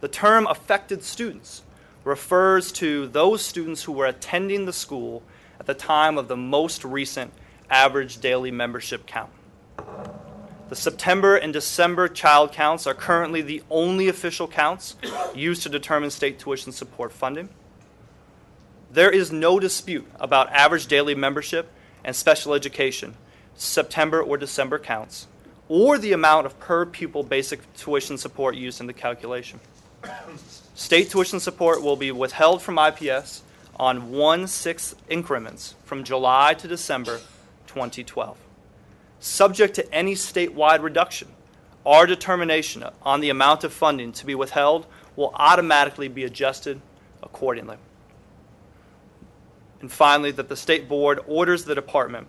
The term affected students refers to those students who were attending the school at the time of the most recent average daily membership count. The September and December child counts are currently the only official counts used to determine state tuition support funding. There is no dispute about average daily membership and special education, September or December counts, or the amount of per pupil basic tuition support used in the calculation. State tuition support will be withheld from IPS on 1/6 increments from July to December 2012. Subject to any statewide reduction, our determination on the amount of funding to be withheld will automatically be adjusted accordingly. And finally, that the State Board orders the department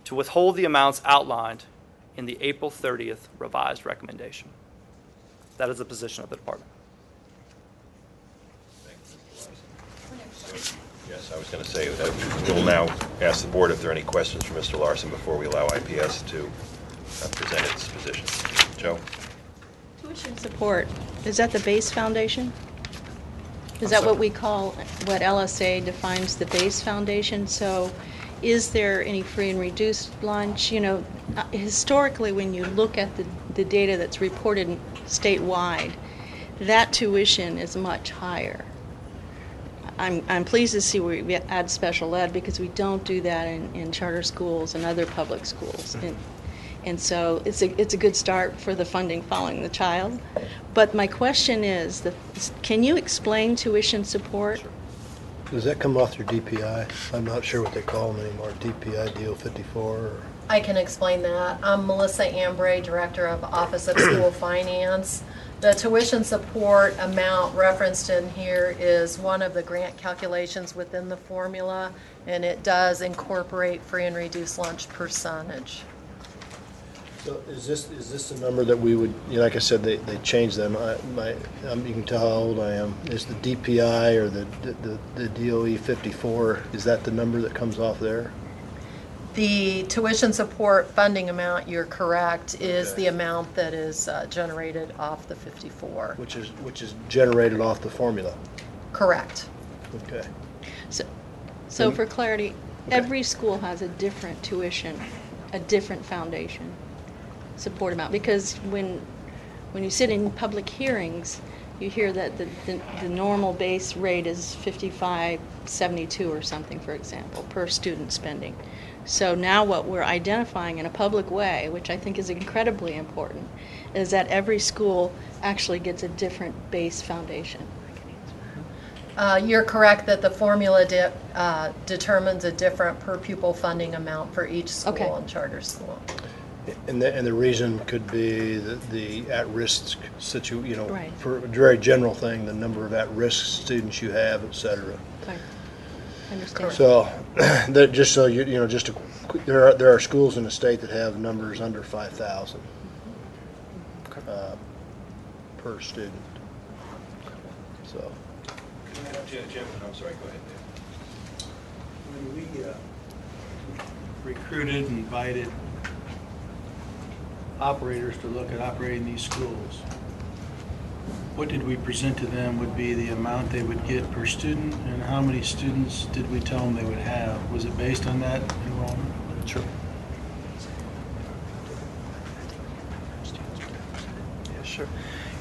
to withhold the amounts outlined in the April 30th revised recommendation. That is the position of the department. Yes, I was going to say that we'll now ask the board if there are any questions for Mr. Larson before we allow IPS to present its position. Joe? Tuition support, is that the base foundation? Is that what we call, what LSA defines the base foundation? So is there any free and reduced lunch? You know, historically, when you look at the data that's reported statewide, that tuition is much higher. I'm pleased to see we add special ed because we don't do that in charter schools and other public schools. And so it's a good start for the funding following the child. But my question is, can you explain tuition support? Sure. Does that come off your DPI? I'm not sure what they call them anymore, DPI, DO 54? Or? I can explain that. I'm Melissa Ambray, Director of Office of School Finance. The tuition support amount referenced in here is one of the grant calculations within the formula, and it does incorporate free and reduced lunch percentage. So is this the number that we would, you know, like I said, they changed them. You can tell how old I am. Is the DPI or the DOE 54, is that the number that comes off there? The tuition support funding amount, you're correct, is the amount that is generated off the 54. Which is generated off the formula. Correct. Okay. So for clarity, every school has a different tuition, a different foundation support amount, because when you sit in public hearings, you hear that the normal base rate is $55.72 or something, for example, per student spending. So now what we're identifying in a public way, which I think is incredibly important, is that every school actually gets a different base foundation. You're correct that the formula determines a different per pupil funding amount for each school and charter school. And the reason could be the at-risk for a very general thing, the number of at-risk students you have, et cetera. Right. Understand. So, just so you know, there are schools in the state that have numbers under 5,000 per student. So. Jim, I'm sorry. Go ahead. When we recruited and invited operators to look at operating these schools, what did we present to them would be the amount they would get per student, and how many students did we tell them they would have? Was it based on that enrollment? Sure. Yeah, sure.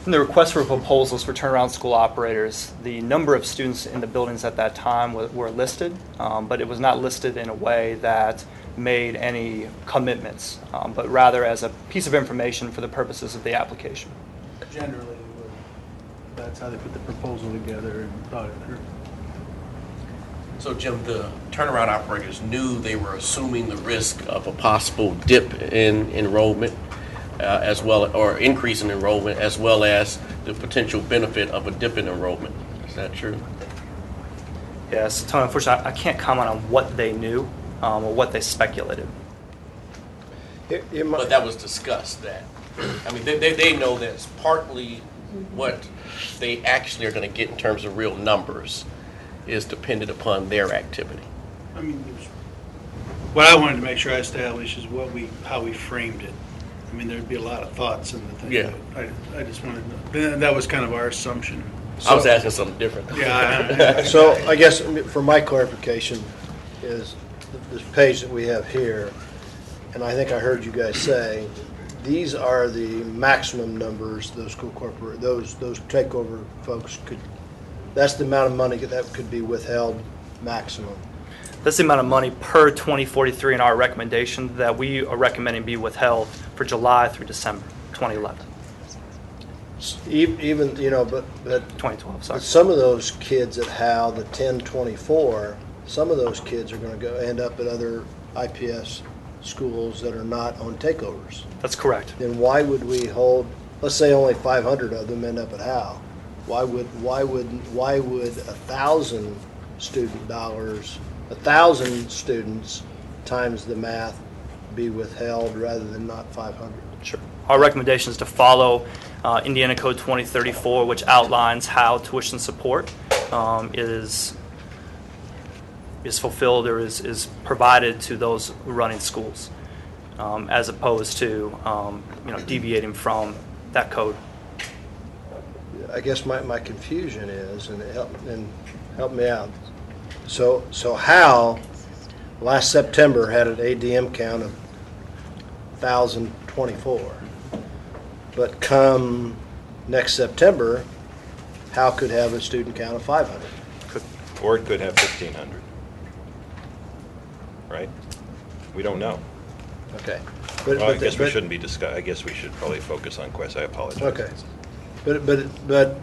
In the request for proposals for turnaround school operators, the number of students in the buildings at that time were listed, but it was not listed in a way that made any commitments, but rather as a piece of information for the purposes of the application. Generally, that's how they put the proposal together and thought it through. So Jim, the turnaround operators knew they were assuming the risk of a possible dip in enrollment as well, or increase in enrollment, as well as the potential benefit of a dip in enrollment. Is that true? Yes, Tony, unfortunately, I can't comment on what they knew or what they speculated. But that was discussed, that. I mean, they know that's partly what they actually are going to get in terms of real numbers is dependent upon their activity. I mean, what I wanted to make sure I established is how we framed it. I mean, there'd be a lot of thoughts in the thing. Yeah. I just wanted to, that was kind of our assumption. I was asking something different. Yeah. So I guess for my clarification is this page that we have here, and I think I heard you guys say, these are the maximum numbers those those takeover folks could, that's the amount of money that could be withheld maximum. That's the amount of money per 2043 in our recommendation that we are recommending be withheld for July through December 2011. Even, but 2012, sorry. But some of those kids at Hal, the 1024, some of those kids are going to end up at other IPS schools that are not on takeovers. That's correct. Then why would we hold, let's say only 500 of them end up at Hal? Why would 1,000 student dollars 1,000 students times the math be withheld rather than not 500? Sure. Our recommendation is to follow Indiana Code 2034, which outlines how tuition support is fulfilled or is provided to those running schools, as opposed to deviating from that code. I guess my confusion is, and help me out. So Hal last September had an ADM count of 1,024, but come next September, Hal could have a student count of 500. Or it could have 1,500. Right? We don't know. Okay. Well, I guess we shouldn't be I guess we should probably focus on questions. I apologize. Okay. But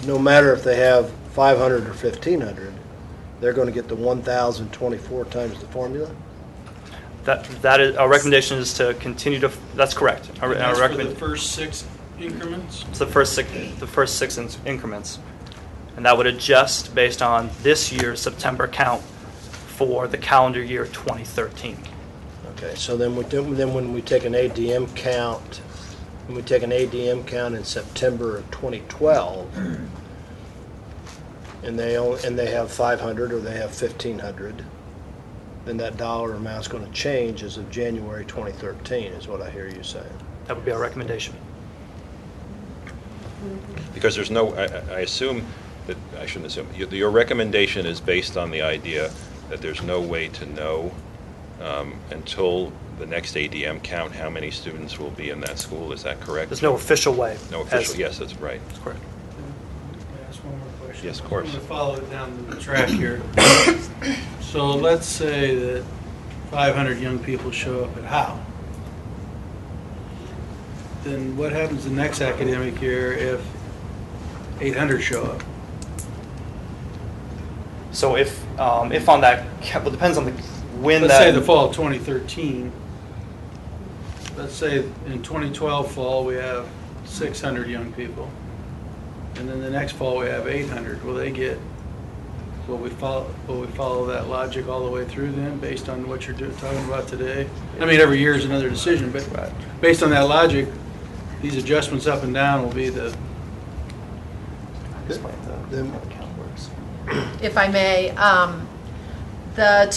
no matter if they have 500 or 1,500, they're going to get the 1,024 times the formula? That is, our recommendation is to continue to, that's correct. And that's for the first 6 increments? It's the first six increments. And that would adjust based on this year's September count for the calendar year 2013. Okay, so then when we take an ADM count, in September of 2012, and they have 500 or they have 1,500, then that dollar amount's going to change as of January 2013, is what I hear you saying. That would be our recommendation. Because there's no, I assume that, I shouldn't assume, your recommendation is based on the idea that there's no way to know until the next ADM count how many students will be in that school. Is that correct? There's no official way. No official, yes, that's right. That's correct. Can I ask one more question? Yes, of course. I'm going to follow it down the track here. So let's say that 500 young people show up at Howe. Then what happens the next academic year if 800 show up? So if on that, well, it depends on when Let's that. say the fall of 2013. Let's say in 2012 fall we have 600 young people, and then the next fall we have 800. Will they get? Will we follow that logic all the way through then, based on what you're talking about today? I mean, every year is another decision, but based on that logic, these adjustments up and down will be the. If I may, the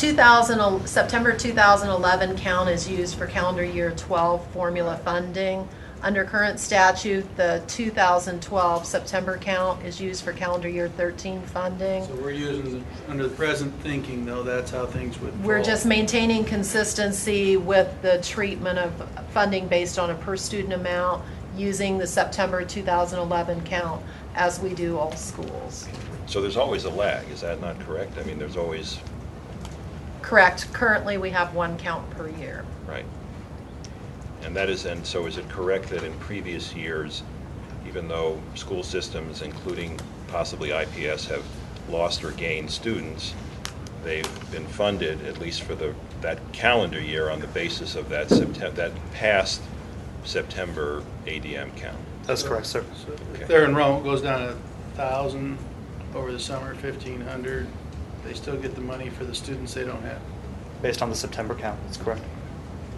September 2011 count is used for calendar year 12 formula funding. Under current statute, the 2012 September count is used for calendar year 13 funding. So we're using, under the present thinking, though, that's how things would We're fall. just maintaining consistency with the treatment of funding based on a per student amount using the September 2011 count as we do all schools. So there's always a lag, is that not correct? I mean, there's always, Correct. Currently, we have one count per year. right. And so is it correct that in previous years, even though school systems, including possibly IPS, have lost or gained students, they've been funded, at least for that calendar year, on the basis of that past September ADM count? That's correct, sir. So if their enrollment goes down to 1,000 over the summer, 1,500, they still get the money for the students they don't have. Based on the September count, that's correct.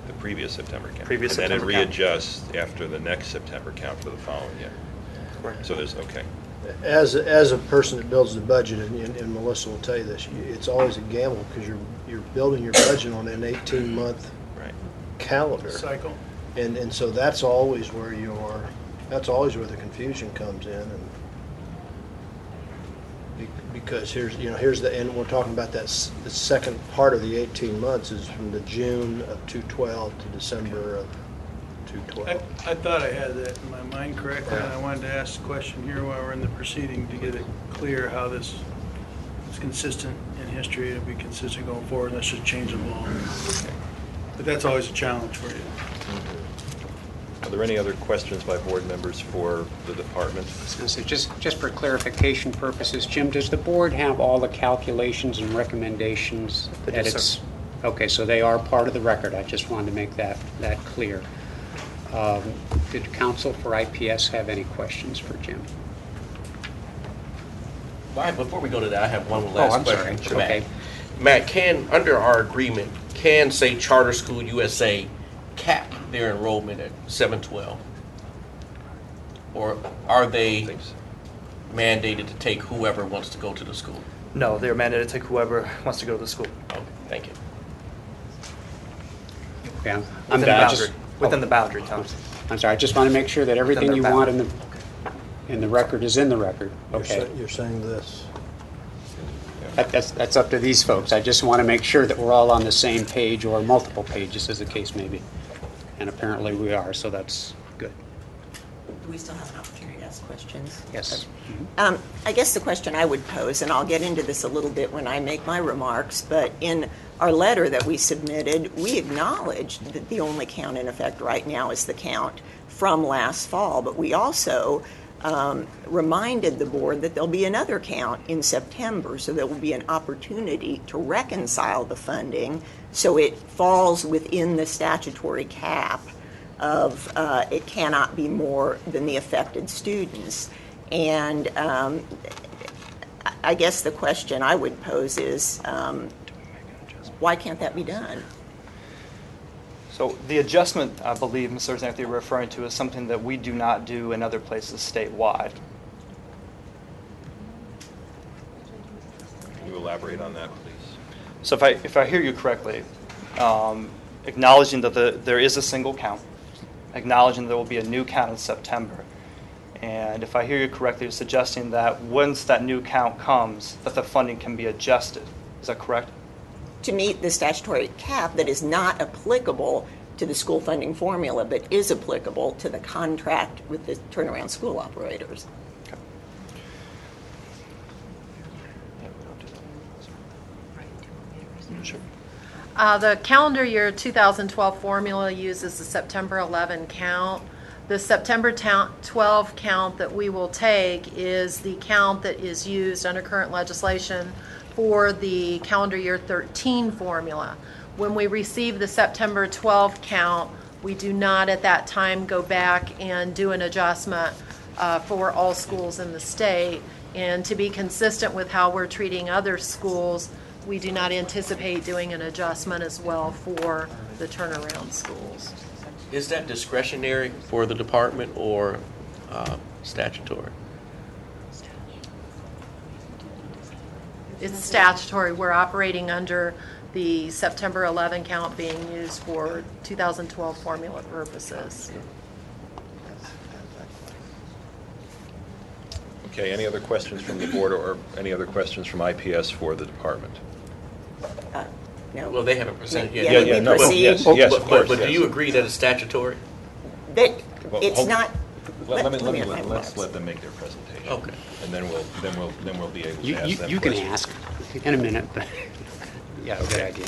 The previous September count. Previous and September then count. it readjusts after the next September count for the following year. Correct. So there's, okay. As a person that builds the budget, and Melissa will tell you this, it's always a gamble because you're building your budget on an 18-month calendar. Cycle. And so that's always where the confusion comes in, and because here's and we're talking about the second part of the 18 months is from the June of 2012 to December of 2012. I thought I had that in my mind correctly, and I wanted to ask a question here while we're in the proceeding to get it clear how this is consistent in history. It'll be consistent going forward, let's just change the law. But that's always a challenge for you. Are there any other questions by board members for the department? So just for clarification purposes, Jim, does the board have all the calculations and recommendations? They do, sir. Okay, so they are part of the record. I just wanted to make that clear. Did counsel for IPS have any questions for Jim? All right, before we go to that, I have one last question. Okay. Matt, under our agreement, can, say, Charter School USA cap their enrollment at 712? Or are they mandated to take whoever wants to go to the school? No, they're mandated to take whoever wants to go to the school. Okay, thank you. Yeah, Within the boundary, within the boundary, Tom. I'm sorry, I just want to make sure that everything their you want in the record is in the record. Okay. You're saying this. That's up to these folks. I just want to make sure that we're all on the same page or multiple pages, as the case may be. And apparently we are, so that's good. Do we still have an opportunity to ask questions? Yes. I guess the question I would pose, and I'll get into this a little bit when I make my remarks, but in our letter that we submitted, we acknowledged that the only count in effect right now is the count from last fall, but we also reminded the board that there'll be another count in September, so there will be an opportunity to reconcile the funding so it falls within the statutory cap of it cannot be more than the affected students. And I guess the question I would pose is, why can't that be done? So the adjustment, I believe, Ms. Erzak, that you're referring to is something that we do not do in other places statewide. Can you elaborate on that, please? So if I hear you correctly, acknowledging that there is a single count, acknowledging there will be a new count in September, and if I hear you correctly, you're suggesting that once that new count comes, that the funding can be adjusted. Is that correct? To meet the statutory cap that is not applicable to the school funding formula, but is applicable to the contract with the turnaround school operators. Sure. The calendar year 2012 formula uses the September 11 count. The September 12 count that we will take is the count that is used under current legislation for the calendar year 13 formula. When we receive the September 12 count, we do not at that time go back and do an adjustment for all schools in the state. And to be consistent with how we're treating other schools, we do not anticipate doing an adjustment as well for the turnaround schools. Is that discretionary for the department or statutory? It's statutory. We're operating under the September 11 count being used for 2012 formula purposes. Okay, any other questions from the board or any other questions from IPS for the department? No. Well, they haven't presented yet. Yeah, no, proceed. yes, of course. But do you agree that it's statutory? That Well, it's not. Let's let them make their presentation. Okay. And then we'll be able to You, ask you, them you can questions. ask in a minute, but yeah, good idea.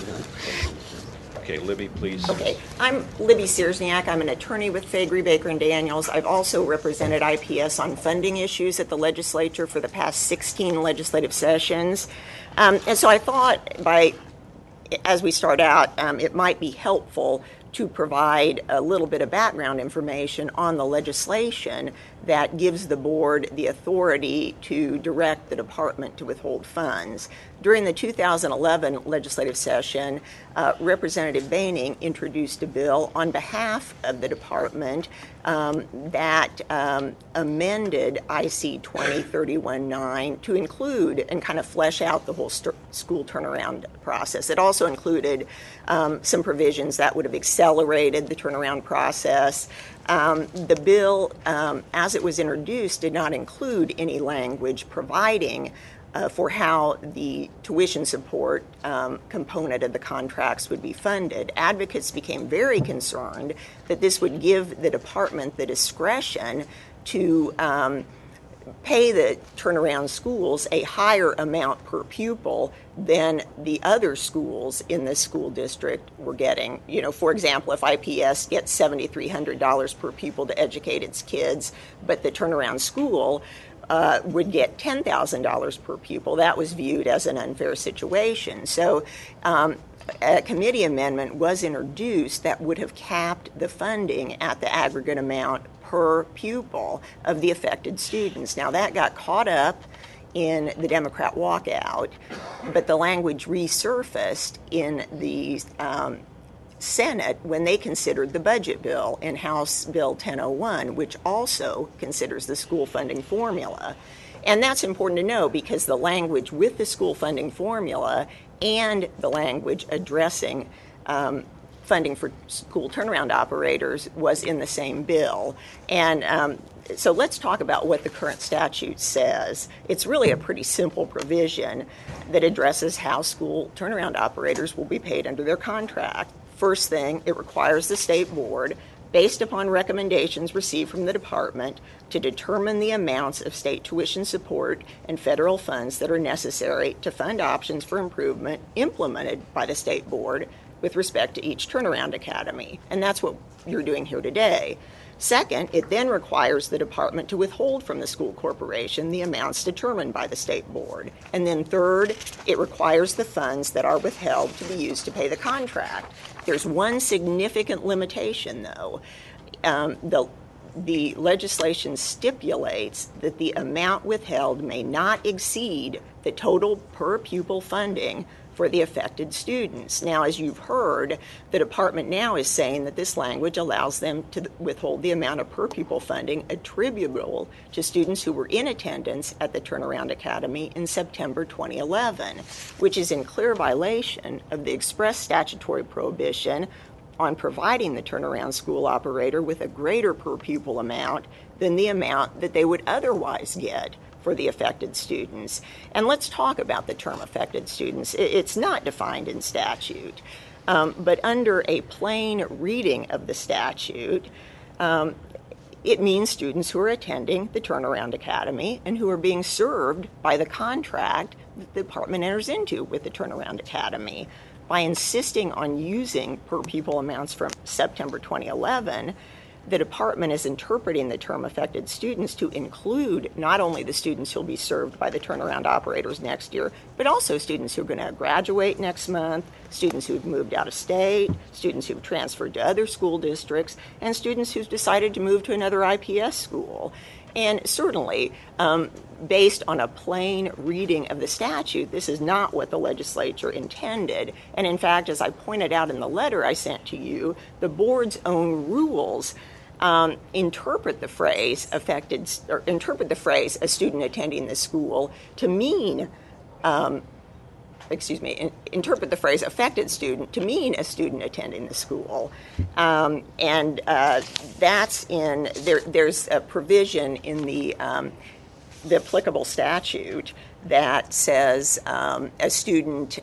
Okay, Libby, please. Okay, I'm Libby Searsniak. I'm an attorney with Faegre, Baker and Daniels. I've also represented IPS on funding issues at the legislature for the past 16 legislative sessions. And so I thought as we start out, it might be helpful to provide a little bit of background information on the legislation that gives the board the authority to direct the department to withhold funds. During the 2011 legislative session, Representative Boehning introduced a bill on behalf of the department that amended IC 2031-9 to include and kind of flesh out the whole school turnaround process. It also included some provisions that would have accelerated the turnaround process. The bill, as it was introduced, did not include any language providing for how the tuition support component of the contracts would be funded. Advocates became very concerned that this would give the department the discretion to pay the turnaround schools a higher amount per pupil than the other schools in the school district were getting. You know, for example, if IPS gets $7,300 per pupil to educate its kids, but the turnaround school would get $10,000 per pupil, that was viewed as an unfair situation. So a committee amendment was introduced that would have capped the funding at the aggregate amount per pupil of the affected students. Now that got caught up in the Democrat walkout, but the language resurfaced in the Senate when they considered the budget bill in House Bill 1001, which also considers the school funding formula. And that's important to know because the language with the school funding formula and the language addressing funding for school turnaround operators was in the same bill. And so let's talk about what the current statute says. It's really a pretty simple provision that addresses how school turnaround operators will be paid under their contract. First thing, it requires the state board, based upon recommendations received from the department, to determine the amounts of state tuition support and federal funds that are necessary to fund options for improvement implemented by the state board with respect to each turnaround academy. And that's what you're doing here today. Second, it then requires the department to withhold from the school corporation the amounts determined by the state board. And then third, it requires the funds that are withheld to be used to pay the contract. There's one significant limitation, though. The legislation stipulates that the amount withheld may not exceed the total per pupil funding for the affected students. Now, as you've heard, the department now is saying that this language allows them to withhold the amount of per pupil funding attributable to students who were in attendance at the Turnaround Academy in September 2011, which is in clear violation of the express statutory prohibition on providing the turnaround school operator with a greater per pupil amount than the amount that they would otherwise get for the affected students. And let's talk about the term affected students. It's not defined in statute, but under a plain reading of the statute, it means students who are attending the Turnaround Academy and who are being served by the contract that the department enters into with the Turnaround Academy. By insisting on using per pupil amounts from September 2011, the department is interpreting the term affected students to include not only the students who will be served by the turnaround operators next year, but also students who are going to graduate next month, students who've moved out of state, students who've transferred to other school districts, and students who've decided to move to another IPS school. And certainly, based on a plain reading of the statute, this is not what the legislature intended. And in fact, as I pointed out in the letter I sent to you, the board's own rules interpret the phrase "a student attending the school" to mean, interpret the phrase "affected student" to mean a student attending the school, and that's in there. There's a provision in the applicable statute that says a student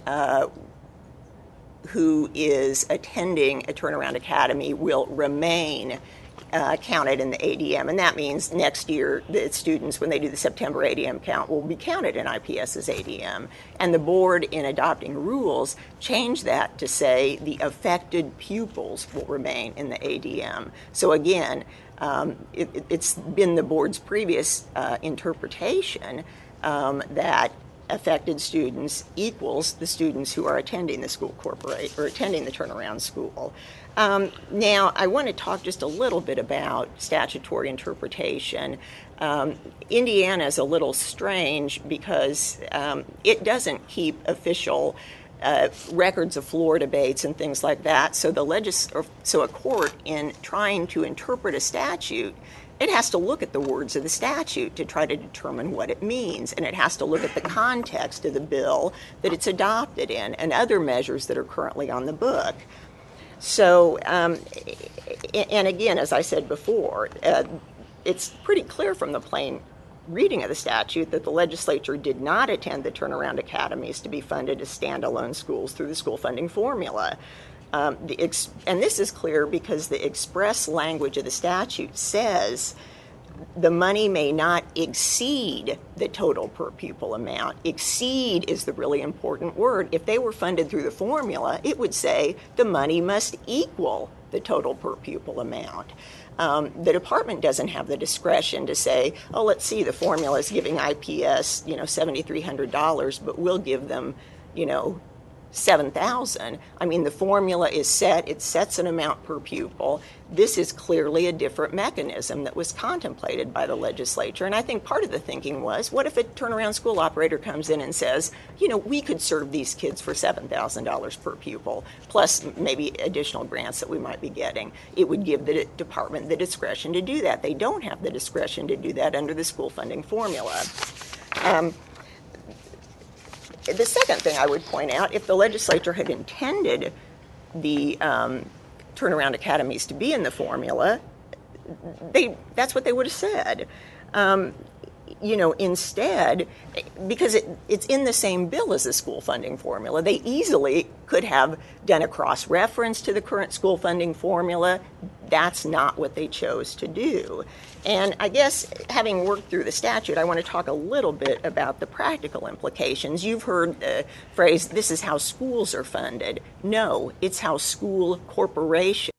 who is attending a Turnaround Academy will remain counted in the ADM, and that means next year the students, when they do the September ADM count, will be counted in IPS as ADM. And the board, in adopting rules, changed that to say the affected pupils will remain in the ADM. So again, it's been the board's previous interpretation that affected students equals the students who are attending the school corporate or attending the turnaround school. Now, I want to talk just a little bit about statutory interpretation. Indiana is a little strange because it doesn't keep official records of floor debates and things like that. So a court, in trying to interpret a statute, it has to look at the words of the statute to try to determine what it means, and it has to look at the context of the bill that it's adopted in and other measures that are currently on the book. So, and again, as I said before, it's pretty clear from the plain reading of the statute that the legislature did not intend the turnaround academies to be funded as standalone schools through the school funding formula. And this is clear because the express language of the statute says the money may not exceed the total per pupil amount. Exceed is the really important word. If they were funded through the formula, it would say the money must equal the total per pupil amount. The department doesn't have the discretion to say, oh, let's see, the formula is giving IPS, $7,300, but we'll give them, 7,000. I mean, the formula is set, it sets an amount per pupil. This is clearly a different mechanism that was contemplated by the legislature. And I think part of the thinking was, what if a turnaround school operator comes in and says, you know, we could serve these kids for $7,000 per pupil, plus maybe additional grants that we might be getting. It would give the department the discretion to do that. They don't have the discretion to do that under the school funding formula. The second thing I would point out, if the legislature had intended the turnaround academies to be in the formula, that's what they would have said. You know, instead, because it's in the same bill as the school funding formula, they easily could have done a cross-reference to the current school funding formula. That's not what they chose to do. And I guess, having worked through the statute, I want to talk a little bit about the practical implications. You've heard the phrase, this is how schools are funded. No, it's how school corporations